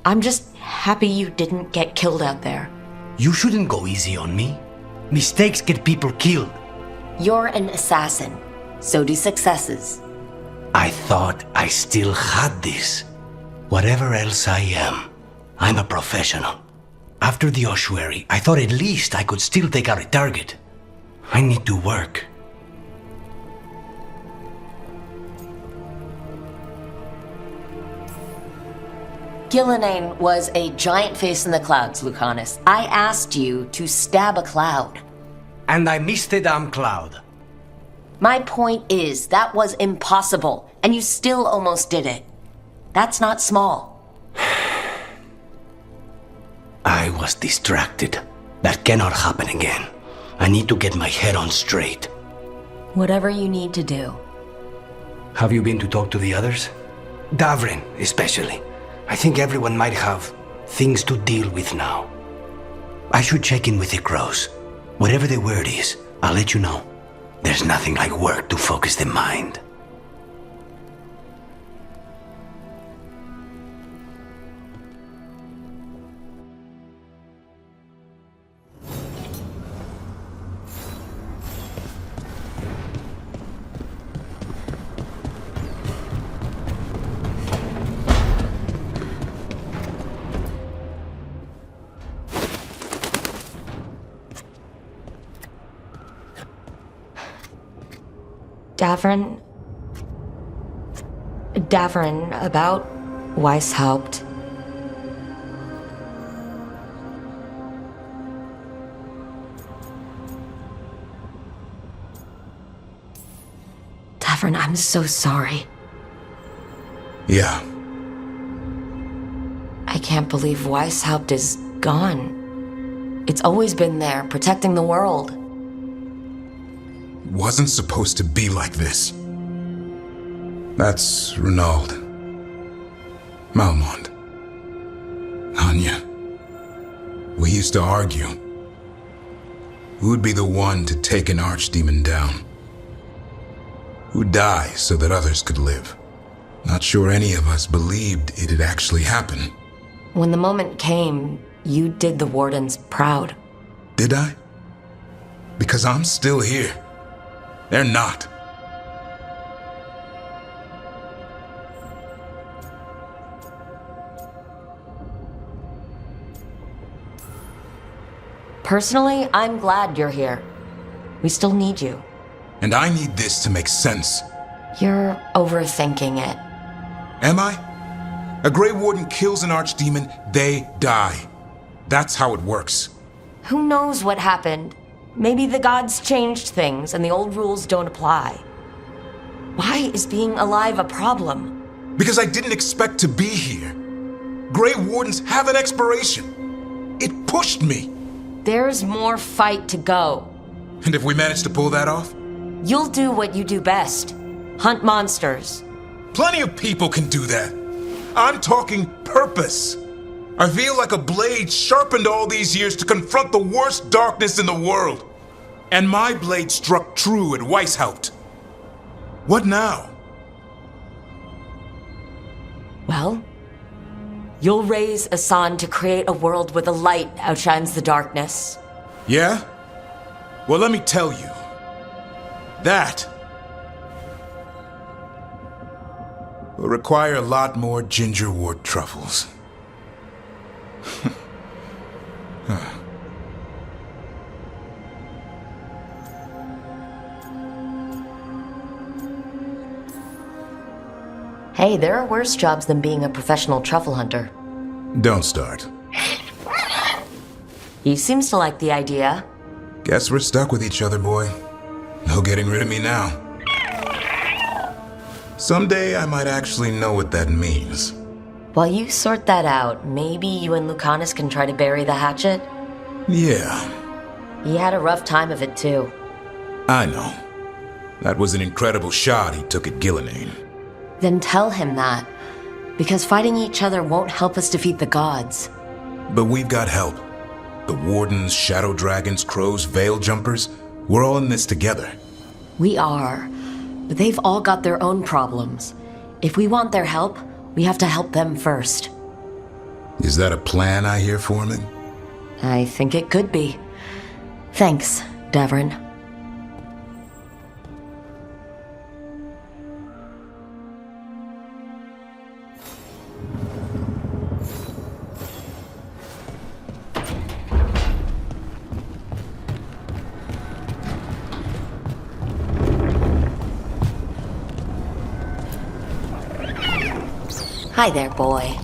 I'm just happy you didn't get killed out there. You shouldn't go easy on me. Mistakes get people killed. You're an assassin. So do successes. I thought I still had this. Whatever else I am, I'm a professional. After the ossuary, I thought at least I could still take out a target. I need to work. Gillenane was a giant face in the clouds, Lucanus. I asked you to stab a cloud. And I missed the damn cloud. My point is, that was impossible, and you still almost did it. That's not small. I was distracted. That cannot happen again. I need to get my head on straight. Whatever you need to do. Have you been to talk to the others? Davrin, especially. I think everyone might have things to deal with now. I should check in with the crows. Whatever the word is, I'll let you know. There's nothing like work to focus the mind. Davrin, about Weishaupt. Davrin, I'm so sorry. Yeah. I can't believe Weishaupt is gone. It's always been there, protecting the world. Wasn't supposed to be like this. That's Renaud. Malmont. Anya. We used to argue. Who'd be the one to take an archdemon down? Who'd die so that others could live? Not sure any of us believed it'd actually happen. When the moment came, you did the Wardens proud. Did I? Because I'm still here. They're not. Personally, I'm glad you're here. We still need you. And I need this to make sense. You're overthinking it. Am I? A Grey Warden kills an archdemon, they die. That's how it works. Who knows what happened? Maybe the gods changed things and the old rules don't apply. Why is being alive a problem? Because I didn't expect to be here. Grey Wardens have an expiration. It pushed me. There's more fight to go. And if we manage to pull that off? You'll do what you do best. Hunt monsters. Plenty of people can do that. I'm talking purpose. I feel like a blade sharpened all these years to confront the worst darkness in the world. And my blade struck true at Weishaupt. What now? Well, you'll raise a sun to create a world where the light outshines the darkness. Yeah? Well, let me tell you. That will require a lot more gingerwort truffles. Hey, there are worse jobs than being a professional truffle hunter. Don't start. He seems to like the idea. Guess we're stuck with each other, boy. No getting rid of me now. Someday I might actually know what that means. While you sort that out, maybe you and Lucanus can try to bury the hatchet? Yeah, He had a rough time of it too. I know. That was an incredible shot he took at Gillenane. Then tell him that. Because fighting each other won't help us defeat the gods. But we've got help. The Wardens, Shadow Dragons, Crows, Veil Jumpers, we're all in this together. We are. But they've all got their own problems. If we want their help, we have to help them first. Is that a plan I hear, Foreman? I think it could be. Thanks, Davrin. Hi there, boy.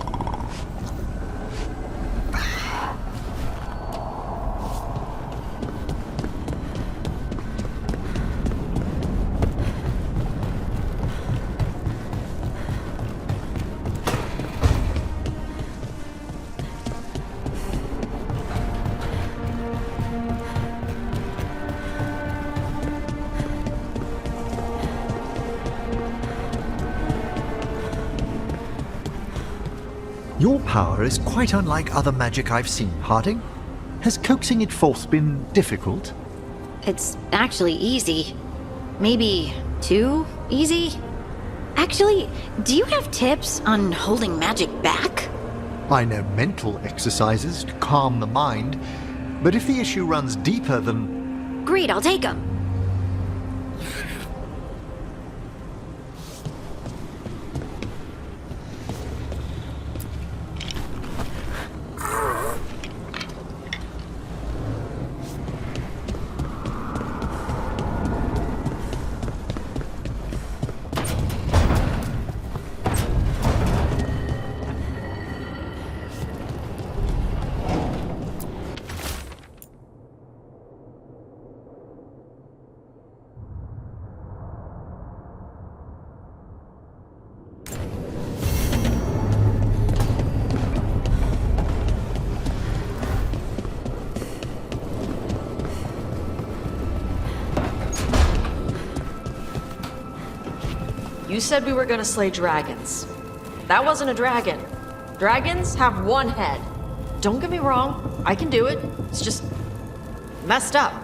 Your power is quite unlike other magic I've seen, Harding. Has coaxing it forth been difficult? It's actually easy. Maybe too easy? Actually, do you have tips on holding magic back? I know mental exercises to calm the mind, but if the issue runs deeper than... Great, I'll take them. You said we were gonna slay dragons. That wasn't a dragon. Dragons have one head. Don't get me wrong, I can do it. It's just messed up.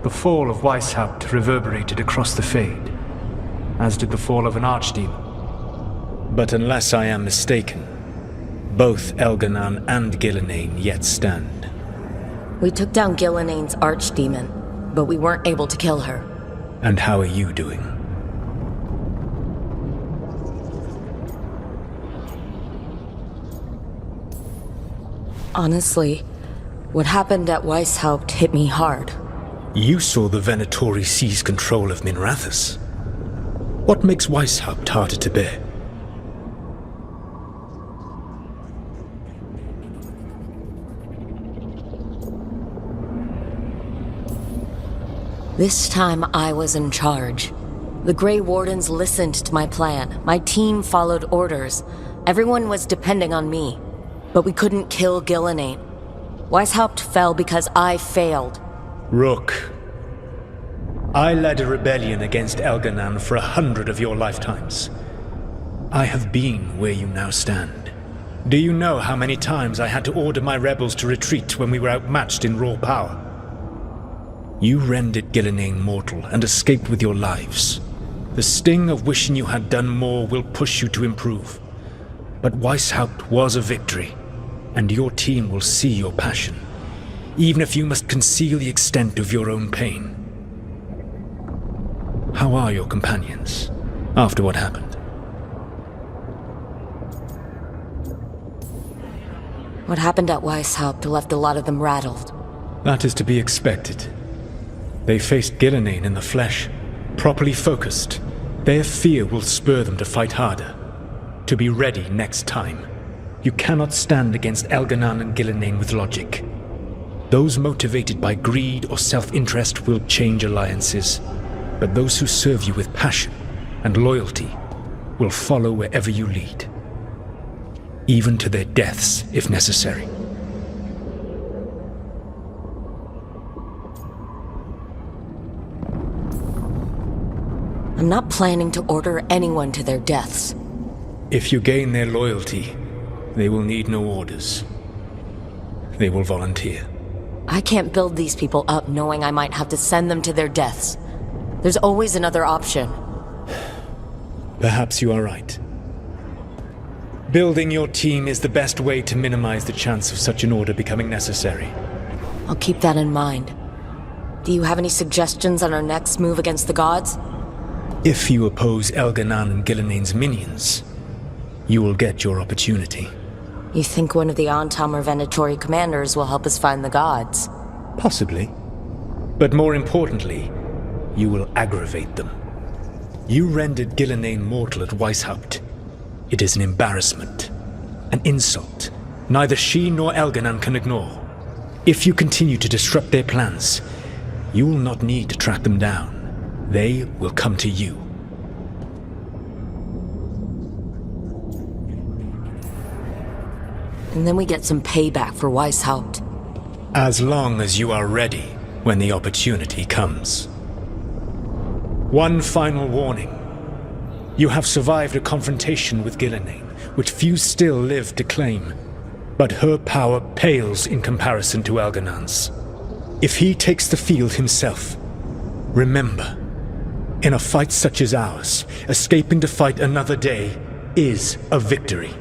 The fall of Weishaupt reverberated across the Fade, as did the fall of an archdemon. But unless I am mistaken, both Elganan and Gillenane yet stand. We took down Gillenane's archdemon, but we weren't able to kill her. And how are you doing? Honestly, what happened at Weishaupt hit me hard. You saw the Venatori seize control of Minrathous. What makes Weishaupt harder to bear? This time I was in charge. The Grey Wardens listened to my plan. My team followed orders. Everyone was depending on me. But we couldn't kill Gillenane. Weishaupt fell because I failed. Rook, I led a rebellion against Elganan for 100 of your lifetimes. I have been where you now stand. Do you know how many times I had to order my rebels to retreat when we were outmatched in raw power? You rendered Gillenane mortal and escaped with your lives. The sting of wishing you had done more will push you to improve. But Weishaupt was a victory, and your team will see your passion, even if you must conceal the extent of your own pain. How are your companions, after what happened? What happened at Weishaupt left a lot of them rattled. That is to be expected. They faced Gillenane in the flesh, properly focused. Their fear will spur them to fight harder, to be ready next time. You cannot stand against Elganan and Gillenane with logic. Those motivated by greed or self-interest will change alliances, but those who serve you with passion and loyalty will follow wherever you lead, even to their deaths if necessary. I'm not planning to order anyone to their deaths. If you gain their loyalty, they will need no orders. They will volunteer. I can't build these people up knowing I might have to send them to their deaths. There's always another option. Perhaps you are right. Building your team is the best way to minimize the chance of such an order becoming necessary. I'll keep that in mind. Do you have any suggestions on our next move against the gods? If you oppose Elganan and Gillenane's minions, you will get your opportunity. You think one of the Antam or Venatori commanders will help us find the gods? Possibly. But more importantly, you will aggravate them. You rendered Gillenane mortal at Weishaupt. It is an embarrassment, an insult. Neither she nor Elganan can ignore. If you continue to disrupt their plans, you will not need to track them down. They will come to you. And then we get some payback for Weishaupt. As long as you are ready when the opportunity comes. One final warning. You have survived a confrontation with Gillenane, which few still live to claim. But her power pales in comparison to Elganan's. If he takes the field himself, remember, in a fight such as ours, escaping to fight another day is a victory.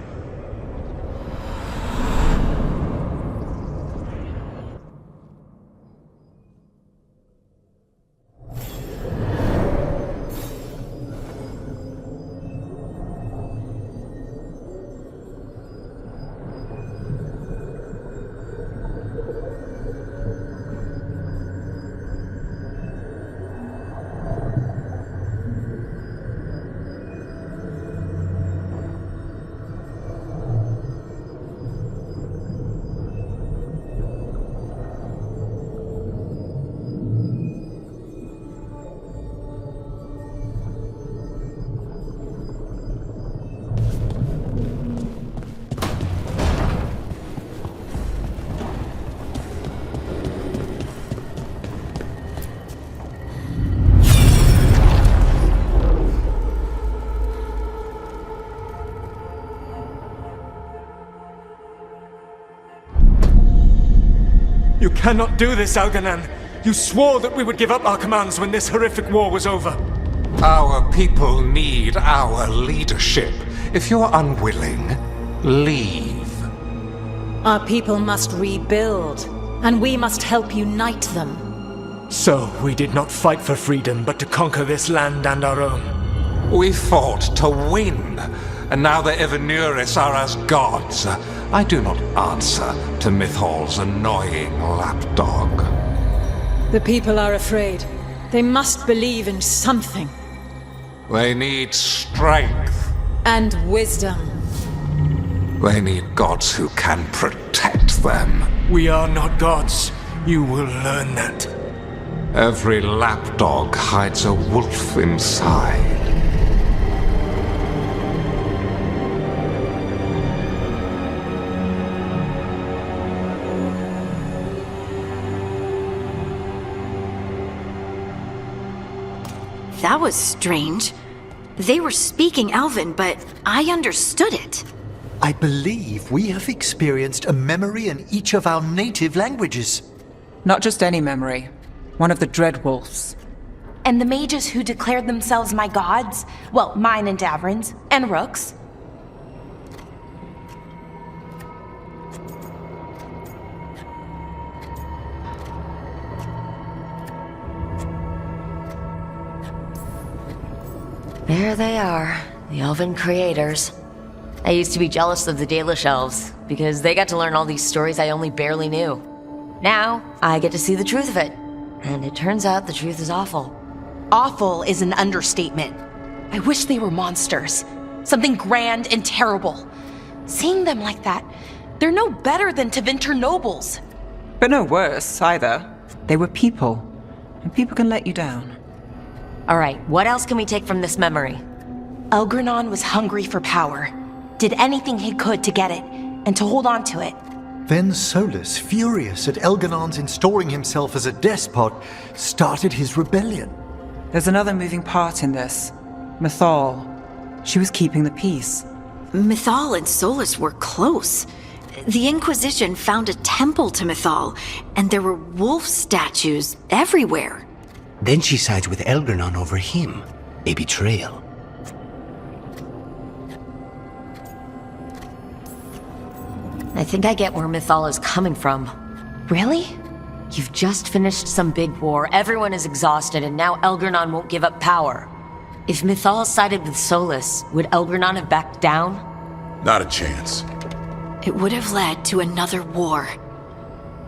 You cannot do this, Elganan! You swore that we would give up our commands when this horrific war was over. Our people need our leadership. If you're unwilling, leave. Our people must rebuild, and we must help unite them. So, we did not fight for freedom, but to conquer this land and our own. We fought to win, and now the Evanuris are as gods. I do not answer to Mythal's annoying lapdog. The people are afraid. They must believe in something. They need strength. And wisdom. They need gods who can protect them. We are not gods. You will learn that. Every lapdog hides a wolf inside. That was strange. They were speaking Elven, but I understood it. I believe we have experienced a memory in each of our native languages. Not just any memory. One of the Dreadwolves. And the mages who declared themselves my gods? Well, mine and Davrin's, and Rook's. There they are, the Elven creators. I used to be jealous of the Dalish elves, because they got to learn all these stories I only barely knew. Now, I get to see the truth of it. And it turns out the truth is awful. Awful is an understatement. I wish they were monsters. Something grand and terrible. Seeing them like that, they're no better than Tevinter nobles. But no worse, either. They were people. And people can let you down. Alright, what else can we take from this memory? Elgranon was hungry for power. Did anything he could to get it, and to hold on to it. Then Solus, furious at Elganon's installing himself as a despot, started his rebellion. There's another moving part in this. Mythal. She was keeping the peace. Mythal and Solus were close. The Inquisition found a temple to Mythal, and there were wolf statues everywhere. Then she sides with Elgranon over him. A betrayal. I think I get where Mythal is coming from. Really? You've just finished some big war, everyone is exhausted, and now Elgranon won't give up power. If Mythal sided with Solus, would Elgranon have backed down? Not a chance. It would have led to another war.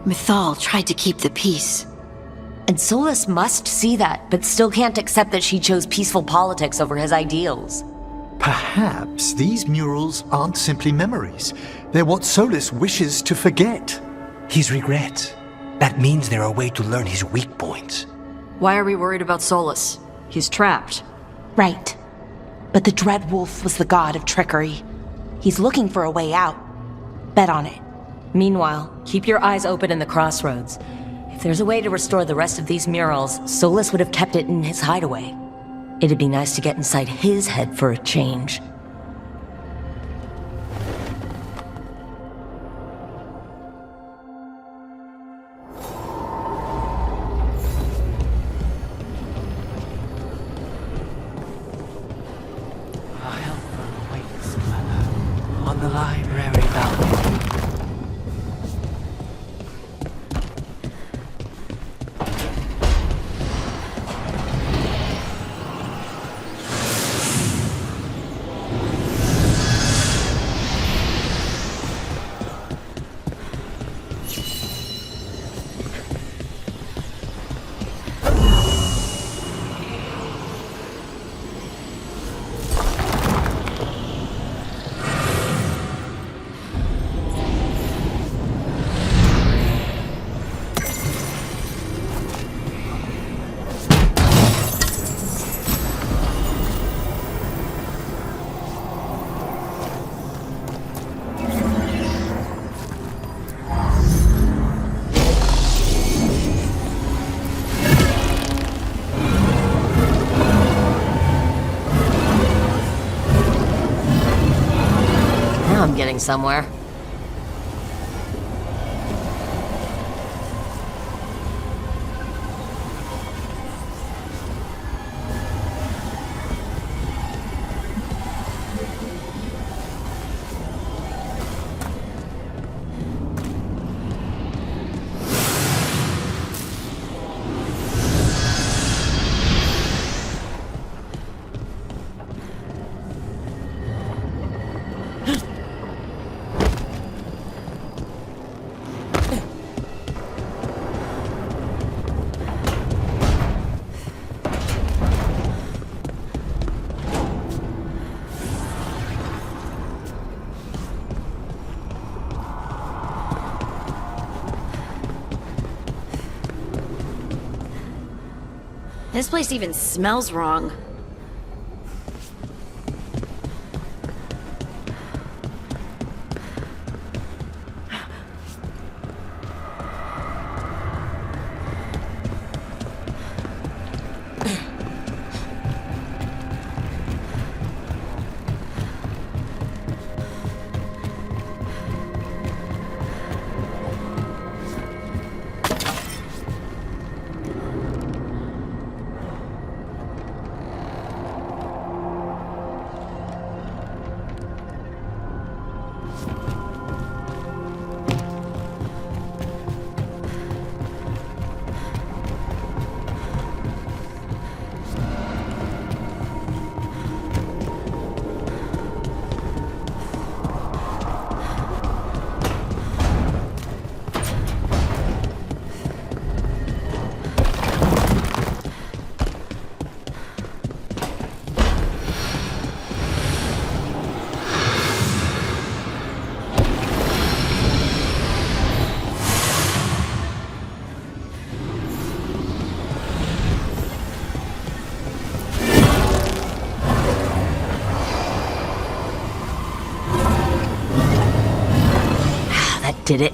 Mythal tried to keep the peace. And Solus must see that, but still can't accept that she chose peaceful politics over his ideals. Perhaps these murals aren't simply memories. They're what Solus wishes to forget. His regrets. That means they're a way to learn his weak points. Why are we worried about Solus? He's trapped. Right. But the Dreadwolf was the god of trickery. He's looking for a way out. Bet on it. Meanwhile, keep your eyes open in the crossroads. If there's a way to restore the rest of these murals, Solus would have kept it in his hideaway. It'd be nice to get inside his head for a change. On the library balcony. I'm getting somewhere. This place even smells wrong. Did it?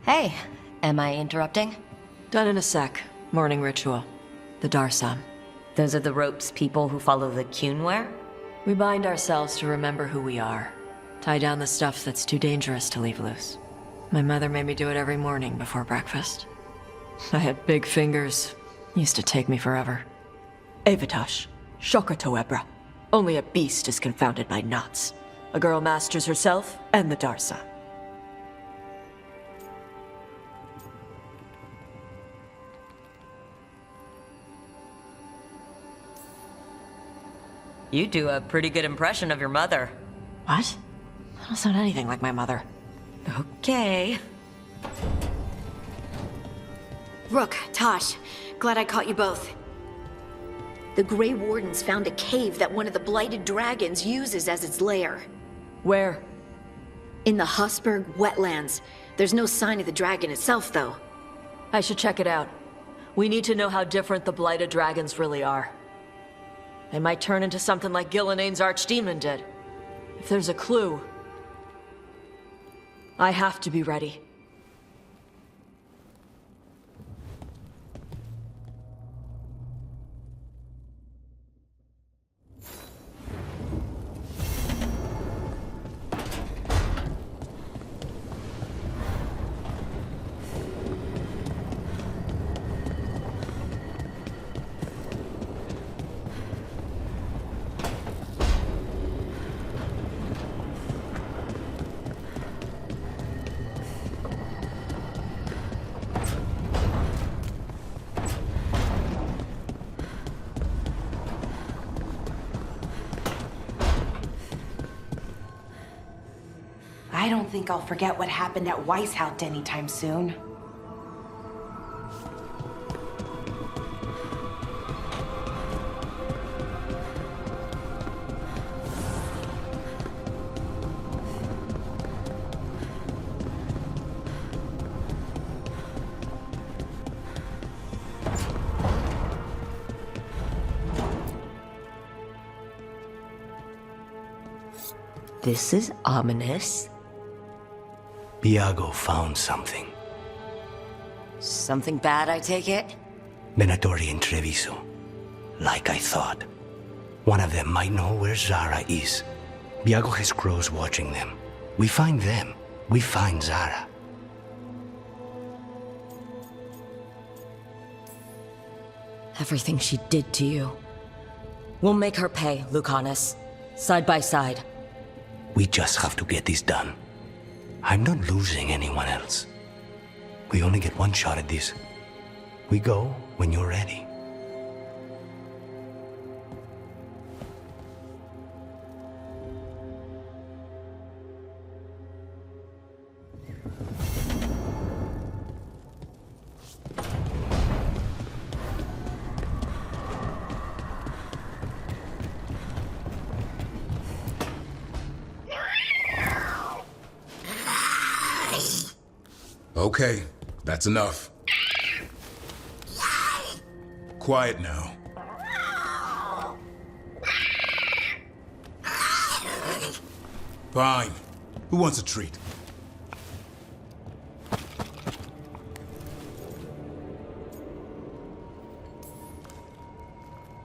Hey, am I interrupting? Done in a sec. Morning ritual. The Darsam. Those are the ropes people who follow the Qun wear? We bind ourselves to remember who we are. Tie down the stuff that's too dangerous to leave loose. My mother made me do it every morning before breakfast. I had big fingers. Used to take me forever. Avatash. Shoka Toebra. Only a beast is confounded by knots. A girl masters herself and the Darsa. You do a pretty good impression of your mother. What? I don't sound anything like my mother. Okay. Rook, Tosh, glad I caught you both. The Grey Wardens found a cave that one of the Blighted Dragons uses as its lair. Where? In the Hussberg wetlands. There's no sign of the dragon itself, though. I should check it out. We need to know how different the Blighted Dragons really are. They might turn into something like Gillenane's archdemon did. If there's a clue, I have to be ready. I don't think I'll forget what happened at Weishaupt anytime soon. This is ominous. Biago found something. Something bad, I take it? Venatori and Treviso. Like I thought. One of them might know where Zara is. Biago has crows watching them. We find them. We find Zara. Everything she did to you. We'll make her pay, Lucanus. Side by side. We just have to get this done. I'm not losing anyone else. We only get one shot at this. We go when you're ready. Okay, that's enough. Quiet now. Fine. Who wants a treat?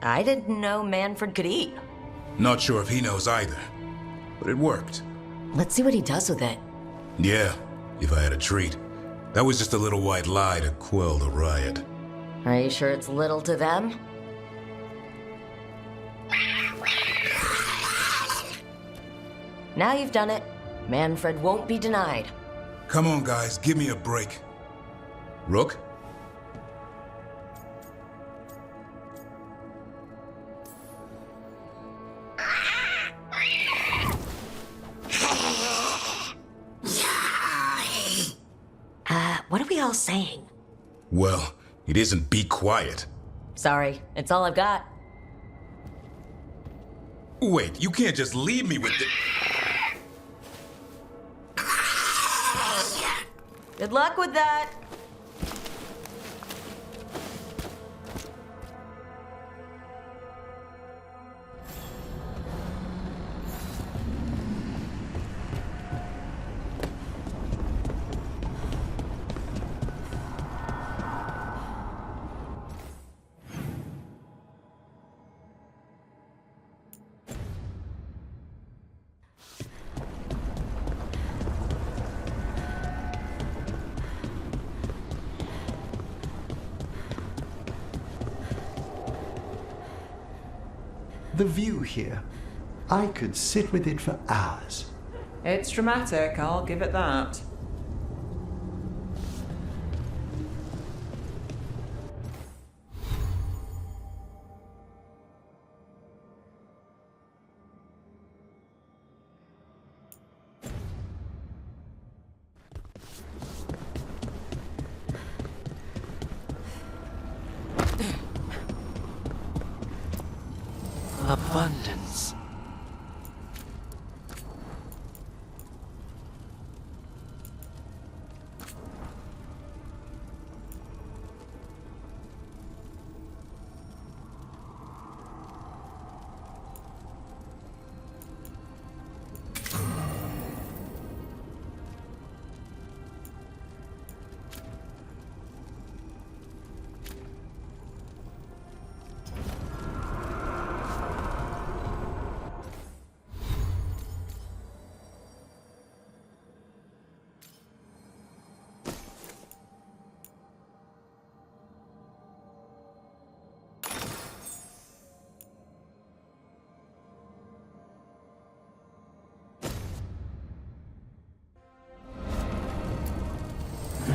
I didn't know Manfred could eat. Not sure if he knows either, but it worked. Let's see what he does with it. Yeah, if I had a treat. That was just a little white lie to quell the riot. Are you sure it's little to them? Now you've done it. Manfred won't be denied. Come on, guys, give me a break. Rook? What are we all saying? Well, it isn't be quiet. Sorry, it's all I've got. Wait, you can't just leave me with the... Good luck with that. The view here. I could sit with it for hours. It's dramatic, I'll give it that. abundance.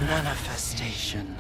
Manifestation.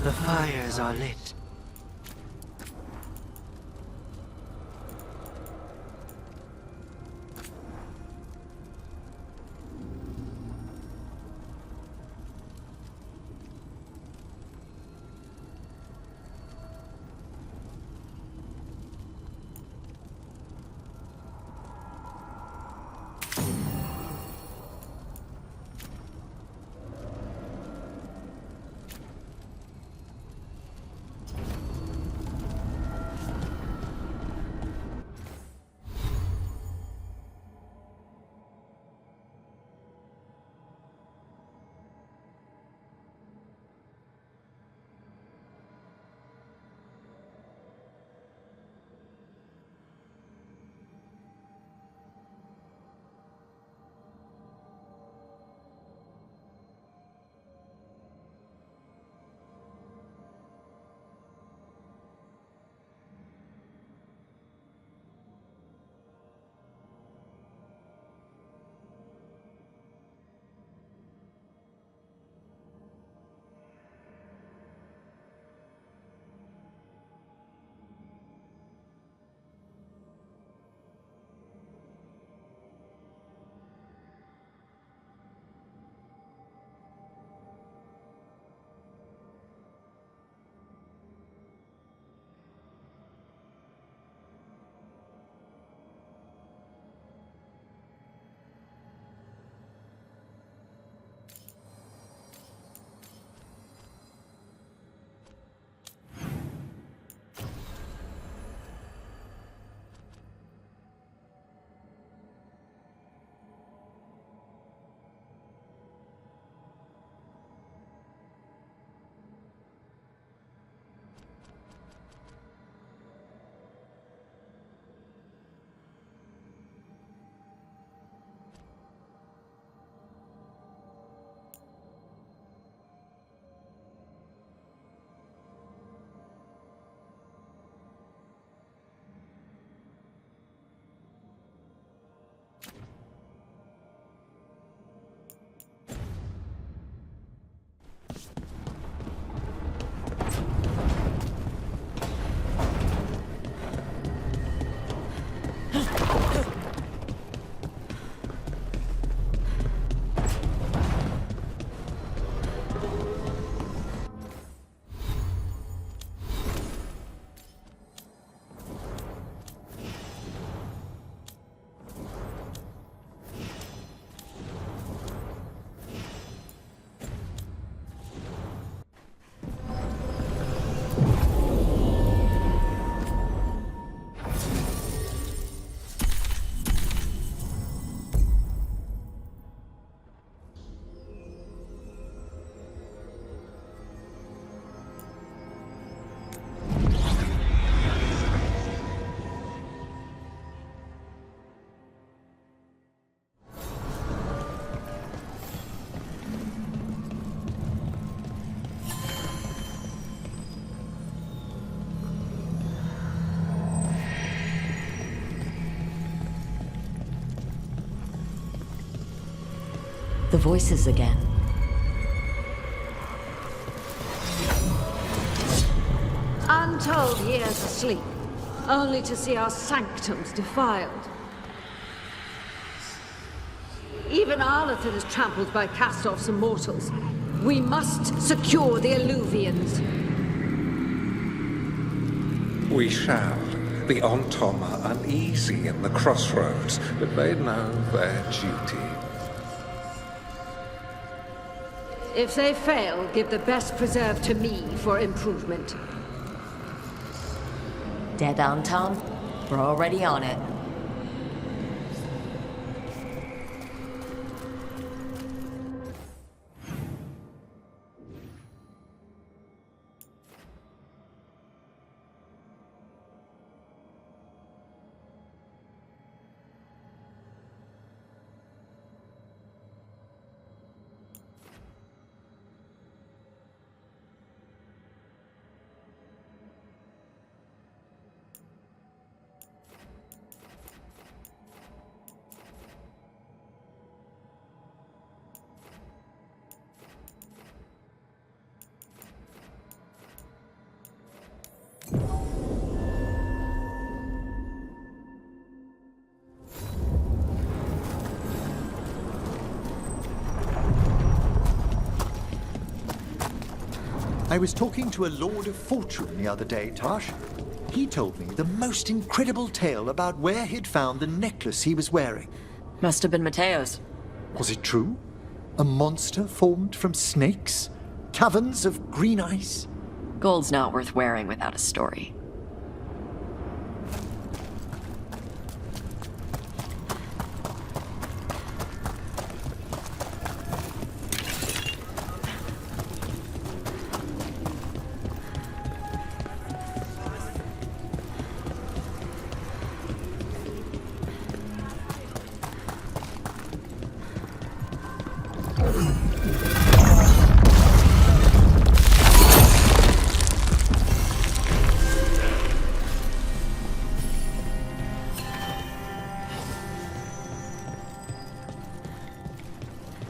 The fires are lit. The voices again. Untold years asleep, only to see our sanctums defiled. Even Arlathan is trampled by cast-offs and mortals. We must secure the Alluvians. We shall. The Ontom are uneasy in the crossroads, but they know their duty. If they fail, give the best preserve to me for improvement. Dead on, Tom? We're already on it. I was talking to a Lord of Fortune the other day, Tash. He told me the most incredible tale about where he'd found the necklace he was wearing. Must have been Mateo's. Was it true? A monster formed from snakes? Caverns of green ice? Gold's not worth wearing without a story.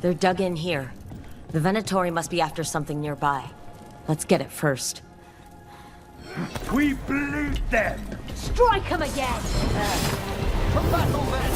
They're dug in here. The Venatori must be after something nearby. Let's get it first. We blew them! Strike him again! For battle then!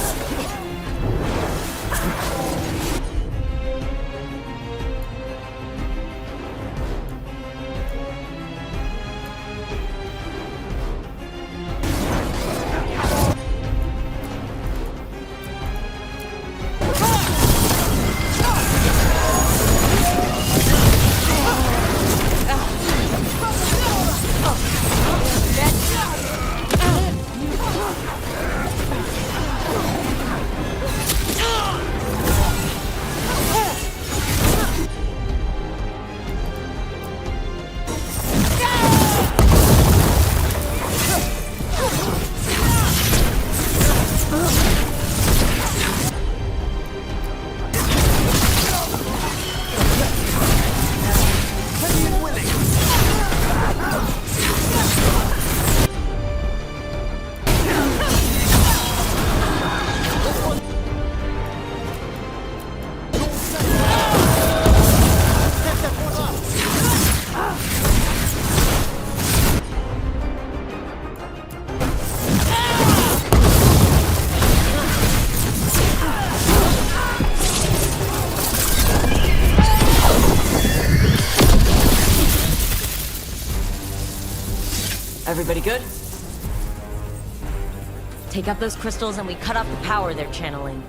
Everybody good? Take out those crystals and we cut off the power they're channeling.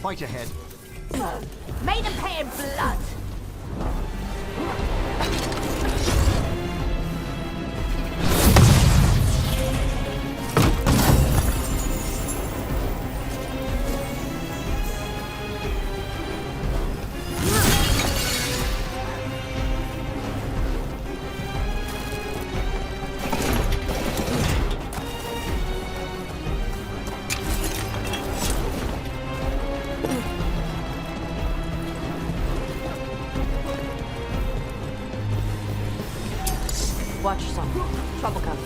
fight ahead. May them pay in blood! Watch yourself. Trouble coming.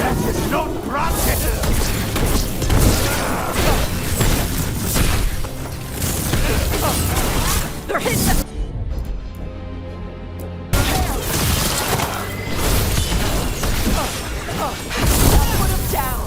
That is not granted! They're hitting them! Put him down!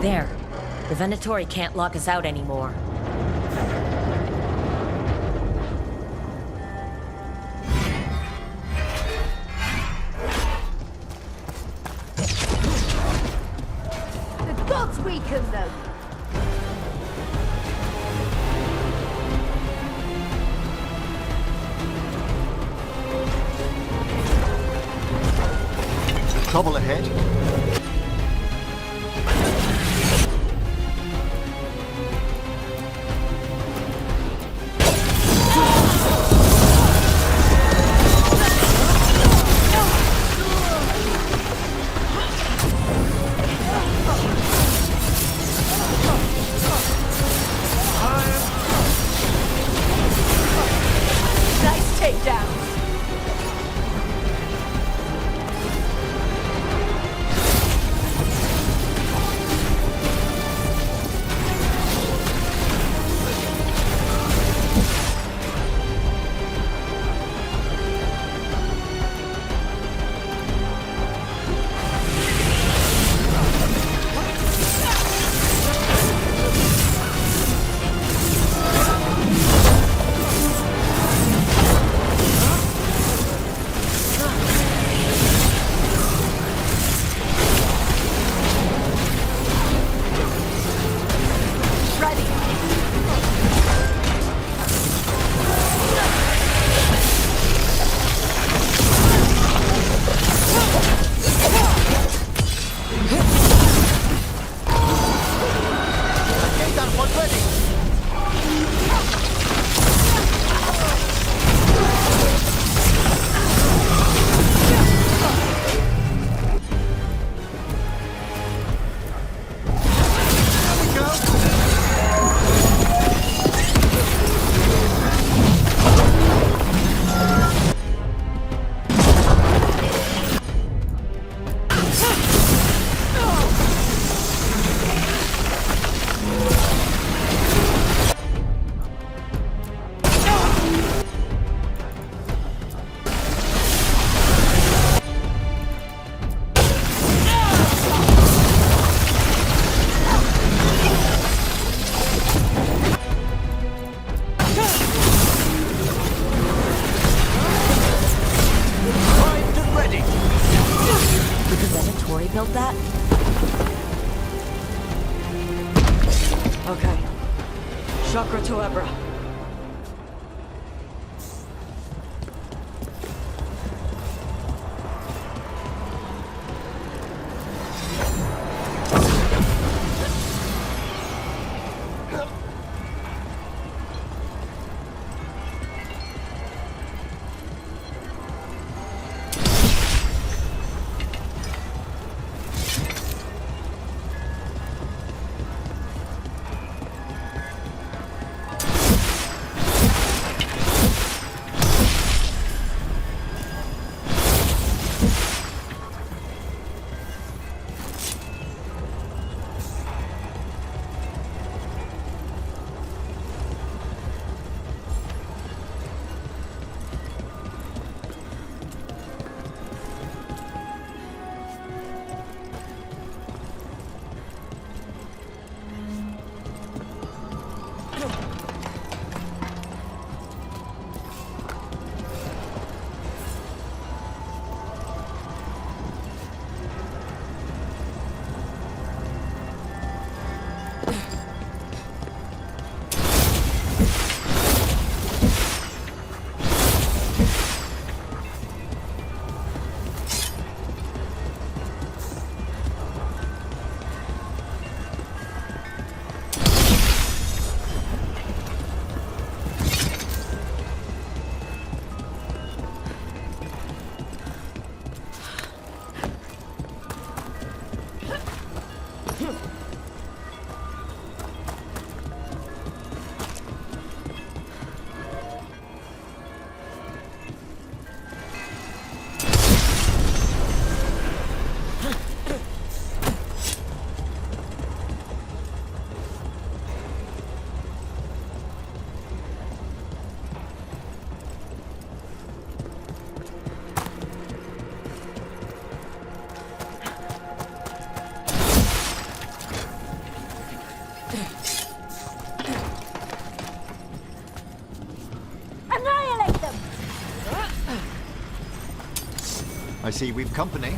There. The Venatori can't lock us out anymore. The gods weaken them! Trouble ahead. Nice takedown! to Abra. I see we've company.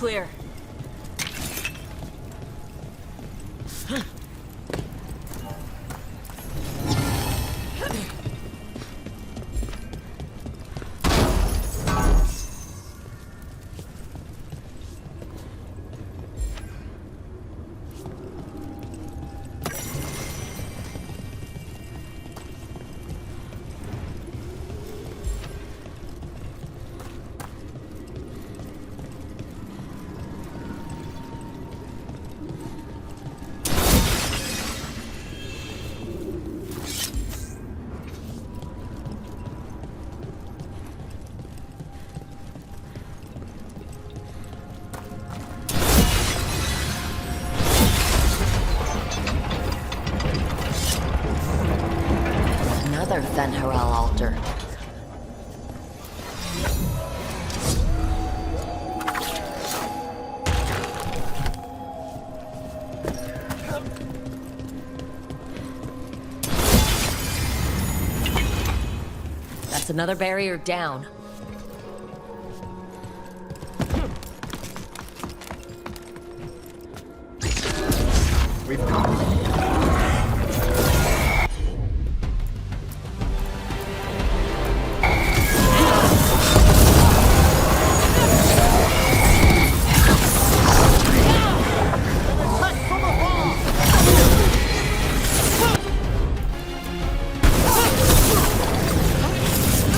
clear. Another Fen'Harel altar. That's another barrier down.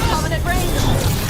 Dominant range!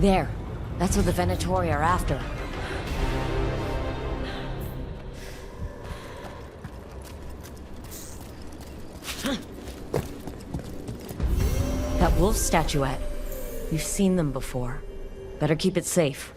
There. That's what the Venatori are after. That wolf statuette. You've seen them before. Better keep it safe.